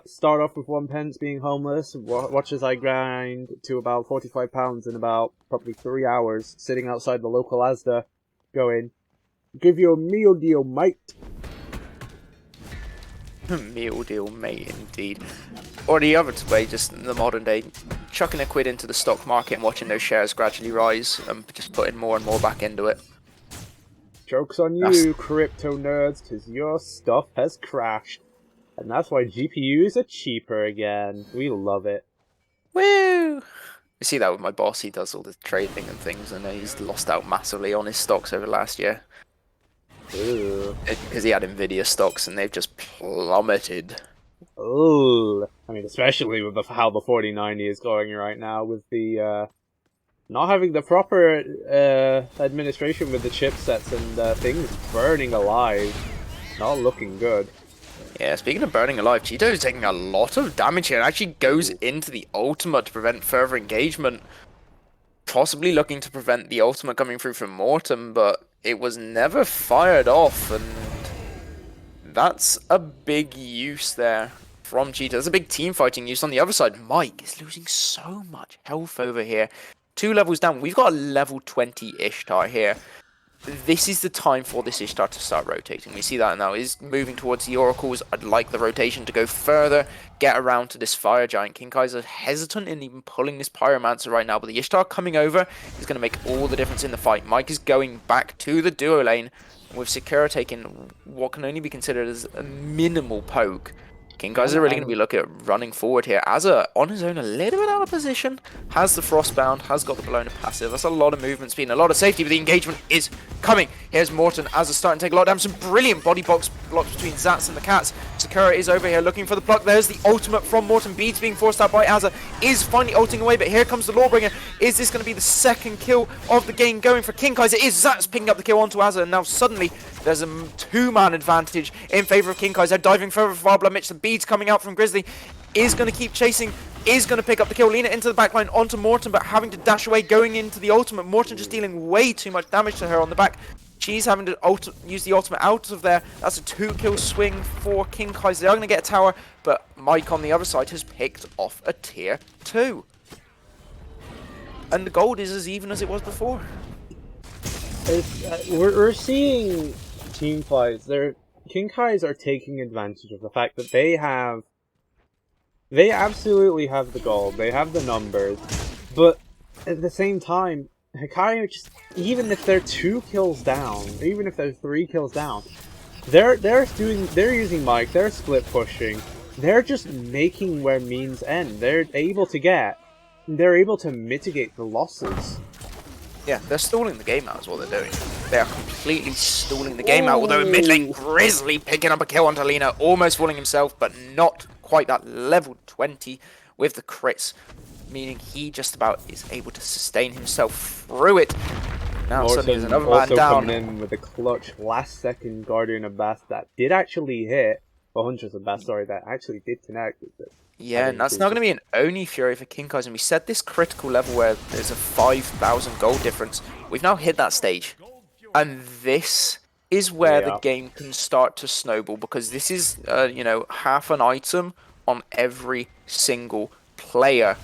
start off with 1 pence being homeless, watch as I grind to about £45 in about probably 3 hours, sitting outside the local Asda, going, give you a meal deal, mate. Meal deal, mate, indeed. Or the other way, just in the modern day, chucking a quid into the stock market and watching those shares gradually rise and just putting more and more back into it. Joke's on you, crypto nerds, because your stuff has crashed. And that's why GPUs are cheaper again. We love it. Woo! You see that with my boss, he does all the trading and things, and he's lost out massively on his stocks over last year. Because he had Nvidia stocks, and they've just plummeted. Ooh. I mean, especially with how the 4090 is going right now, with the, not having the proper, administration with the chipsets and, things burning alive. Not looking good. Yeah, speaking of burning alive, Cheeto is taking a lot of damage here and actually goes into the ultimate to prevent further engagement. Possibly looking to prevent the ultimate coming through from Mortem, but it was never fired off, and that's a big use there from Cheeto. There's a big team fighting use on the other side. Mike is losing so much health over here. 2 levels down. We've got a level 20 Ishtar here. This is the time for this Ishtar to start rotating. We see that now. He's moving towards the Oracles. I'd like the rotation to go further, get around to this Fire Giant. King Kai's hesitant in even pulling this Pyromancer right now, but the Ishtar coming over is going to make all the difference in the fight. Mike is going back to the duo lane, with Sakura taking what can only be considered as a minimal poke King Kaiser really going to be looking at running forward here. Azza, on his own, a little bit out of position. Has the Frostbound, has got the Bologna passive. That's a lot of movement speed and a lot of safety, but the engagement is coming. Here's Morton. Azza starting to take a lot of damage. Some brilliant body blocks between Zats and the Cats. Sakura is over here looking for the pluck. There's the ultimate from Morton. Beads being forced out by Azza. Is finally ulting away, but here comes the Lawbringer. Is this going to be the second kill of the game going for King Kaiser? Is Zats picking up the kill onto Azza, and now suddenly there's a two-man advantage in favor of King Kaiser. Diving further for Varblood Mitch. The beads coming out from Grizzly. Is going to keep chasing. Is going to pick up the kill. Lina into the backline onto Morton, but having to dash away, going into the ultimate. Morton just dealing way too much damage to her on the back. She's having to use the ultimate out of there. That's a 2-kill swing for King Kaiser. They are going to get a tower, but Mike on the other side has picked off a tier 2. And the gold is as even as it was before. We're seeing team fights. King Kais are taking advantage of the fact that they absolutely have the gold, they have the numbers, but at the same time, Hakai are just, even if they're 2 kills down, even if they're 3 kills down, they're using Mike, they're split pushing, they're just making where means end. They're able to mitigate the losses. Yeah, they're stalling the game out is what they're doing. They are completely stalling the game out, although in mid lane, Grizzly picking up a kill on Lina, almost falling himself, but not quite that level 20 with the crits, meaning he just about is able to sustain himself through it. Now suddenly there's another man down. Coming in with a clutch last second Guardian of Bast that did actually hit, or Huntress of Bast, sorry, that actually did connect with it. Yeah, and that's now going to be an Oni Fury for King Kaiser. And we said this critical level where there's a 5,000 gold difference. We've now hit that stage. And this is where the game can start to snowball, because this is, half an item on every single player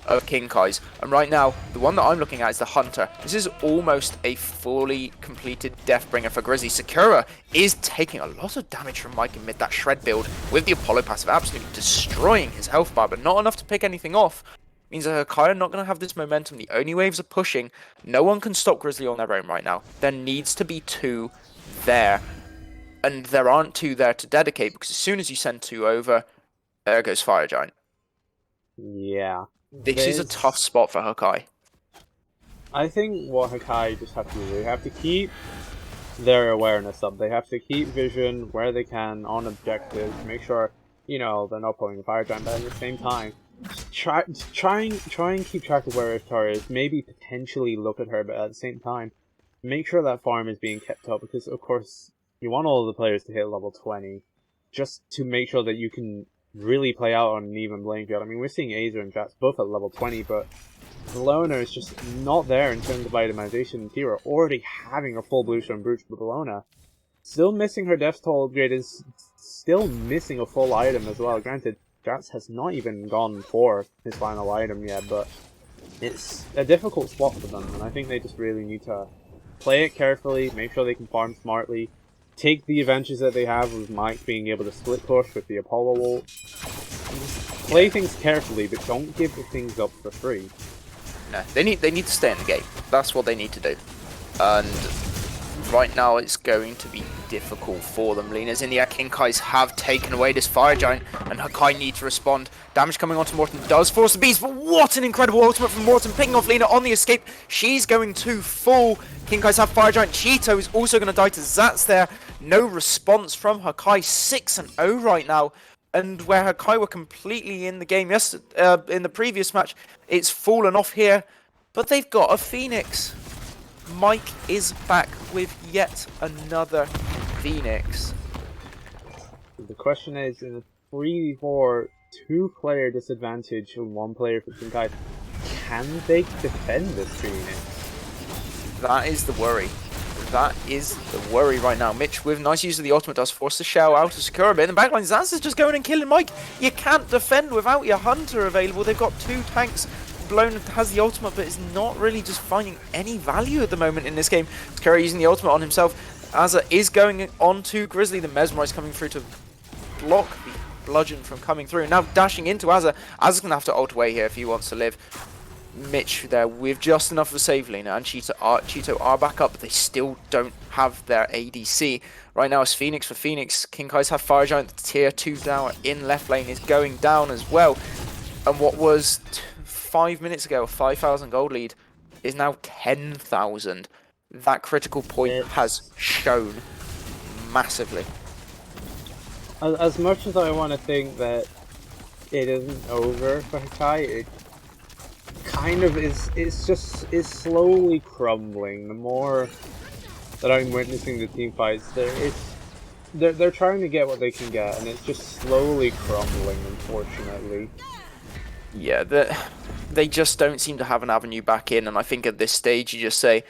of King Kai's. And right now, the one that I'm looking at is the Hunter. This is almost a fully completed Deathbringer for Grizzly. Sakura is taking a lot of damage from Mike in mid. That Shred build with the Apollo passive absolutely destroying his health bar, but not enough to pick anything off. Means that Hakai are not going to have this momentum. The Oni waves are pushing. No one can stop Grizzly on their own right now. There needs to be 2 there. And there aren't 2 there to dedicate, because as soon as you send 2 over, there goes Fire Giant. Yeah. This is a tough spot for Hakai. I think what Hakai just have to do, they have to keep their awareness up. They have to keep vision where they can on objectives, make sure, they're not pulling the Fire Giant, but at the same time, try and keep track of where Iftar is, maybe potentially look at her, but at the same time, make sure that farm is being kept up, because of course, you want all of the players to hit level 20, just to make sure that you can really play out on an even playing field. I mean, we're seeing Azer and Jats both at level 20, but Bologna is just not there in terms of itemization. Tira already having a full blue stone brooch, but Bologna still missing her death toll upgrade, is still missing a full item as well. Granted, Jats has not even gone for his final item yet, but it's a difficult spot for them, and I think they just really need to play it carefully, make sure they can farm smartly, take the advantages that they have with Mike being able to split push with the Apollo ult. Play things carefully, but don't give the things up for free. No, they need to stay in the game. That's what they need to do. And right now it's going to be difficult for them. Lina's in the air. King Kai's have taken away this Fire Giant, and Hakai needs to respond. Damage coming onto Morton does force the beast, but what an incredible ultimate from Morton, picking off Lina on the escape. She's going to fall. King Kai's have Fire Giant. Cheeto is also going to die to Zats there. No response from Hakai. 6-0 right now. And where Hakai were completely in the game in the previous match, it's fallen off here. But they've got a Phoenix. Mike is back with yet another Phoenix. The question is, in a 3v4, 2-player disadvantage and 1 player for King Kai, can they defend this Phoenix? That is the worry. That is the worry right now. Mitch, with nice use of the ultimate, does force the shell out of Sakura, but in the backline, Zaz is just going and killing Mike. You can't defend without your Hunter available. They've got 2 tanks. Blown has the ultimate, but is not really just finding any value at the moment in this game. Sakura using the ultimate on himself. Azza is going on to Grizzly. The Mesmerize coming through to block the bludgeon from coming through. Now dashing into Azza. Azza's going to have to ult away here if he wants to live. Mitch there with just enough of a save Lena, and Cheeto are back up, but they still don't have their ADC. Right now it's Phoenix for Phoenix. King Kai's have Fire Giant, the tier 2 tower in left lane is going down as well. And what was 5 minutes ago a 5,000 gold lead is now 10,000. That critical point has shown massively. As much as I want to think that it isn't over for Hakai, it kind of is. It's slowly crumbling. The more that I'm witnessing the team fights, they're trying to get what they can get, and it's just slowly crumbling, unfortunately. Yeah, they just don't seem to have an avenue back in, and I think at this stage you just say,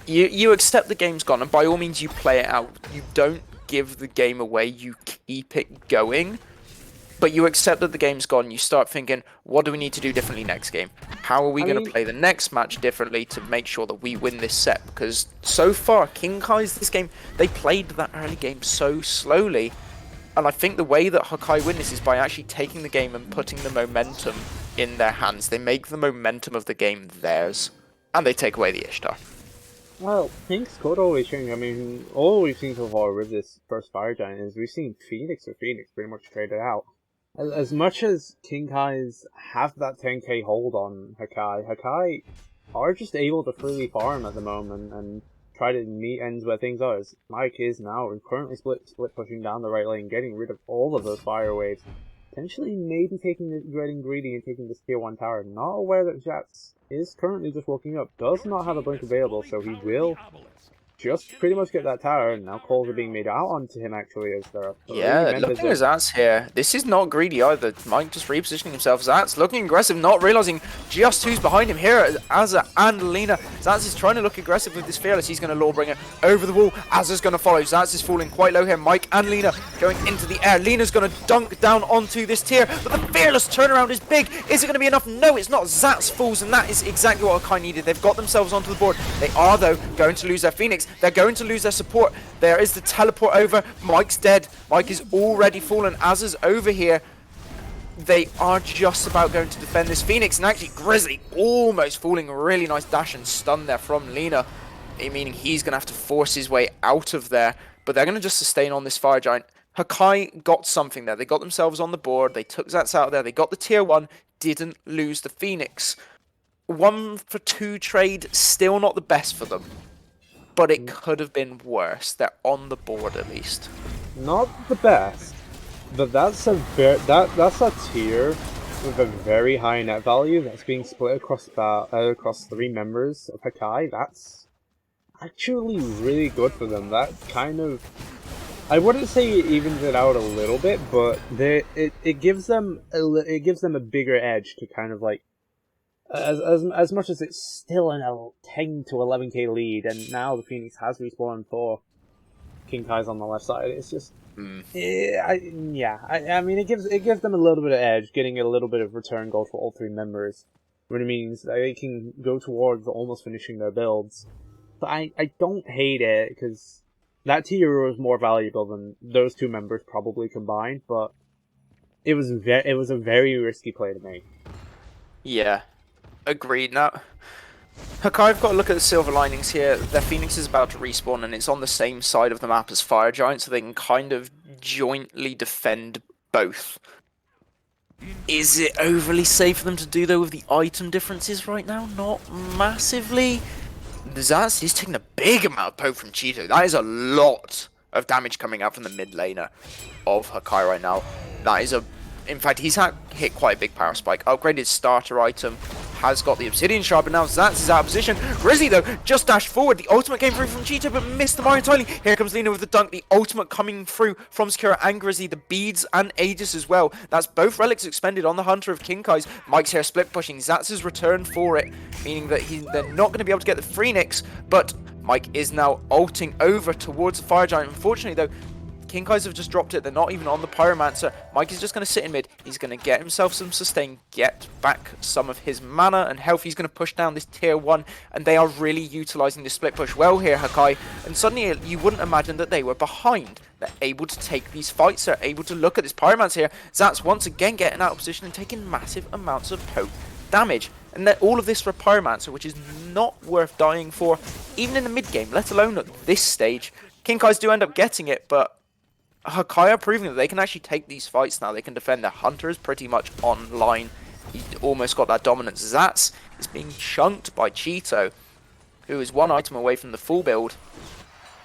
you accept the game's gone, and by all means you play it out. You don't give the game away, you keep it going, but you accept that the game's gone. You start thinking, what do we need to do differently next game? How are we going to play the next match differently to make sure that we win this set? Because so far, King Kai's this game, they played that early game so slowly, and I think the way that Hakai win this is by actually taking the game and putting the momentum in their hands. They make the momentum of the game theirs, and they take away the Ishtar. Well, things could always change. I mean, all we've seen so far with this first Fire Giant is we've seen Phoenix or Phoenix pretty much traded out. As much as King Kai's have that 10k hold on Hakai are just able to freely farm at the moment and try to meet ends where things are. As Mike is now currently split pushing down the right lane, getting rid of all of those fire waves. Potentially maybe getting greedy and taking this tier 1 tower. Not aware that Jats is currently just walking up. Does not have a blink available, so he will just pretty much get that tower, and now calls are being made out onto him actually as there are look at Zats here. This is not greedy either. Mike just repositioning himself. Zats looking aggressive, not realizing just who's behind him here. Azza and Lena. Zats is trying to look aggressive with this Fearless. He's going to Lawbringer over the wall. Azza's going to follow. Zats is falling quite low here. Mike and Lena going into the air. Lena's going to dunk down onto this tier, but the Fearless turnaround is big. Is it going to be enough? No, it's not. Zats falls, and that is exactly what Hakai needed. They've got themselves onto the board. They are, though, going to lose their Phoenix. They're going to lose their support. There is the teleport over. Mike's dead. Mike is already fallen. Azza's over here. They are just about going to defend this Phoenix, and actually Grizzly almost falling. A really nice dash and stun there from Lena, meaning he's going to have to force his way out of there, but they're going to just sustain on this Fire Giant. Hakai got something there. They got themselves on the board. They took Zats out of there. They got the tier 1, didn't lose the Phoenix. 1 for 2 trade, still not the best for them, but it could have been worse. They're on the board at least. Not the best, but that's a tier with a very high net value that's being split across 3 members of Hakai. That's actually really good for them. That kind of, I wouldn't say it evens it out a little bit, but it gives them a bigger edge to kind of like, as much as it's still an 10 to 11k lead, and now the Phoenix has respawned for King Kai's on the left side. It's just, I mean, it gives them a little bit of edge, getting a little bit of return gold for all 3 members, which means they can go towards almost finishing their builds. But I don't hate it, because that tier was more valuable than those 2 members probably combined, but it was a very risky play to make. Yeah. Agreed. Now, Hakai have got to look at the silver linings here. Their Phoenix is about to respawn, and it's on the same side of the map as Fire Giant, so they can kind of jointly defend both. Is it overly safe for them to do, though, with the item differences right now? Not massively. Zats is taking a big amount of poke from Cheeto. That is a lot of damage coming out from the mid laner of Hakai right now. That is in fact, he's hit quite a big power spike. Upgraded starter item. Has got the Obsidian Shard, but now Zats is out of position. Grizzly, though, just dashed forward. The ultimate came through from Cheetah, but missed the Mario entirely. Here comes Lena with the dunk. The ultimate coming through from Sakura and Grizzly. The beads and Aegis as well. That's both relics expended on the Hunter of King Kai's. Mike's here split pushing. Zats has returned for it, meaning that they're not going to be able to get the Phoenix, but Mike is now ulting over towards the Fire Giant. Unfortunately, though, King Kai's have just dropped it. They're not even on the Pyromancer. Mike is just going to sit in mid. He's going to get himself some sustain, get back some of his mana and health. He's going to push down this tier 1, and they are really utilising this split push well here, Hakai. And suddenly you wouldn't imagine that they were behind. They're able to take these fights. They're able to look at this Pyromancer here. Zats once again getting out of position and taking massive amounts of poke damage. And all of this for Pyromancer, which is not worth dying for, even in the mid-game, let alone at this stage. Kinkai's do end up getting it, but Hakai are proving that they can actually take these fights now. They can defend. Their Hunter is pretty much online. He almost got that dominance. Zats is being chunked by Cheeto, who is one item away from the full build.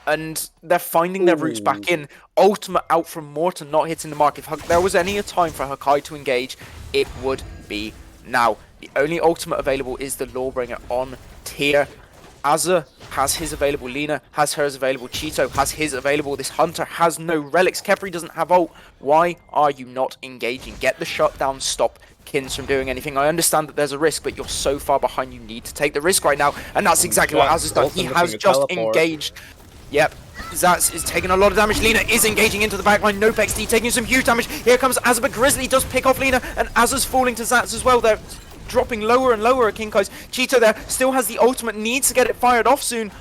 And they're finding their roots back in. Ultimate out from Morton not hitting the mark. If there was any time for Hakai to engage, it would be now. The only ultimate available is the Lawbringer on tier. Azza has his available, Lina has hers available, Cheeto has his available, this Hunter has no relics, Khepri doesn't have ult. Why are you not engaging? Get the shutdown, stop Kins from doing anything. I understand that there's a risk, but you're so far behind, you need to take the risk right now, and that's exactly what Azza's done. He has just engaged. Yep, Zats is taking a lot of damage. Lina is engaging into the backline. Nopex D taking some huge damage. Here comes Azza, but Grizzly does pick off Lina, and Azza's falling to Zats as well. They're dropping lower and lower at Kinkai's. Cheeto there still has the ultimate, needs to get it fired off soon.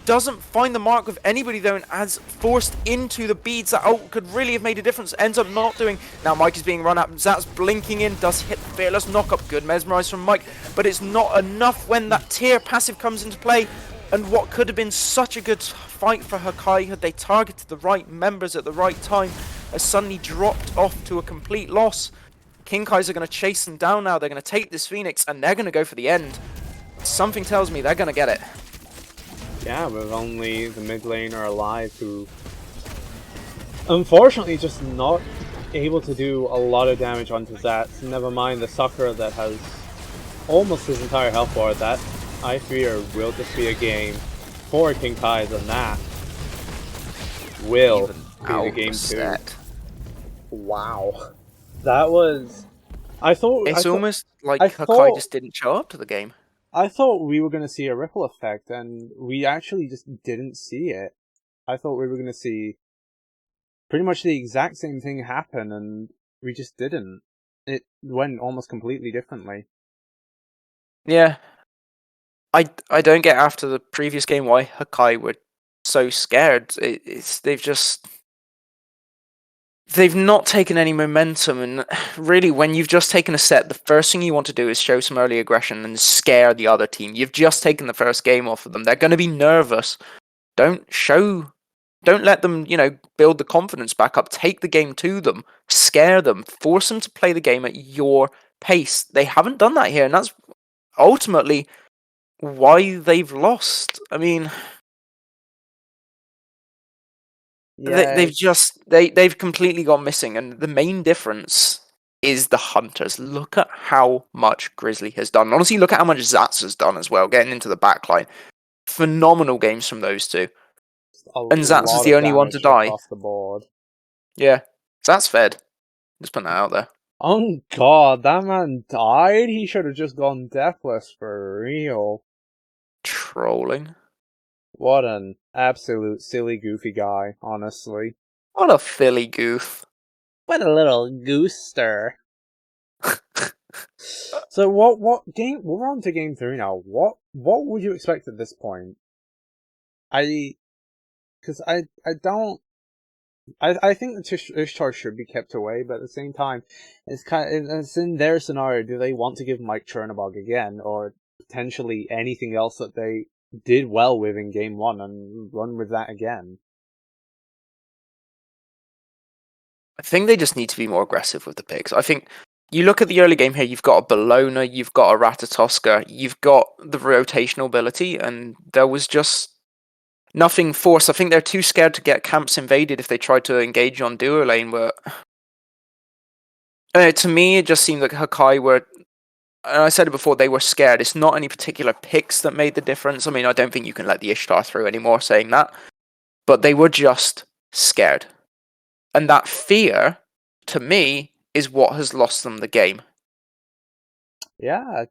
Doesn't find the mark of anybody though, and adds forced into the beads. That ult could really have made a difference. Ends up not doing. Now Mike is being run at. Zats blinking in, does hit Fearless knockup. Good mesmerize from Mike, but it's not enough when that tier passive comes into play. And what could have been such a good fight for Hakai had they targeted the right members at the right time has suddenly dropped off to a complete loss. Kinkai's are going to chase them down now. They're going to take this Phoenix and they're going to go for the end. Something tells me they're going to get it. Yeah, with only the mid laner alive, who unfortunately just not able to do a lot of damage onto Zats. Never mind the sucker that has almost his entire health bar. That I fear will just be a game for Kinkai's, and that will be the game too. Wow. That was... It's almost like Hakai just didn't show up to the game. I thought we were going to see a ripple effect, and we actually just didn't see it. I thought we were going to see pretty much the exact same thing happen, and we just didn't. It went almost completely differently. Yeah. I don't get after the previous game why Hakai were so scared. They've not taken any momentum, and really when you've just taken a set, the first thing you want to do is show some early aggression and scare the other team. You've just taken the first game off of them. They're going to be nervous. Don't let them, build the confidence back up. Take the game to them. Scare them. Force them to play the game at your pace. They haven't done that here, and that's ultimately why they've lost. I mean, yeah, they've completely gone missing, and the main difference is the Hunters. Look at how much Grizzly has done. Honestly, look at how much Zats has done as well, getting into the backline. Phenomenal games from those two. And Zats is the only one to die. Across the board. Yeah, Zats fed. Just putting that out there. Oh god, that man died? He should have just gone deathless for real. Trolling. What an absolute silly goofy guy, honestly. What a Philly goof. What a little gooster. So what game, we're on to game 3 now. What would you expect at this point? I think the Ishtar should be kept away, but at the same time, it's in their scenario. Do they want to give Mike Chernobog again, or potentially anything else that they did well with in game 1 and run with that again? I think they just need to be more aggressive with the picks. I think you look at the early game here, you've got a Bologna, you've got a Ratatoska, you've got the rotational ability, and there was just nothing forced. I think they're too scared to get camps invaded if they try to engage on duo lane, but to me, it just seemed like Hakai were, and I said it before, they were scared. It's not any particular picks that made the difference. I mean, I don't think you can let the Ishtar through anymore saying that, but they were just scared. And that fear, to me, is what has lost them the game. Yeah,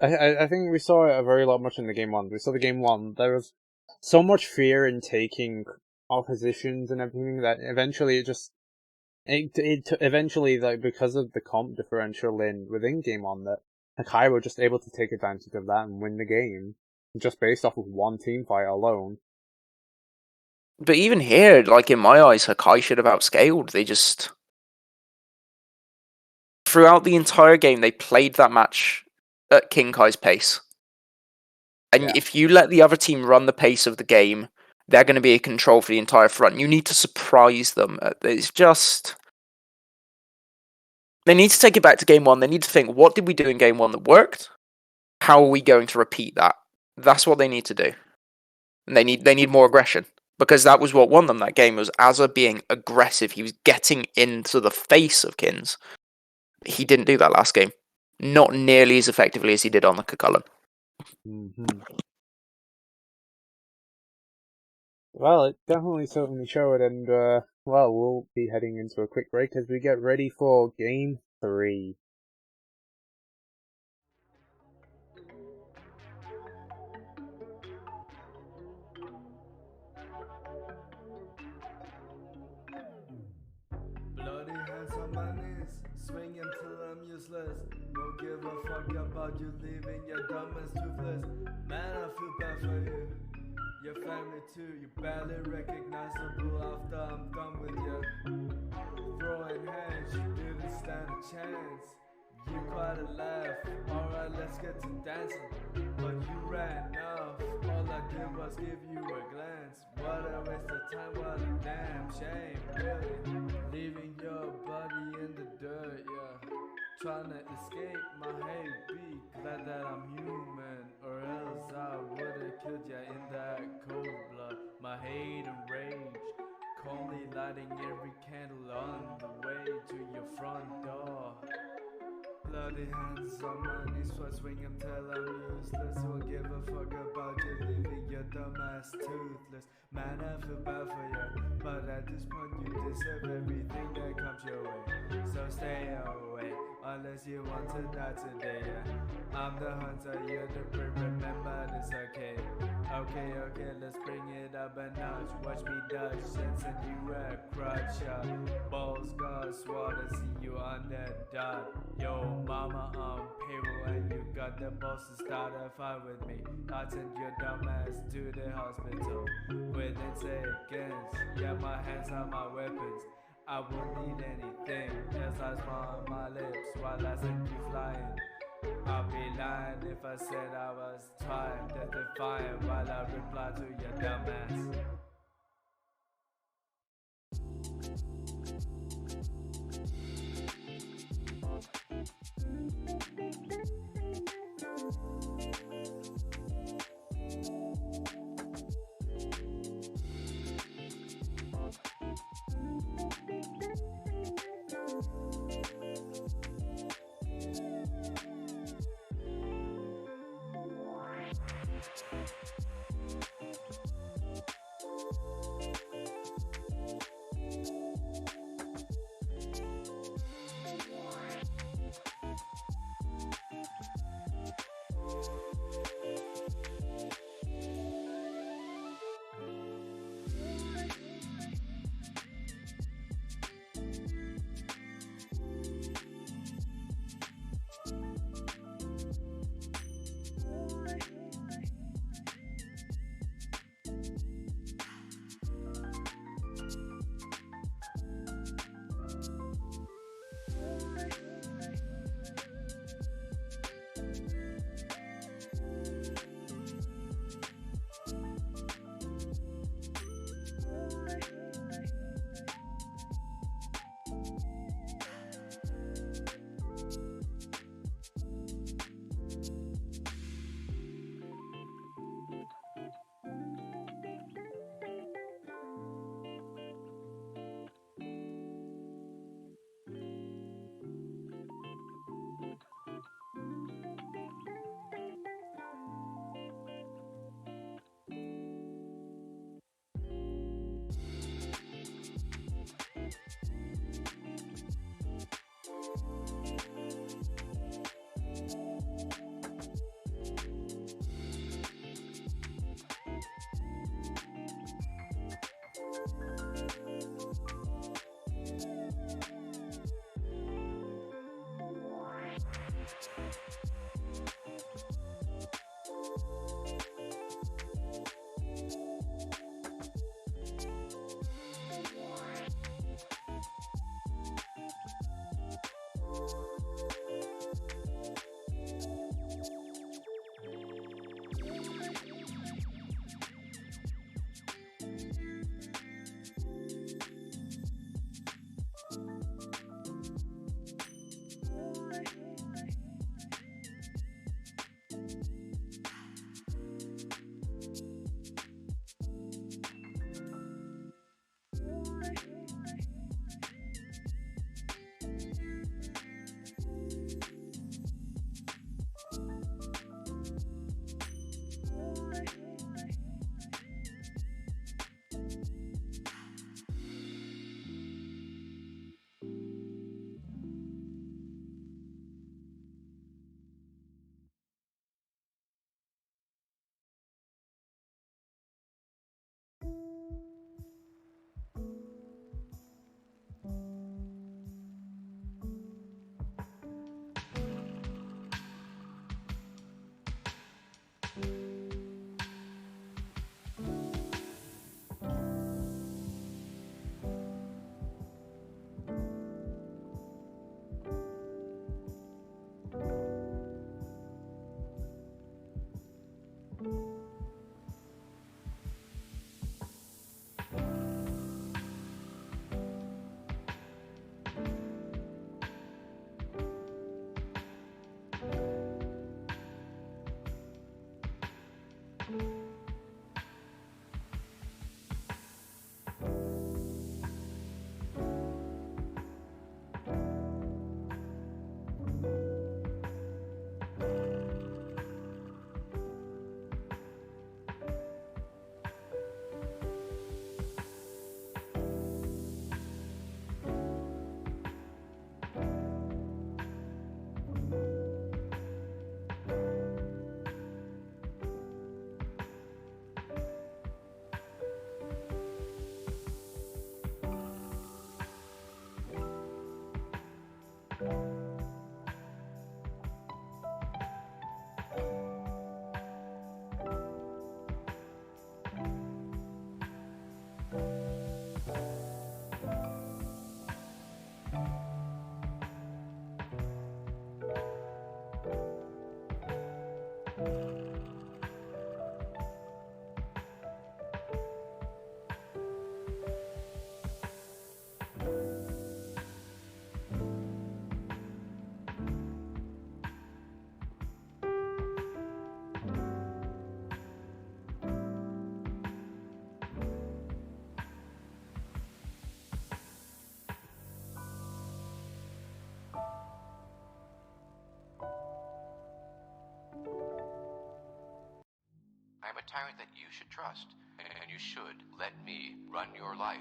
I think we saw it a very lot much in the game 1. We saw the game 1. There was so much fear in taking oppositions and everything that eventually eventually, like, because of the comp differential within game 1, that Hakai were just able to take advantage of that and win the game just based off of one team fight alone. But even here, like, in my eyes, Hakai should have outscaled. They just... Throughout the entire game, they played that match at King Kai's pace. And Yeah. if you let the other team run the pace of the game, they're going to be in control for the entire front. You need to surprise them. It's just... They need to take it back to game one. They need to think, what did we do in game one that worked? How are we going to repeat that? That's what they need to do. And they need more aggression. Because that was what won them that game, was Azza being aggressive. He was getting into the face of Kins. He didn't do that last game. Not nearly as effectively as he did on the Cucullin. Mm-hmm. Well, it definitely certainly showed, and well, we'll be heading into a quick break as we get ready for Game 3. Bloody hands on my knees, swing till I'm useless. Won't give a fuck about you leaving your dumb as toothless. Man, I feel bad for you. Your family too, you barely recognizable after I'm done with you. Throwing hands, you didn't stand a chance. You quite a laugh, alright, let's get to dancing. But you ran off, all I did was give you a glance. What a waste of time, what a damn shame, really. Leaving your body in the dirt, yeah. Trying to escape my hate, be glad that I'm human, or else I would've killed ya in that cold blood. My hate and rage, calmly lighting every candle on the way to your front door. Bloody hands on my knees, for swing until I'm useless. Won't give a fuck about you leaving your dumbass toothless. Man, I feel bad for you, but at this point you deserve everything that comes your way. So stay away, unless you want to die today, yeah. I'm the hunter, you're the prey, remember this, okay? Okay, let's bring it up a notch. Watch me dodge, send you a crutch, balls got swat, I see you on that dot. Yo, mama on payroll and you got the balls to start a fight with me. I'll send your dumb ass to the hospital within seconds. Yeah, my hands are my weapons. I won't need anything, just I smile on my lips while I send you flying. I'll be lying if I said I was trying to define while I reply to your dumbass. I am a tyrant that you should trust, and you should let me run your life.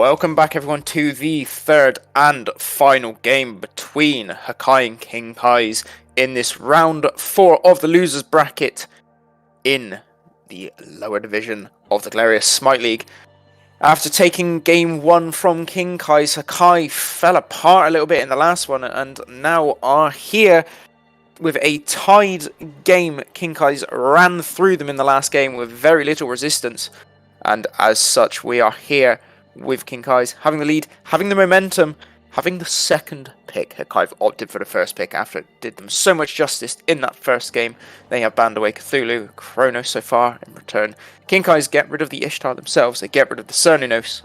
Welcome back everyone to the third and final game between Hakai and King Kai's in this round 4 of the losers bracket in the lower division of the glorious Smite League. After taking game 1 from King Kai's, Hakai fell apart a little bit in the last one and now are here with a tied game. King Kai's ran through them in the last game with very little resistance, and as such we are here with King Kai's having the lead, having the momentum, having the second pick. Hakai opted for the first pick after it did them so much justice in that first game. They have banned away Cthulhu, Chronos so far. In return, King Kai's get rid of the Ishtar themselves, they get rid of the Cernunnos,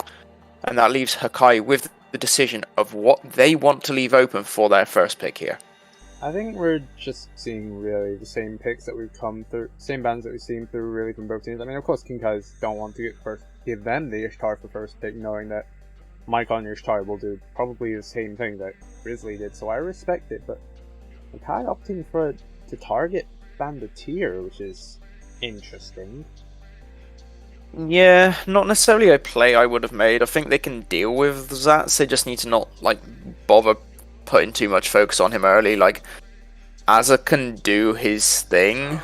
and that leaves Hakai with the decision of what they want to leave open for their first pick here. I think we're just seeing really the same picks that we've come through, same bands that we've seen through really from both teams. I mean, of course, King Kai's don't want to give them the Ishtar for first pick, knowing that Mike on Ishtar will do probably the same thing that Grizzly did, so I respect it, but Hakai opting to target Banditeer, which is interesting. Yeah, not necessarily a play I would have made. I think they can deal with Zats, they just need to not bother putting too much focus on him early. Asa can do his thing,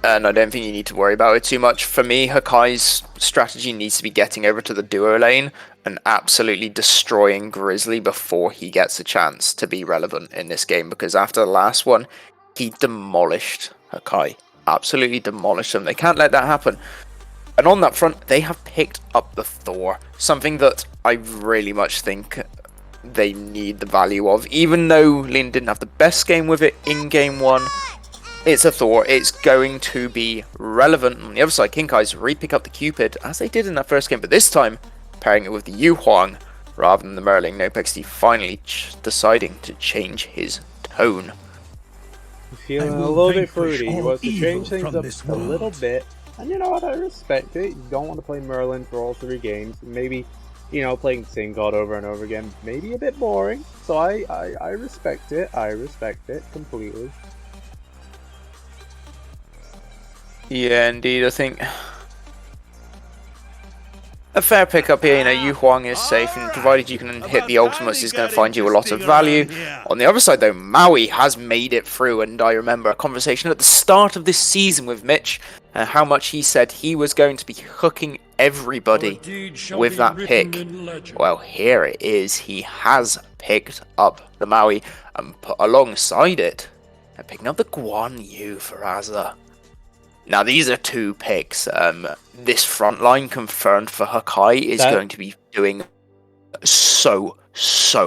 and I don't think you need to worry about it too much. For me, Hakai's strategy needs to be getting over to the duo lane and absolutely destroying Grizzly before he gets a chance to be relevant in this game, because after the last one, he demolished Hakai. Absolutely demolished them. They can't let that happen. And on that front, they have picked up the Thor, something that I really much think they need the value of. Even though Lin didn't have the best game with it in game 1, it's a Thor. It's going to be relevant. On the other side, King Kai's re-pick up the Cupid, as they did in that first game, but this time pairing it with the Yu Huang rather than the Merling. NoPXD finally deciding to change his tone. Feeling a little bit fruity. He wants to change things up a little bit, and you know what, I respect it. You don't want to play Merlin for all 3 games. Maybe, you know, playing Sing God over and over again, maybe a bit boring. So I respect it. I respect it completely. Yeah, indeed. I think a fair pickup here. You know, Yu Huang is safe, and provided you can hit the ultimates, is going to find you a lot of value. On the other side, though, Maui has made it through, and I remember a conversation at the start of this season with Mitch, and how much he said he was going to be hooking everybody with that pick. Well, here it is. He has picked up the Maui, and put alongside it, and picking up the Guan Yu for Asa. Now, these are 2 picks. This front line confirmed for Hakai is going to be doing so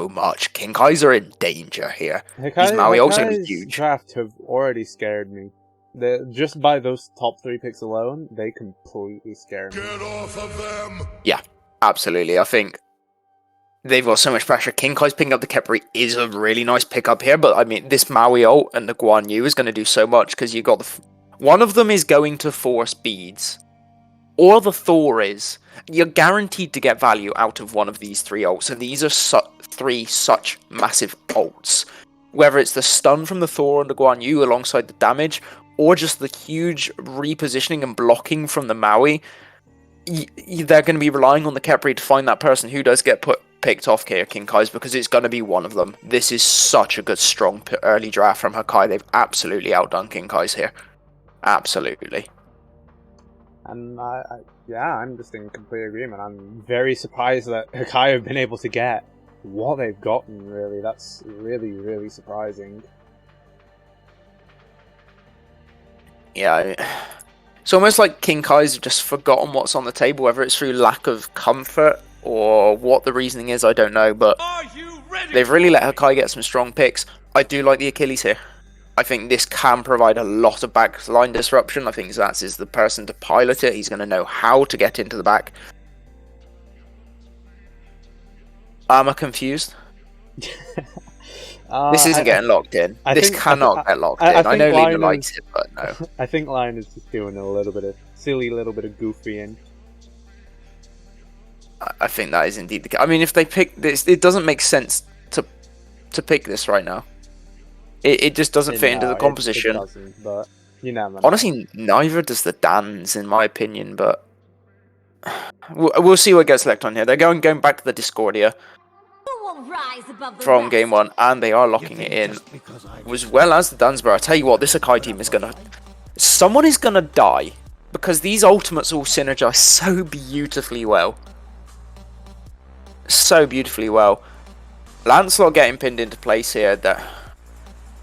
much. King Kai's are in danger here. These Maui ults are going to be huge. Draft have already scared me. Just by those top 3 picks alone, they completely scare me. Get off of them! Yeah, absolutely. I think they've got so much pressure. King Kai's picking up the Kepri is a really nice pickup here, but I mean, this Maui ult and the Guan Yu is going to do so much, because you got the... One of them is going to force beads, or the Thor is. You're guaranteed to get value out of one of these 3 ults, and these are 3 such massive ults. Whether it's the stun from the Thor and the Guan Yu alongside the damage, or just the huge repositioning and blocking from the Maui, they're going to be relying on the Kepri to find that person who does get picked off here, King Kai's, because it's going to be one of them. This is such a good, strong early draft from Hakai. They've absolutely outdone King Kai's here. Absolutely. And yeah, I'm just in complete agreement. I'm very surprised that Hakai have been able to get what they've gotten, really. That's really, really surprising. Yeah, it's almost like King Kai's have just forgotten what's on the table, whether it's through lack of comfort or what the reasoning is, I don't know, but they've really let Hakai get some strong picks. I do like the Achilles here. I think this can provide a lot of backline disruption. I think Zats is the person to pilot it. He's going to know how to get into the back. Am I confused? This isn't getting locked in. This cannot get locked in. I know Lena likes it, but no. I think Lion is just doing a little bit of goofying. I think that is indeed the case. I mean, if they pick this, it doesn't make sense to pick this right now. It just doesn't fit into the composition. It doesn't, but you never know. Honestly, neither does the Dans, in my opinion, but we'll see what gets selected on here. They're going back to the Discordia Who will rise above the from rest? game 1, and they are locking it in, as well as the Dunsborough. I tell you what, this Hakai team is gonna... Someone is gonna die, because these ultimates all synergize so beautifully well. So beautifully well. Lancelot getting pinned into place here, that...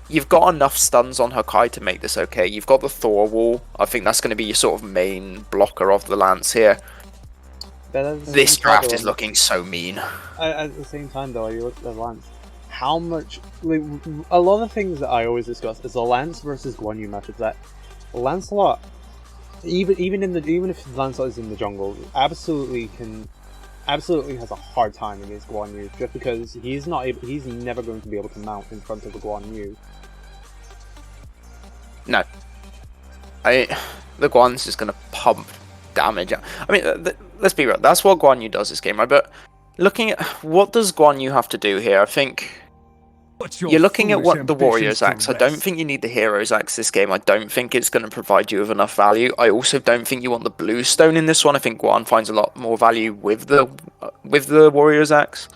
You've got enough stuns on Hakai to make this okay. You've got the Thor wall. I think that's going to be your sort of main blocker of the Lance here. This draft is looking so mean. At the same time, though, you look at the Lance. How much... Like, a lot of things that I always discuss is the Lance versus Guan Yu matchup. That Lancelot, even if Lancelot is in the jungle, absolutely has a hard time against Guan Yu, just because he's never going to be able to mount in front of the Guan Yu. No. The Guan's just going to pump damage. I mean, let's be real. That's what Guan Yu does this game, right? But looking at what does Guan Yu have to do here, I think you're looking at what the Warriors axe. I don't think you need the Heroes axe this game. I don't think it's going to provide you with enough value. I also don't think you want the Blue Stone in this one. I think Guan finds a lot more value with the Warriors axe.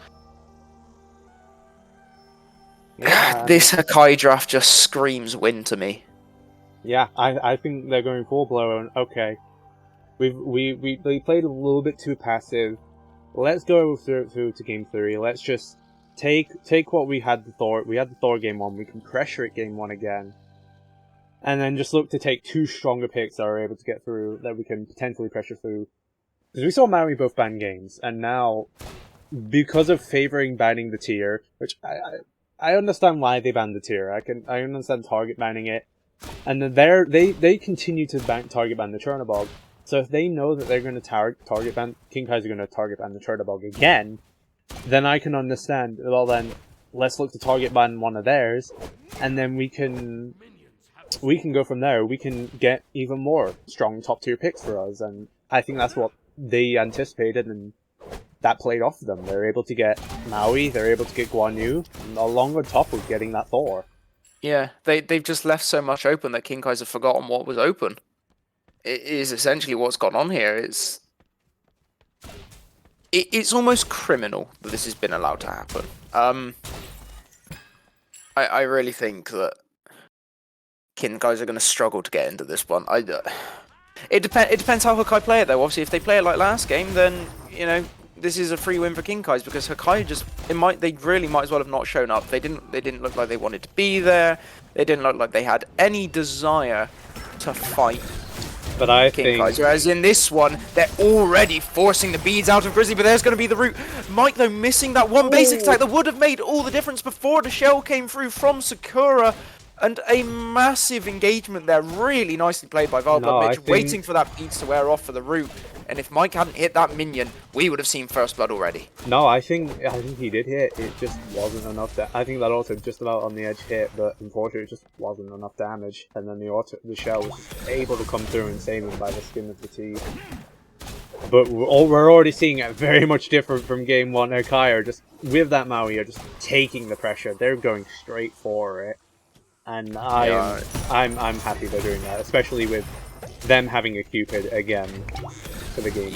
Yeah, this Hakai draft just screams win to me. Yeah, I think they're going full blown. Okay, we played a little bit too passive. Let's go through to game 3. Let's just take what we had the Thor. We had the Thor game 1. We can pressure it game 1 again, and then just look to take 2 stronger picks that are able to get through, that we can potentially pressure through. Because we saw Maui both ban games, and now because of favoring banning the tier, which I understand why they banned the tier. I understand target banning it. And then they continue to target ban the Chernobog. So if they know that they're going to target ban, King Kai's are going to target ban the Chernobog again, then I can understand, well then, let's look to target ban one of theirs, and then we can go from there. We can get even more strong top tier picks for us, and I think that's what they anticipated, and that played off of them. They're able to get Maui, they're able to get Guan Yu, along on top of getting that Thor. Yeah, they've just left so much open that King Kai's have forgotten what was open. It is essentially what's gone on here. It's almost criminal that this has been allowed to happen. I really think that King Kai's are going to struggle to get into this one. It depends how Hakai play it though. Obviously, if they play it like last game, then you know this is a free win for King Kai's, because Hakai they really might as well have not shown up. They didn't look like they wanted to be there. They didn't look like they had any desire to fight. But I King think... Kai's, whereas in this one, they're already forcing the beads out of Grizzly, but there's going to be the root. Mike, though, missing that one basic attack that would have made all the difference before the shell came through from Sakura. And a massive engagement there, really nicely played by Valblood Mitch, waiting for that beads to wear off for the root. And if Mike hadn't hit that minion, we would have seen First Blood already. No, I think he did hit. It just wasn't enough. I think that also just about on the edge hit, but unfortunately it just wasn't enough damage. And then the shell was able to come through and save him by the skin of the teeth. But we're already seeing it very much different from game 1. Hakai are just, with that Maui, are just taking the pressure. They're going straight for it. And I'm happy they're doing that, especially with them having a Cupid again for the game.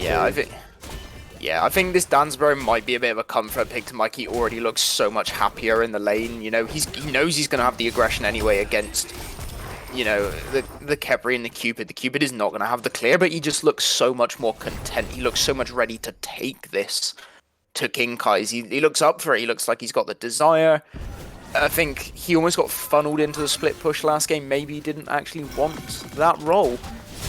Yeah, I think this Dansborough might be a bit of a comfort pick to Mike. He already looks so much happier in the lane. You know, he knows he's going to have the aggression anyway against, you know, the Khepri and the Cupid. The Cupid is not going to have the clear, but he just looks so much more content. He looks so much ready to take this to King Kai's. He looks up for it. He looks like he's got the desire. I think he almost got funneled into the split push last game. Maybe he didn't actually want that role.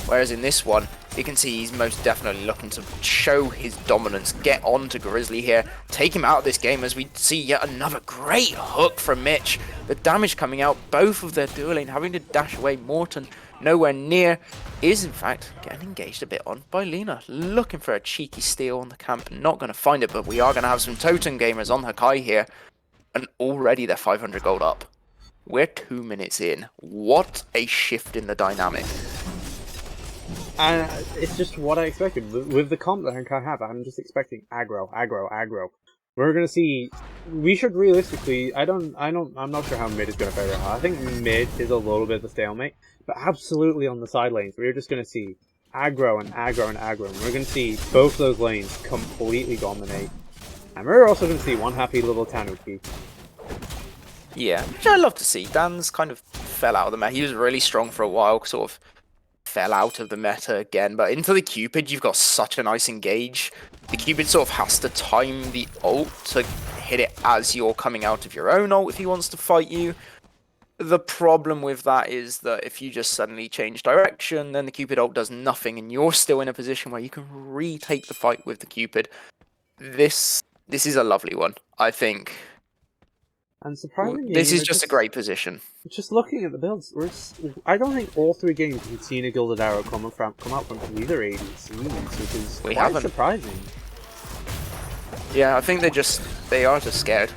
Whereas in this one, you can see he's most definitely looking to show his dominance, get on to Grizzly here, take him out of this game as we see yet another great hook from Mitch. The damage coming out, both of their dueling, having to dash away. Morton nowhere near, is in fact getting engaged a bit on by Lena. Looking for a cheeky steal on the camp, not going to find it, but we are going to have some Totem Gamers on Hakai here. And already they're 500 gold up. We're 2 minutes in. What a shift in the dynamic. And it's just what I expected. With the comp that Hakai have, I'm just expecting aggro. We're gonna see. We should realistically. I'm not sure how mid is gonna fare out. I think mid is a little bit of a stalemate, but absolutely on the side lanes, we're just gonna see aggro and aggro and aggro. And we're going to see both those lanes completely dominate. And we're also going to see one happy little Tanuki. Yeah, which I love to see. Dan's kind of fell out of the meta. He was really strong for a while, sort of fell out of the meta again. But into the Cupid, you've got such a nice engage. The Cupid sort of has to time the ult to hit it as you're coming out of your own ult if he wants to fight you. The problem with that is that if you just suddenly change direction, then the Cupid ult does nothing, and you're still in a position where you can retake the fight with the Cupid. This is a lovely one, I think. And surprisingly, This is just a great position. Just looking at the builds, I don't think all 3 games we've seen a Gilded Arrow come out from either ADCs, which is quite surprising. Yeah, I think they are just scared.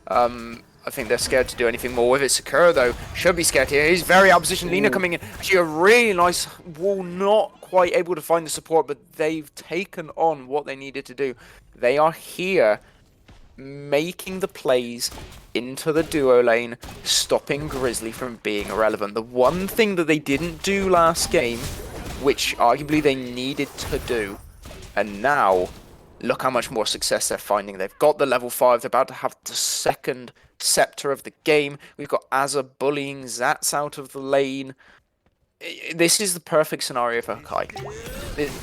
I think they're scared to do anything more with it. Sakura, though, should be scared here. He's very out of position. Lina coming in. Actually, a really nice wall, not quite able to find the support, but they've taken on what they needed to do. They are here making the plays into the duo lane, stopping Grizzly from being irrelevant. The one thing that they didn't do last game, which arguably they needed to do, and now look how much more success they're finding. They've got the level 5, they're about to have the second scepter of the game. We've got Azza bullying Zats out of the lane. This is the perfect scenario for Hakai.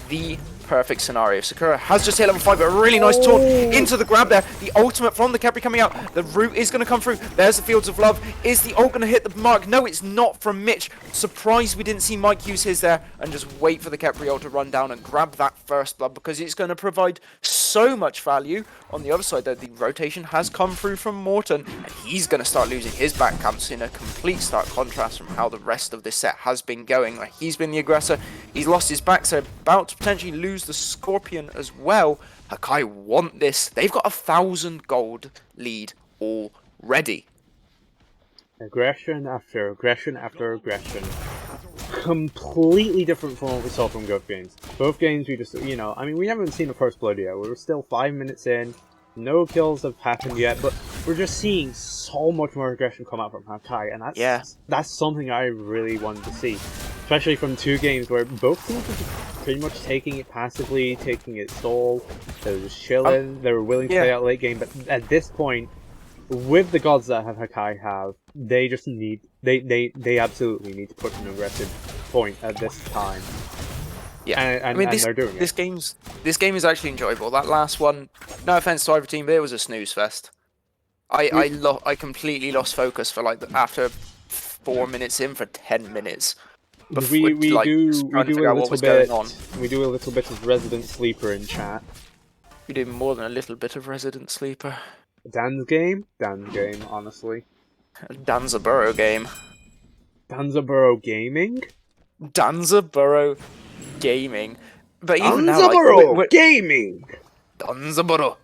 The perfect scenario. Sakura has just hit level 5, but a really nice taunt into the grab there. The ultimate from the Capri coming out. The root is going to come through. There's the Fields of Love. Is the ult going to hit the mark? No, it's not from Mitch. Surprised we didn't see Mike use his there and just wait for the Capri ult to run down and grab that first blood, because it's going to provide so much value. On the other side, though, the rotation has come through from Morton, and he's going to start losing his back camps in a complete stark contrast from how the rest of this set has been going. Like, he's been the aggressor. He's lost his back, so about to potentially lose the Scorpion as well. Hakai want this. They've got 1,000 gold lead already. Aggression after aggression after aggression. Completely different from what we saw from both games. Both games we just, we haven't seen the first blood yet. We're still 5 minutes in. No kills have happened yet, but we're just seeing so much more aggression come out from Hakai, and that's something I really wanted to see. Especially from 2 games where both teams were pretty much taking it passively, taking it stall. They were just chilling. They were willing to play out late game, but at this point, with the gods that Hakai have, they just need they absolutely need to put an aggressive point at this time. Yeah, and they're doing it. This game is actually enjoyable. That last one, no offense to either team, but it was a snooze fest. I completely lost focus for after 4 minutes in for 10 minutes. We do a little bit of Resident Sleeper in chat. We do more than a little bit of Resident Sleeper. Dan's game, honestly. Danzaburo game. Danzaburo Gaming? Danzaburo Gaming. But even Danzaburo now, Gaming! Danzaburo.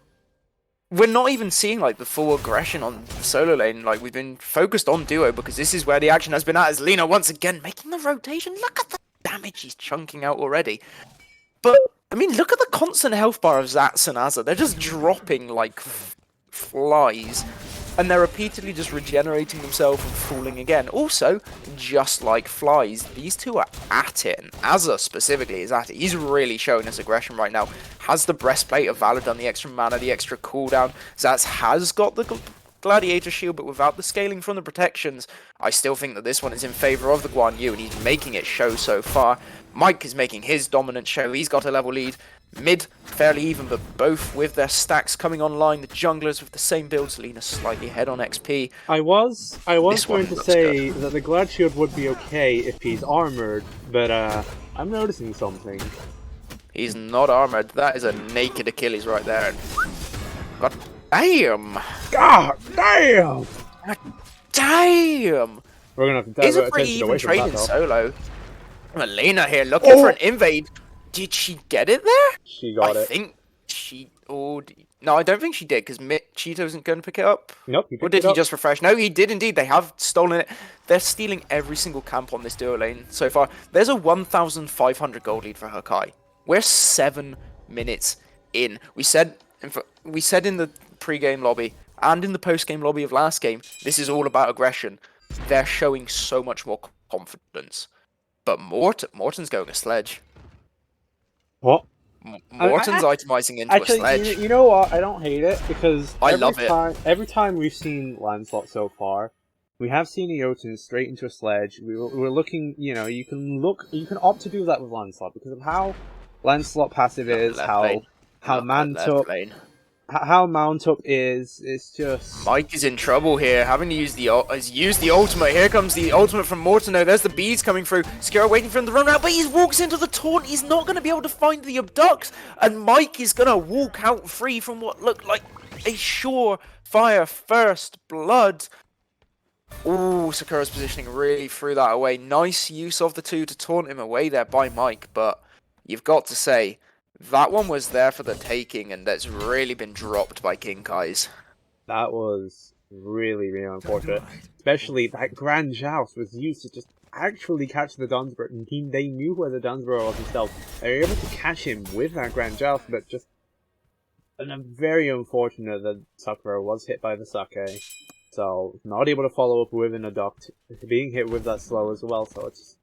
We're not even seeing the full aggression on the solo lane. We've been focused on duo because this is where the action has been at, as Lina once again making the rotation. Look at the damage he's chunking out already. But, look at the constant health bar of Zats and Azza. They're just dropping like flies. And they're repeatedly just regenerating themselves and falling again. Also, just like flies, these two are at it. And Azza specifically is at it. He's really showing us aggression right now. Has the breastplate of Valor done the extra mana, the extra cooldown. Zats has got the Gladiator shield, but without the scaling from the protections, I still think that this one is in favour of the Guan Yu, and he's making it show so far. Mike is making his dominant show. He's got a level lead. Mid, fairly even, but both with their stacks coming online. The junglers with the same builds. Lina slightly ahead on XP. I was going to say that the Glad Shield would be okay if he's armoured, but I'm noticing something. He's not armoured. That is a naked Achilles right there. God damn! God damn! God damn! We're gonna have to divert It's a pretty attention even away trade from in that, though. solo. Lina here looking for an invade. Did she get it there? She got it. I think she... Oh, no, I don't think she did, because Cheeto isn't going to pick it up. Nope, he picked Or did it he up. just refresh? No, he did indeed. They have stolen it. They're stealing every single camp on this duo lane so far. There's a 1,500 gold lead for Hakai. We're 7 minutes in. We said in the pre-game lobby and in the post-game lobby of last game, this is all about aggression. They're showing so much more confidence. But Morton's going a sledge. What? Morton's itemizing into actually, a sledge. You know what? I don't hate it because I love it. Every time we've seen Lancelot so far, we have seen Eoten straight into a sledge. We're looking, you know, you can opt to do that with Lancelot because of how Lancelot passive is, how mount up is. It's just Mike is in trouble here, having to use has used the ultimate. Here comes the ultimate from Mortino. There's the bees coming through. Skira waiting for him to run out, but he walks into the taunt. He's not going to be able to find the abducts, and Mike is going to walk out free from what looked like a surefire first blood. Ooh, Sakura's positioning really threw that away. Nice use of the two to taunt him away there by Mike, but you've got to say, that one was there for the taking, and that's really been dropped by King Kai's. That was really, really unfortunate. Especially that Grand Joust was used to just actually catch the Dunsborough, and they knew where the Dunsborough was himself. They were able to catch him with that Grand Joust, but just very unfortunate that Sakura was hit by the sake. So, not able to follow up with an Adopt, being hit with that slow as well, so it's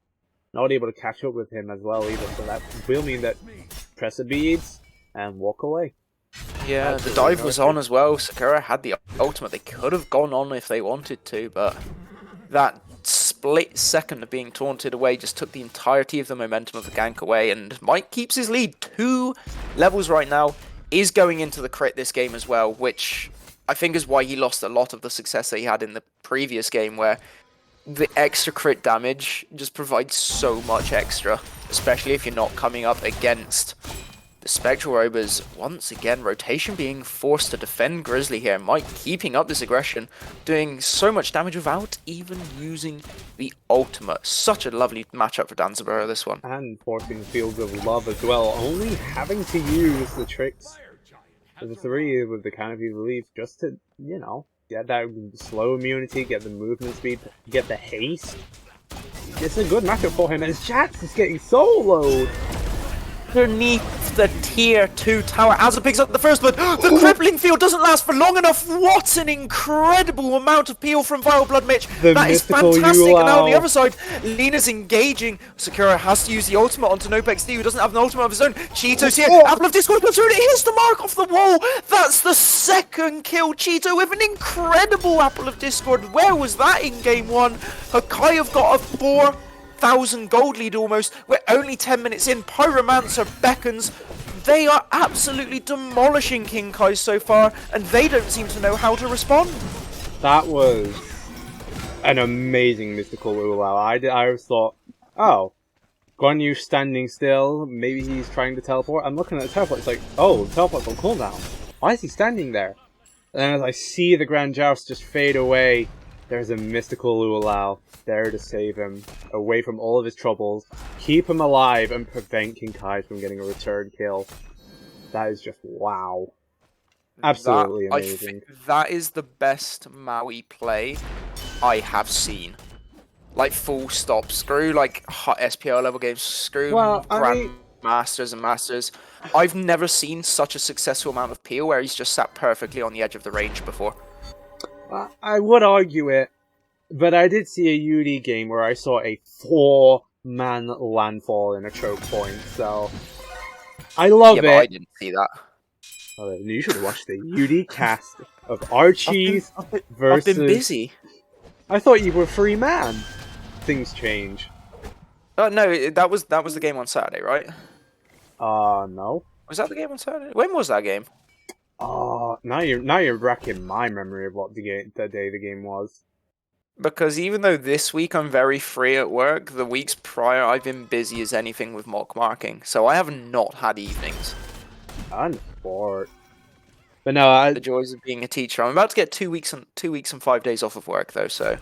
not able to catch up with him as well either, so that will mean that press the beads and walk away. Yeah, That's the really dive was on as well. Sakura had the ultimate. They could have gone on if they wanted to, but that split second of being taunted away just took the entirety of the momentum of the gank away, and Mike keeps his lead. 2 levels right now, is going into the crit this game as well, which I think is why he lost a lot of the success that he had in the previous game, where the extra crit damage just provides so much extra, especially if you're not coming up against the Spectral Rovers. Once again, rotation being forced to defend Grizzly here. Mike keeping up this aggression, doing so much damage without even using the ultimate. Such a lovely matchup for Danzaburo, this one. And forcing Fields of Love as well, only having to use the tricks of the 3 with the Canopy Relief just to, you know, get that slow immunity, get the movement speed, get the haste. It's a good matchup for him, as Jax is getting soloed. Underneath the tier 2 tower, Azza picks up the first blood. The crippling field doesn't last for long enough. What an incredible amount of peel from Vile Blood Mitch. That is fantastic. And now on the other side, Lena's engaging. Sakura has to use the ultimate onto Nopex D, who doesn't have an ultimate of his own. Cheeto's here. Apple of Discord comes through and it hits the mark off the wall. That's the second kill. Cheeto with an incredible Apple of Discord. Where was that in game 1? Hakai have got a 4,000 gold lead almost. We're only 10 minutes in. Pyromancer beckons. They are absolutely demolishing King Kai so far, and they don't seem to know how to respond. That was an amazing mystical Ulao. I thought, oh, Guan Yu standing still, maybe he's trying to teleport. I'm looking at the teleport, it's like, oh, the teleport's on cooldown. Why is he standing there? And as I see the Grand Joust just fade away, there's a mystical Ulao there to save him, away from all of his troubles, keep him alive, and prevent King Kai from getting a return kill. That is just wow. Absolutely amazing. That is the best Maui play I have seen. Like, full stop. Screw, like, hot SPL level games. Screw Grandmasters and Masters. I've never seen such a successful amount of peel where he's just sat perfectly on the edge of the range before. I would argue it, but I did see a UD game where I saw a 4-man landfall in a choke point, so I love it. But I didn't see that. You should watch the UD cast of Archie's versus... I've been busy. I thought you were 3-man. Things change. No, that was the game on Saturday, right? No. Was that the game on Saturday? When was that game? Now you're wrecking my memory of what the day the game was. Because even though this week I'm very free at work, the weeks prior I've been busy as anything with mock marking, so I have not had evenings. I'm bored. But no, the joys of being a teacher. I'm about to get 2 weeks and 5 days off of work though, so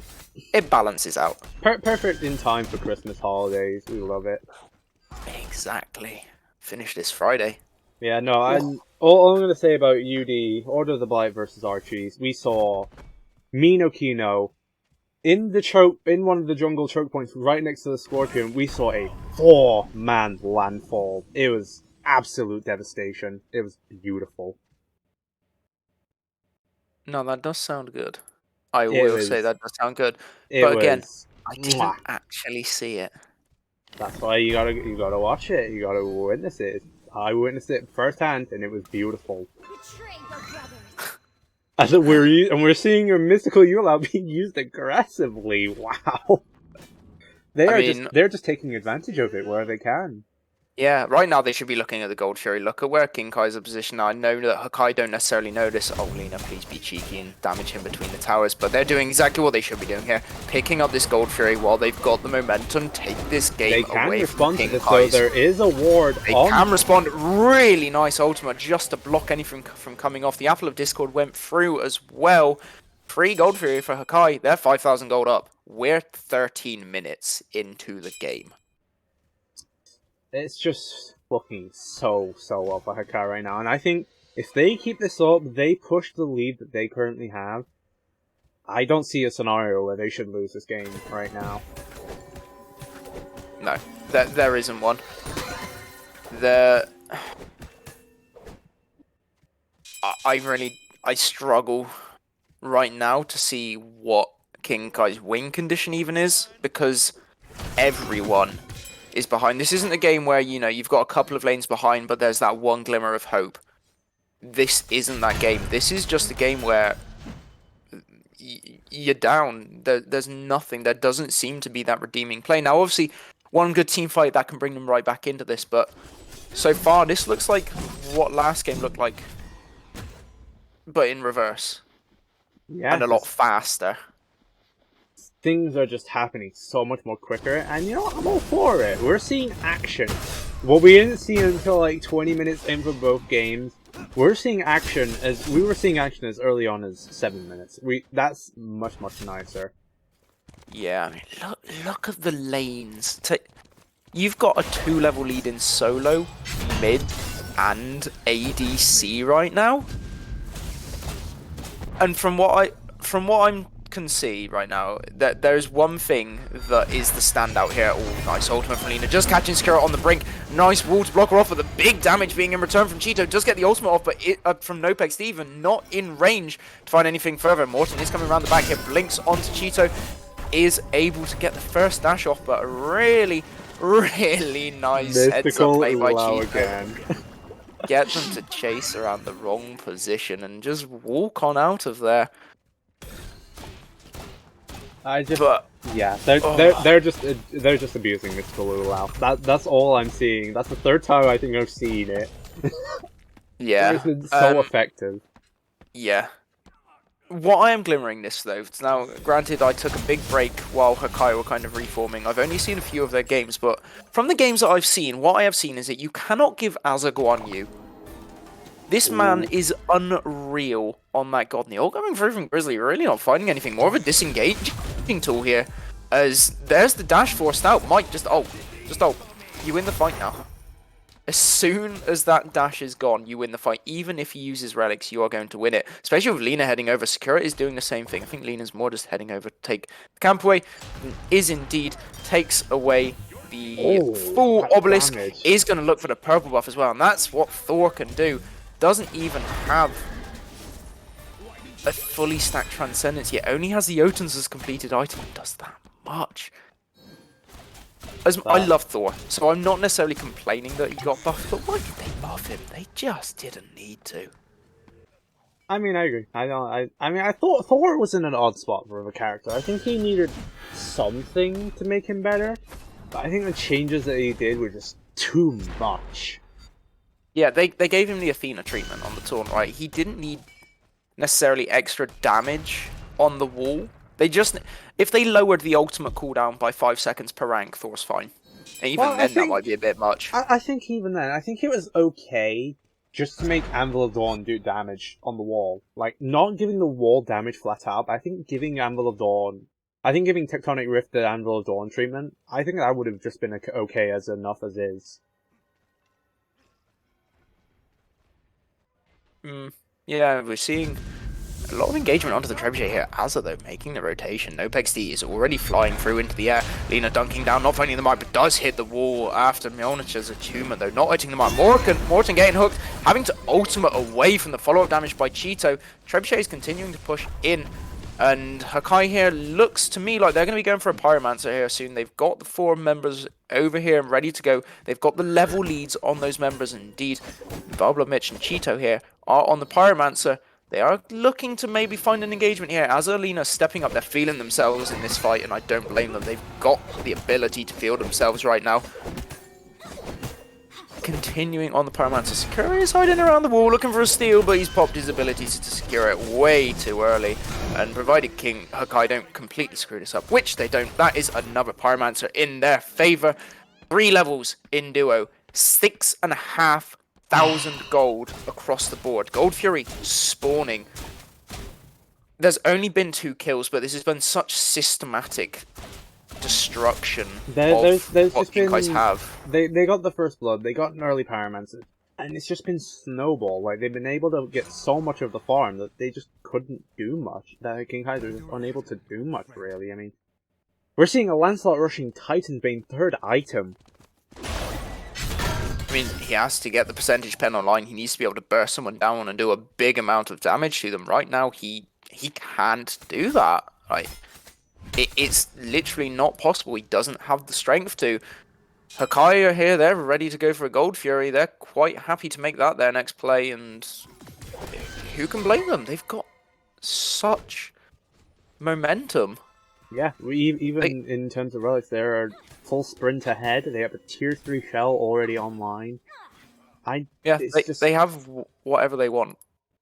it balances out. Perfect in time for Christmas holidays. We love it. Exactly. Finish this Friday. Yeah, no, all I'm going to say about UD, Order of the Blight versus Archie's, we saw Mino Kino in one of the jungle choke points right next to the Scorpion. We saw a 4-man landfall. It was absolute devastation. It was beautiful. No, that does sound good. I will say that does sound good. But again, I didn't actually see it. That's why you gotta watch it. You gotta witness it. I witnessed it firsthand, and it was beautiful. Betray your brothers. And we're seeing your mystical Yulao being used aggressively. Wow. They're just taking advantage of it where they can. Yeah, right now they should be looking at the Gold Fury. Look at where Kinkai's position now. I know that Hakai don't necessarily know this. Oh, Lina, please be cheeky and damage him between the towers. But they're doing exactly what they should be doing here. Picking up this Gold Fury while they've got the momentum. Take this game away from Kinkai's. They can respond to this, though. There is a ward They can respond. Really nice ultimate just to block anything from coming off. The Apple of Discord went through as well. 3 Gold Fury for Hakai. They're 5,000 gold up. We're 13 minutes into the game. It's just looking so well for Hakai right now. And I think if they keep this up, they push the lead that they currently have. I don't see a scenario where they should lose this game right now. No, there isn't one. I struggle right now to see what Kinkai's win condition even is, because everyone is behind. This isn't a game where, you know, you've got a couple of lanes behind, but there's that one glimmer of hope. This isn't that game. This is just a game where you're down. There's nothing. There doesn't seem to be that redeeming play. Now, obviously, one good team fight that can bring them right back into this, but so far, this looks like what last game looked like, but in reverse. Yeah, and a lot faster. Things are just happening so much more quicker, and you know what? I'm all for it. We're seeing action. What we didn't see until like 20 minutes in for both games, we're seeing action as we were seeing action as early on as 7 minutes. That's much nicer. Yeah, I mean, look at the lanes. You've got a 2-level lead in solo, mid, and ADC right now. And from what I can see right now, that there's one thing that is the standout here. Oh, nice ultimate from Lina, just catching Skira on the brink. Nice wall to block her off, with the big damage being in return from Cheeto. Does get the ultimate off, but from Nopeg Steven, not in range to find anything further. Morton is coming around the back here, blinks onto Cheeto, is able to get the first dash off, but a really nice heads up play by Cheeto. Get them to chase around the wrong position and just walk on out of there. They're just abusing Mystical Lulao. That's all I'm seeing. That's the 3rd time I think I've seen it. Yeah, It's been so effective. Yeah. What I am glimmering this though, now granted I took a big break while Hakai were kind of reforming. I've only seen a few of their games, but from the games that I've seen, what I have seen is that you cannot give Azza Guan Yu. This man is unreal on that God Kneel. Going through from Grizzly, really not finding anything. More of a disengaging tool here. As there's the dash forced out. Mike, just ult. You win the fight now. As soon as that dash is gone, you win the fight. Even if he uses relics, you are going to win it. Especially with Lina heading over. Sakura is doing the same thing. I think Lina's more just heading over to take the camp away. Is indeed takes away the full obelisk. Damage. Is going to look for the purple buff as well. And that's what Thor can do. Doesn't even have a fully stacked Transcendence yet. Only has the Jotuns as completed item and does that much. I love Thor, so I'm not necessarily complaining that he got buffed, but why did they buff him? They just didn't need to. I mean, I agree. I thought Thor was in an odd spot for the character. I think he needed something to make him better, but I think the changes that he did were just too much. Yeah, they gave him the Athena treatment on the taunt, right? He didn't need necessarily extra damage on the wall. If they lowered the ultimate cooldown by 5 seconds per rank, Thor's fine. And even then, that might be a bit much. I think even then, I think it was okay just to make Anvil of Dawn do damage on the wall. Like, not giving the wall damage flat out, but I think giving giving Tectonic Rift the Anvil of Dawn treatment, I think that would have just been okay as enough as is. Yeah, we're seeing a lot of engagement onto the Trebuchet here. Azza, though, making the rotation. Nopexd is already flying through into the air. Lina dunking down, not finding the mark, but does hit the wall after Mjolnir's attunement, though, not hitting the mark. Morton getting hooked, having to ultimate away from the follow-up damage by Cheeto. Trebuchet is continuing to push in. And Hakai here looks to me like they're going to be going for a Pyromancer here soon. They've got the 4 members over here and ready to go. They've got the level leads on those members. And indeed, Valbla, Mitch, and Cheeto here are on the Pyromancer. They are looking to maybe find an engagement here. As Alina stepping up, they're feeling themselves in this fight, and I don't blame them. They've got the ability to feel themselves right now. Continuing on the Pyromancer. Sakura is hiding around the wall looking for a steal, but he's popped his ability to secure it way too early. And provided King Hakai don't completely screw this up, which they don't, that is another Pyromancer in their favour. 3 levels in duo. 6,500 gold across the board. Gold Fury spawning. There's only been 2 kills, but this has been such systematic destruction There's what just you been, guys have. They got the first blood, they got an early Pyromancer, and it's just been snowball. Like, they've been able to get so much of the farm that they just couldn't do much. That King Kaiser was unable to do much, really. I mean, we're seeing a Lancelot rushing Titan's Bane 3rd item. I mean, he has to get the percentage pen online. He needs to be able to burst someone down and do a big amount of damage to them. Right now, he can't do that. Like, it's literally not possible. He doesn't have the strength to. Hakai are here. They're ready to go for a Gold Fury. They're quite happy to make that their next play. And who can blame them? They've got such momentum. Yeah, even in terms of relics, they're full sprint ahead. They have a tier 3 shell already online. They have whatever they want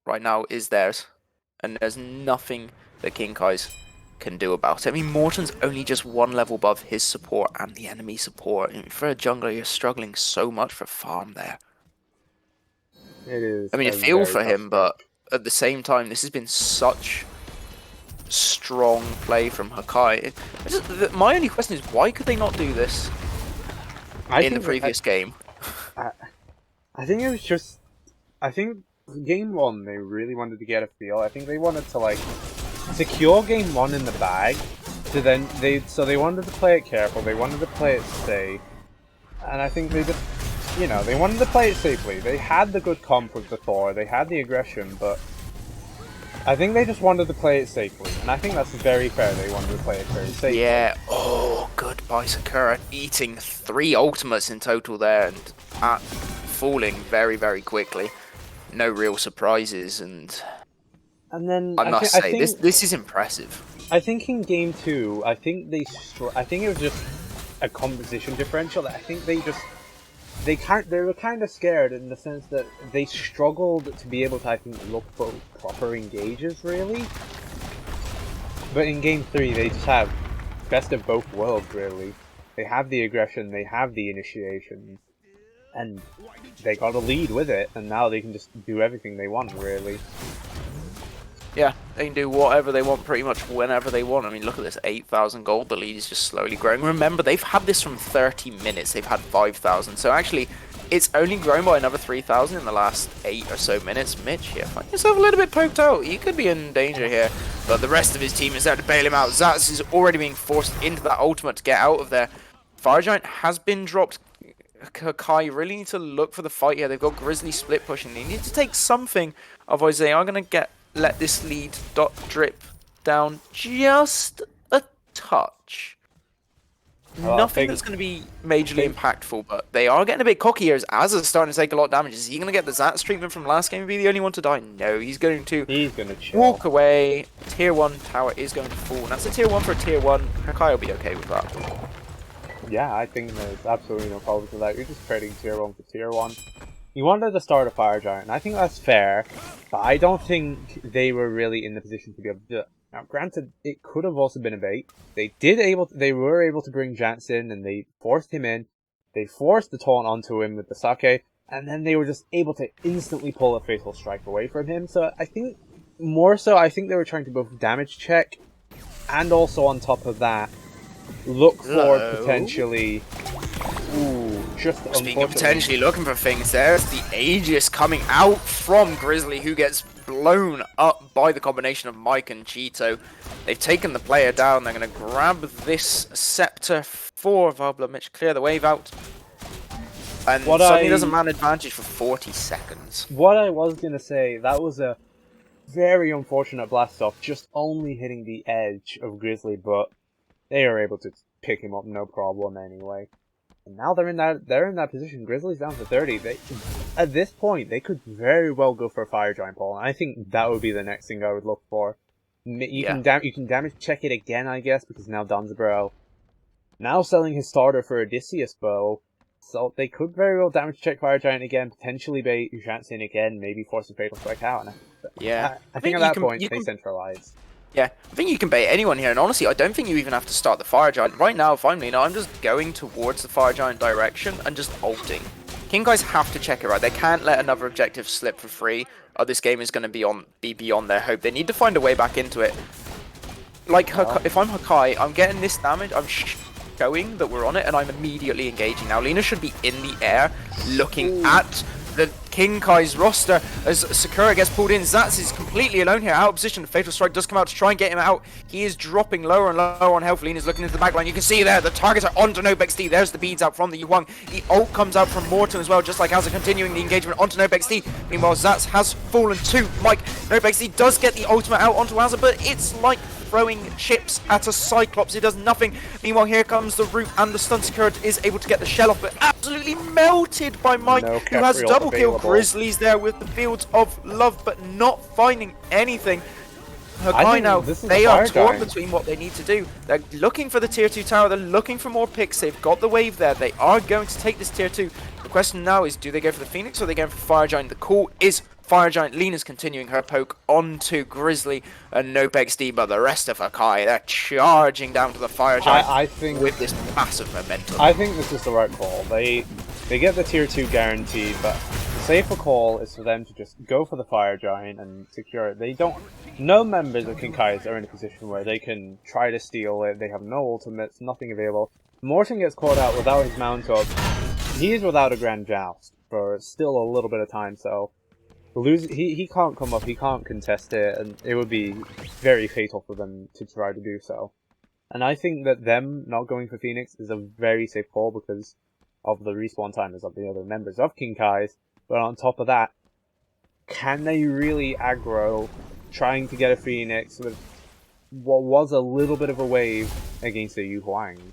right now is theirs. And there's nothing that King Kai's can do about it. I mean, Morton's only just 1 level above his support and the enemy support. I mean, for a jungler, you're struggling so much for farm there. It is. I mean, I feel for him, but at the same time, this has been such strong play from Hakai. My only question is, why could they not do this in the previous game? I think it was just... I think game 1, they really wanted to get a feel. I think they wanted to, like, secure game 1 in the bag. So they wanted to play it careful. They wanted to play it safe. And I think they just... You know, they wanted to play it safely. They had the good comp with the Thor. They had the aggression, but... I think they just wanted to play it safely, and I think that's very fair. They wanted to play it very safely. Yeah, oh, goodbye Sakura. Eating 3 ultimates in total there, and falling very, very quickly. No real surprises, and then I must say, this is impressive. I think in game 2, I think it was just a composition differential. I think they were kind of scared in the sense that they struggled to be able to, I think, look for proper engages, really. But in game 3, they just have best of both worlds, really. They have the aggression, they have the initiation, and they got a lead with it, and now they can just do everything they want, really. Yeah, they can do whatever they want pretty much whenever they want. I mean, look at this, 8,000 gold. The lead is just slowly growing. Remember, they've had this from 30 minutes. They've had 5,000. So actually, it's only grown by another 3,000 in the last 8 or so minutes. Mitch here, find yourself a little bit poked out. You could be in danger here. But the rest of his team is there to bail him out. Zats is already being forced into that ultimate to get out of there. Fire Giant has been dropped. Hakai really need to look for the fight here. They've got Grizzly split pushing. They need to take something. Otherwise, they are going to let this lead drip down just a touch. Nothing that's going to be majorly impactful, but they are getting a bit cocky here. Az is starting to take a lot of damage. Is he going to get the Zats treatment from last game and be the only one to die? No, he's going to walk away. Tier 1 tower is going to fall, and that's a tier 1 for a tier 1. Hakai will be okay with that. Yeah, I think there's absolutely no problem with that. You're just trading tier 1 for tier 1. You wanted to start a Fire Giant, and I think that's fair, but I don't think they were really in the position to be able to do it. Now, granted, it could have also been a bait. They were able to bring Jants in, and they forced him in. They forced the taunt onto him with the Sake, and then they were just able to instantly pull a Fatal Strike away from him. So I think, more so, I think they were trying to both damage check, and also on top of that, look for potentially... Speaking of potentially looking for things, there's the Aegis coming out from Grizzly, who gets blown up by the combination of Mike and Cheeto. They've taken the player down. They're going to grab this scepter for Valbla. Mitch, clear the wave out. And suddenly there's a man advantage for 40 seconds. What I was going to say, that was a very unfortunate blast off, just only hitting the edge of Grizzly, but they are able to pick him up no problem anyway. And now they're in that position. Grizzly's down to 30. At this point, they could very well go for a Fire Giant Ball, and I think that would be the next thing I would look for. You can damage check it again, I guess, because now Danzabro now selling his starter for Odysseus Bow, so they could very well damage check Fire Giant again, potentially bait Ushansin again, maybe force a Fatal Strike out. And I think at that point they centralize. Yeah, I think you can bait anyone here, and honestly, I don't think you even have to start the Fire Giant. Right now, if I'm Lina, I'm just going towards the Fire Giant direction and just ulting. King guys have to check it right. They can't let another objective slip for free, or this game is going to be beyond their hope. They need to find a way back into it. Like, if I'm Hakai, I'm getting this damage, I'm showing that we're on it, and I'm immediately engaging. Now, Lina should be in the air, looking at the King Kai's roster as Sakura gets pulled in. Zats is completely alone here, out of position. Fatal Strike does come out to try and get him out. He is dropping lower and lower on health. Lina's looking into the backline. You can see there, the targets are onto NoBexD. There's the beads out from the Yuhuang. The ult comes out from Morton as well, just like Asa continuing the engagement onto NoBexD. Meanwhile, Zats has fallen to Mike. NoBexD does get the ultimate out onto Asa, but it's like throwing chips at a Cyclops. It does nothing. Meanwhile, here comes the root, and the stun Sakura is able to get the shell off, but absolutely melted by Mike, who has double kill. Grizzlies there with the Fields of Love, but not finding anything. Hakai now, they are torn between what they need to do. They're looking for the tier 2 tower, they're looking for more picks, they've got the wave there, they are going to take this tier 2. The question now is, do they go for the Phoenix or are they going for Fire Giant? The call is Fire Giant. Lina's continuing her poke onto Grizzly and NoBexD, but the rest of Hakai, they're charging down to the Fire Giant I think with this massive momentum. I think this is the right call. They get the tier 2 guaranteed, but the safer call is for them to just go for the Fire Giant and secure it. No members of King Kai's are in a position where they can try to steal it. They have no ultimates, nothing available. Morton gets caught out without his mount up. He is without a Grand Joust for still a little bit of time, so he can't come up, he can't contest it, and it would be very fatal for them to try to do so. And I think that them not going for Phoenix is a very safe call because of the respawn timers of the other members of King Kai's. But on top of that, can they really aggro trying to get a Phoenix with what was a little bit of a wave against the Yu Huang?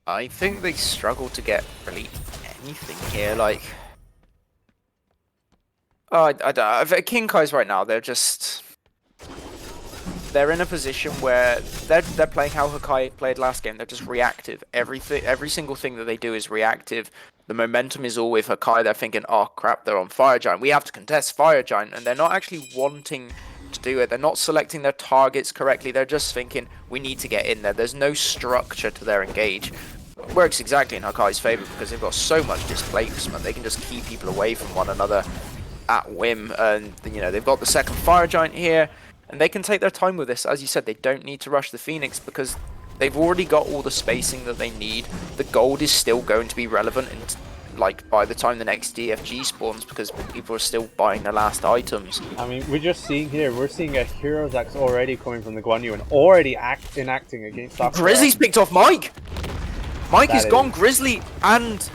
I think they struggle to get really anything here, like... I don't. King Kai's right now, they're in a position where they're playing how Hakai played last game. They're just reactive. Every single thing that they do is reactive. The momentum is all with Hakai. They're thinking, oh crap, they're on Fire Giant. We have to contest Fire Giant, and they're not actually wanting to do it. They're not selecting their targets correctly. They're just thinking, we need to get in there. There's no structure to their engage. It works exactly in Hakai's favor because they've got so much displacement. They can just keep people away from one another at whim, and you know, they've got the second Fire Giant here, and they can take their time with this. As you said, they don't need to rush the Phoenix because they've already got all the spacing that they need. The gold is still going to be relevant like by the time the next DFG spawns because people are still buying their last items. I mean, we're just seeing here, we're seeing a Hero's Axe already coming from the Guan Yu and already enacting against Sakura. Grizzly's picked off Mike! Mike is gone. Grizzly and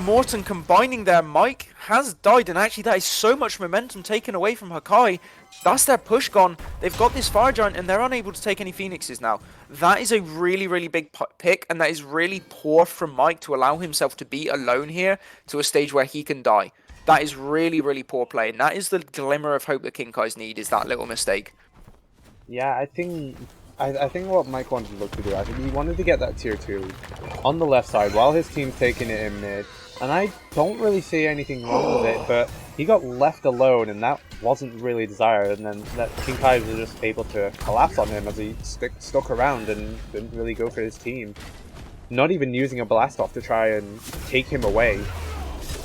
Morton combining there. Mike has died, and actually that is so much momentum taken away from Hakai. That's their push gone. They've got this Fire Giant and they're unable to take any Phoenixes now. That is a really, really big pick, and that is really poor from Mike to allow himself to be alone here to a stage where he can die. That is really, really poor play, and that is the glimmer of hope that King Kai's need, is that little mistake. Yeah, I think what Mike wanted to look to do, I think he wanted to get that tier 2 on the left side while his team's taking it in mid. And I don't really see anything wrong with it, but he got left alone, and that wasn't really desired. And then that King Kai was just able to collapse on him as he stuck around and didn't really go for his team. Not even using a blast off to try and take him away.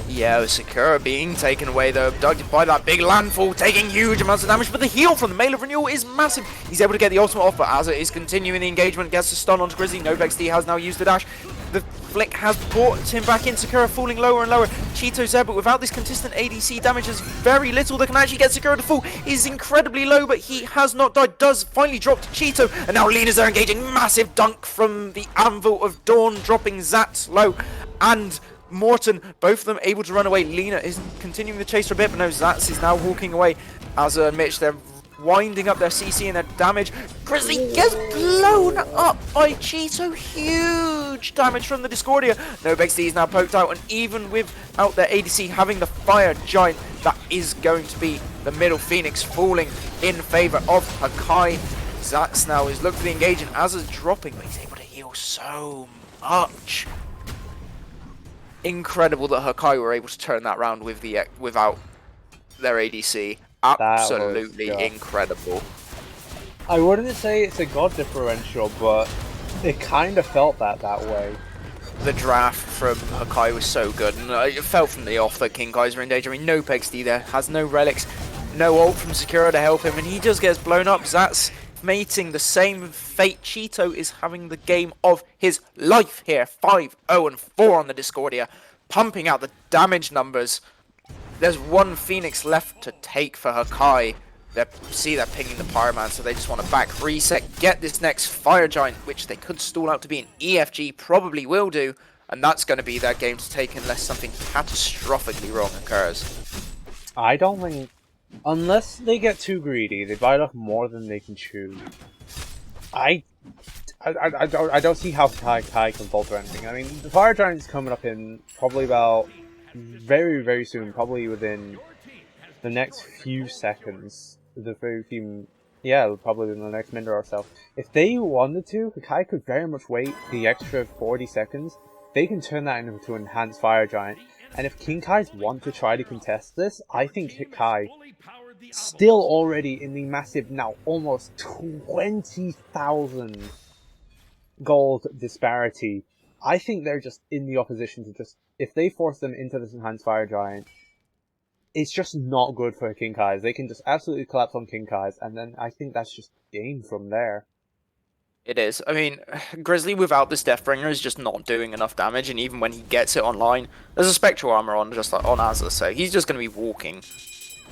Yeah, Sakura being taken away though, abducted by that big landfall, taking huge amounts of damage, but the heal from the Mail of Renewal is massive. He's able to get the ultimate off, but Asa is continuing the engagement, gets a stun onto Grizzly. NoBexD has now used the dash. The flick has brought him back in. Sakura falling lower and lower. Cheeto's there, but without this consistent ADC damage, there's very little that can actually get Sakura to fall. He's incredibly low, but he has not died. Does finally drop to Cheeto, and now Lina's there engaging. Massive dunk from the Anvil of Dawn, dropping Zats low, and Morton, both of them able to run away. Lina is continuing the chase for a bit, but no, Zats is now walking away. Azza and Mitch, they're winding up their CC and their damage. Grizzly gets blown up by Cheeto. Huge damage from the Discordia. NoBexD is now poked out, and even without their ADC having the Fire Giant, that is going to be the middle Phoenix falling in favor of Hakai. Zax now is looking for the engage, and Azza's dropping, but he's able to heal so much. Incredible that Hakai were able to turn that round with without their ADC. Absolutely incredible. I wouldn't say it's a god differential, but it kind of felt that way. The draft from Hakai was so good, and it felt from the off that King Kai's are in danger. I mean, no PegSD there, has no relics, no ult from Sakura to help him, and he just gets blown up. Zats mating the same fate. Cheeto is having the game of his life here. 5-0-4 on the Discordia, pumping out the damage numbers. There's one Phoenix left to take for Hakai. They're pinging the Pyroman, so they just want to back reset, get this next Fire Giant, which they could stall out to be an EFG, probably will do, and that's going to be their game to take unless something catastrophically wrong occurs. I don't think, unless they get too greedy, they bite off more than they can chew. I don't see how Kai can falter anything. I mean, the Fire Giant is coming up in probably about very, very soon, probably within the next few seconds. Probably in the next minute or so. If they wanted to, Hakai could very much wait the extra 40 seconds. They can turn that into an enhanced Fire Giant. And if King Kais want to try to contest this, I think Hakai, still already in the massive, now almost 20,000 gold disparity, I think they're just in the opposition to just, if they force them into this enhanced Fire Giant, it's just not good for King Kais. They can just absolutely collapse on King Kais, and then I think that's just game from there. It is. I mean, Grizzly without this Deathbringer is just not doing enough damage, and even when he gets it online, there's a Spectral Armor on, just like on Azza, so he's just going to be walking.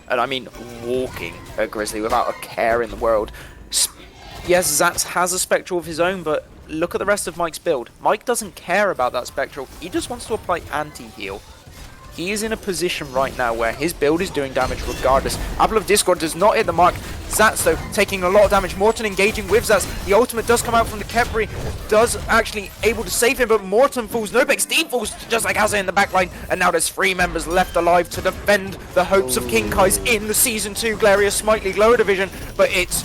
And I mean walking at Grizzly without a care in the world. Yes, Zats has a Spectral of his own, but look at the rest of Mike's build. Mike doesn't care about that Spectral, he just wants to apply anti-heal. He is in a position right now where his build is doing damage regardless. Apple of Discord does not hit the mark. Zats, though, taking a lot of damage. Morton engaging with Zats. The ultimate does come out from the Kepri. Does actually able to save him, but Morton falls. NoBexD falls just like Azza in the backline. And now there's 3 members left alive to defend the hopes of King Kai's in the Season 2 Glarius slightly lower division. But it's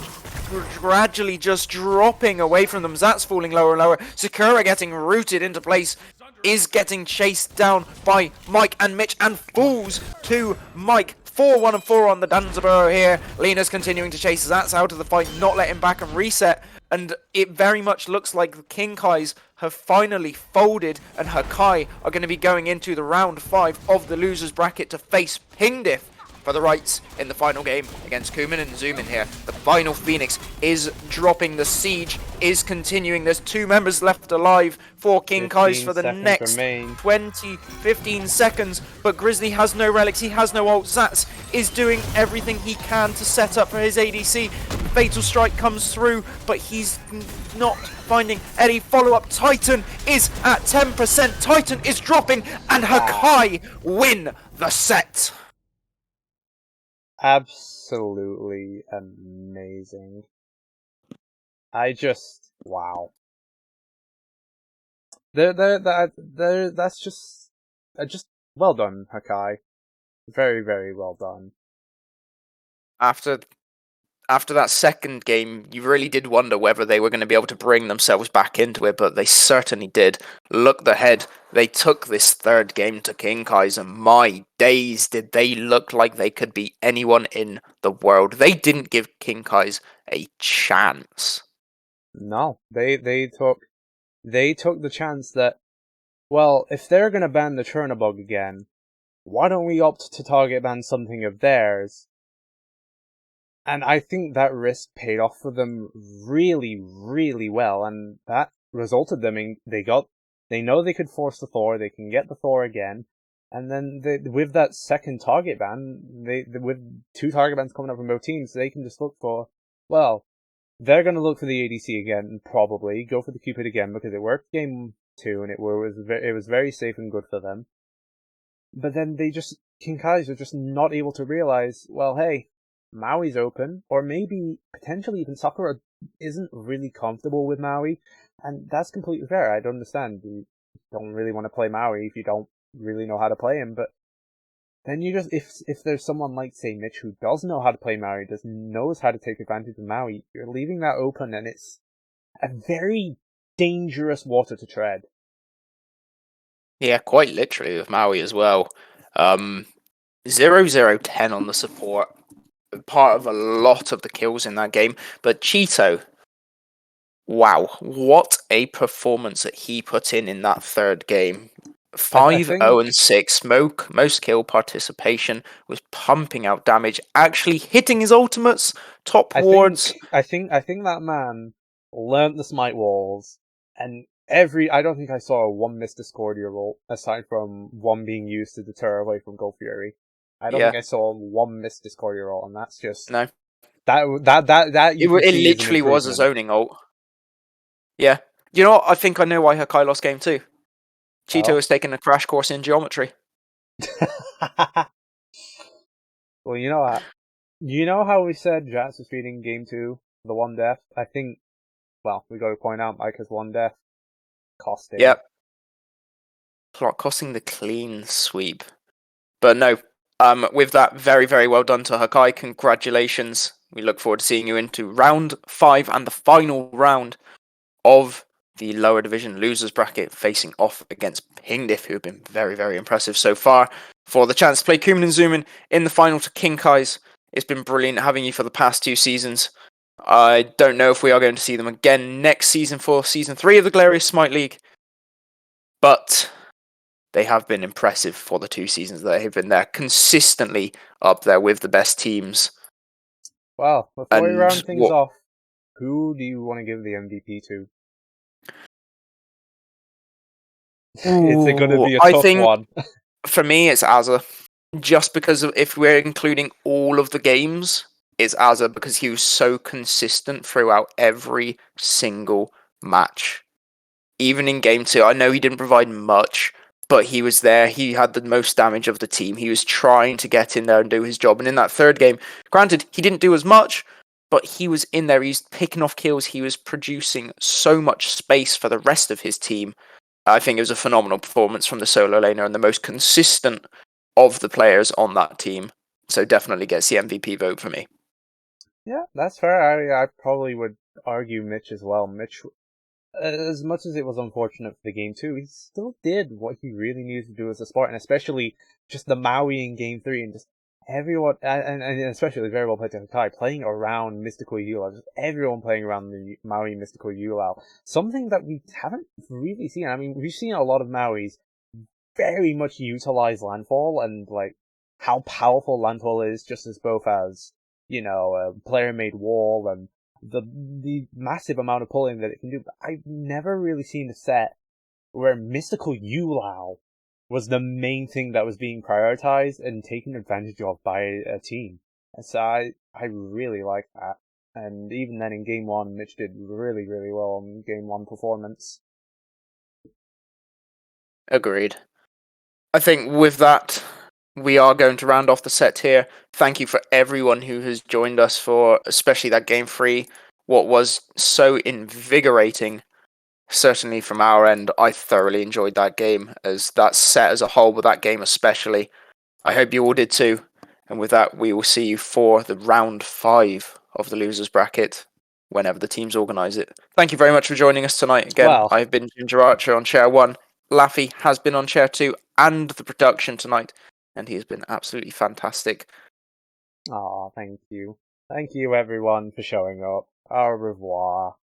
gradually just dropping away from them. Zats falling lower and lower. Sakura getting rooted into place. Is getting chased down by Mike and Mitch and falls to Mike. 4-1-4 on the Danzaburo here. Lena's continuing to chase Zats out of the fight, not let him back and reset. And it very much looks like the King Kais have finally folded, and Hakai are going to be going into the round 5 of the losers bracket to face Pingdiff for the rights in the final game against Kuman and Zoomin here. The final Phoenix is dropping. The siege is continuing. There's 2 members left alive for King Kais for the next 15 seconds. But Grizzly has no relics. He has no ult. Zats is doing everything he can to set up for his ADC. Fatal Strike comes through, but he's not finding any follow-up. Titan is at 10%. Titan is dropping, and Hakai win the set. Absolutely amazing. Wow. That's just well done, Hakai. Very, very well done. After that second game, you really did wonder whether they were going to be able to bring themselves back into it, but they certainly did. Look ahead, they took this third game to King Kais, and my days, did they look like they could beat anyone in the world. They didn't give King Kais a chance. No, they took the chance that, well, if they're going to ban the Chernobog again, why don't we opt to target ban something of theirs? And I think that risk paid off for them really, really well, and that resulted them in, they know they could force the Thor, they can get the Thor again, and then with that second target ban, with 2 target bans coming up from both teams, they can just look for, well, they're going to look for the ADC again, and probably go for the Cupid again, because it worked game 2, and it was very safe and good for them. But then King Kais are just not able to realize, well, hey, Maui's open, or maybe potentially even Sakura isn't really comfortable with Maui, and that's completely fair. I'd understand. You don't really want to play Maui if you don't really know how to play him, but then you just, if there's someone like, say, Mitch, who does know how to play Maui, knows how to take advantage of Maui, you're leaving that open, and it's a very dangerous water to tread. Yeah, quite literally with Maui as well. 0-0-10 on the support, part of a lot of the kills in that game. But Cheeto, wow, what a performance that he put in that third game. I 5-0-6, most kill participation, was pumping out damage, actually hitting his ultimates, top wards. I think that man learnt the smite walls, and I don't think I saw one missed Discordia roll, aside from one being used to deter away from Gold Fury. I don't Yeah, think I saw one missed Discordia roll, and that's just, no. that you can It see is an literally was a improvement. zoning ult. Yeah. You know what? I think I know why Hakai lost game 2. Cheeto Oh. has taken a crash course in geometry. Well, you know what? You know how we said Jats was feeding game 2, the one death? I think, well, we gotta point out Mike has one death. Costing. Yep. Costing the clean sweep. But no, with that, very, very well done to Hakai. Congratulations. We look forward to seeing you into round 5 and the final round of the lower division losers bracket, facing off against Pingdiff, who have been very, very impressive so far. For the chance to play Kuman and Zuman in the final to King Kai's, it's been brilliant having you for the past 2 seasons. I don't know if we are going to see them again next season for season 3 of the Glorious Smite League, but they have been impressive for the 2 seasons that they've been there, consistently up there with the best teams. Well, before we And round things off, who do you want to give the MVP to? Is it going to be a I tough think one? for me it's Azza, just because if we're including all of the games, it's Azza because he was so consistent throughout every single match. Even in game 2, I know he didn't provide much, but he was there. He had the most damage of the team. He was trying to get in there and do his job. And in that third game, granted, he didn't do as much, but he was in there. He's picking off kills. He was producing so much space for the rest of his team. I think it was a phenomenal performance from the solo laner and the most consistent of the players on that team. So definitely gets the MVP vote for me. Yeah, that's fair. I probably would argue Mitch as well. Mitch, as much as it was unfortunate for the game 2, he still did what he really needed to do as a sport, and especially just the Maui in game 3, and just everyone, and especially very well played to Hakai, playing around Mystical Yulao, just everyone playing around the Maui Mystical Yulao. Something that we haven't really seen. I mean, we've seen a lot of Mauis very much utilize landfall, and like how powerful landfall is, just as both as, you know, a player-made wall and the massive amount of pulling that it can do. But I've never really seen a set where Mystical Yulao was the main thing that was being prioritized and taken advantage of by a team. And so I really like that. And even then in game 1, Mitch did really, really well on game 1 performance. Agreed. I think with that, we are going to round off the set here. Thank you for everyone who has joined us for especially that game 3. What was so invigorating, certainly from our end. I thoroughly enjoyed that game, as that set as a whole, but that game especially. I hope you all did too. And with that, we will see you for the round 5 of the losers bracket, whenever the teams organise it. Thank you very much for joining us tonight. Again, Well, I've been Ginger Archer on chair 1. Laffy has been on chair 2 and the production tonight, and he has been absolutely fantastic. aw, thank you. Thank you everyone for showing up. Au revoir.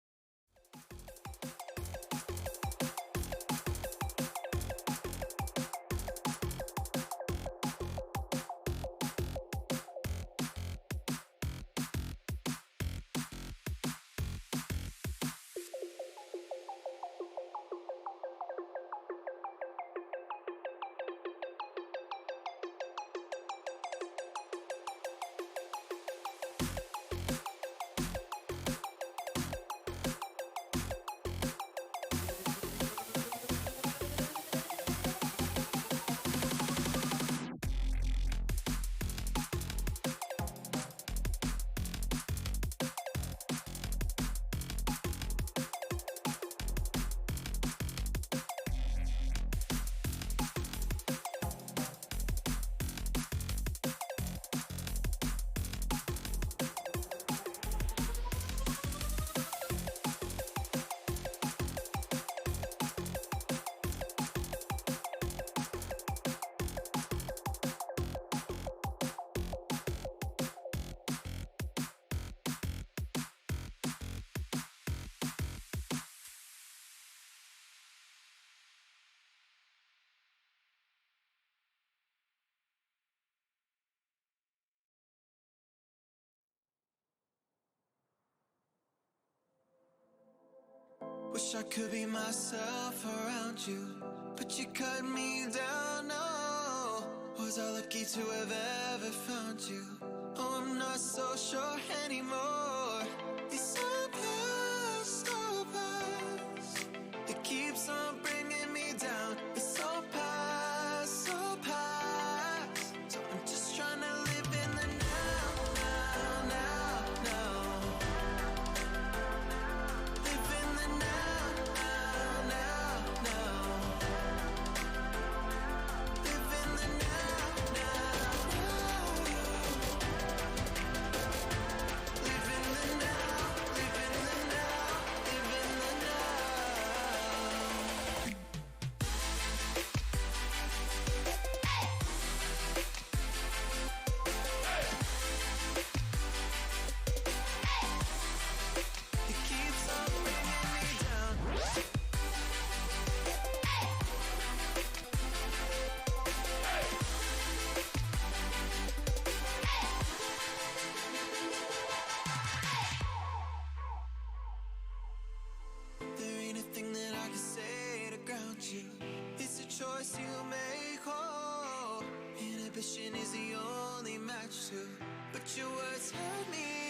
Wish I could be myself around you, but you cut me down, no. Was I lucky to have ever found you? Oh, I'm not so sure anymore. It's so past. It keeps on bringing me down. It's so past, so past. So I'm just trying to live in the now, now, now, now. Live in the now, now, now, now. Live in the now, now, now. Live in the now, live in the now, live in the now. It keeps on bringing me down. There ain't a thing that I can say to ground you. It's a choice you make. Oh, inhibition is the only match to. But your words hurt me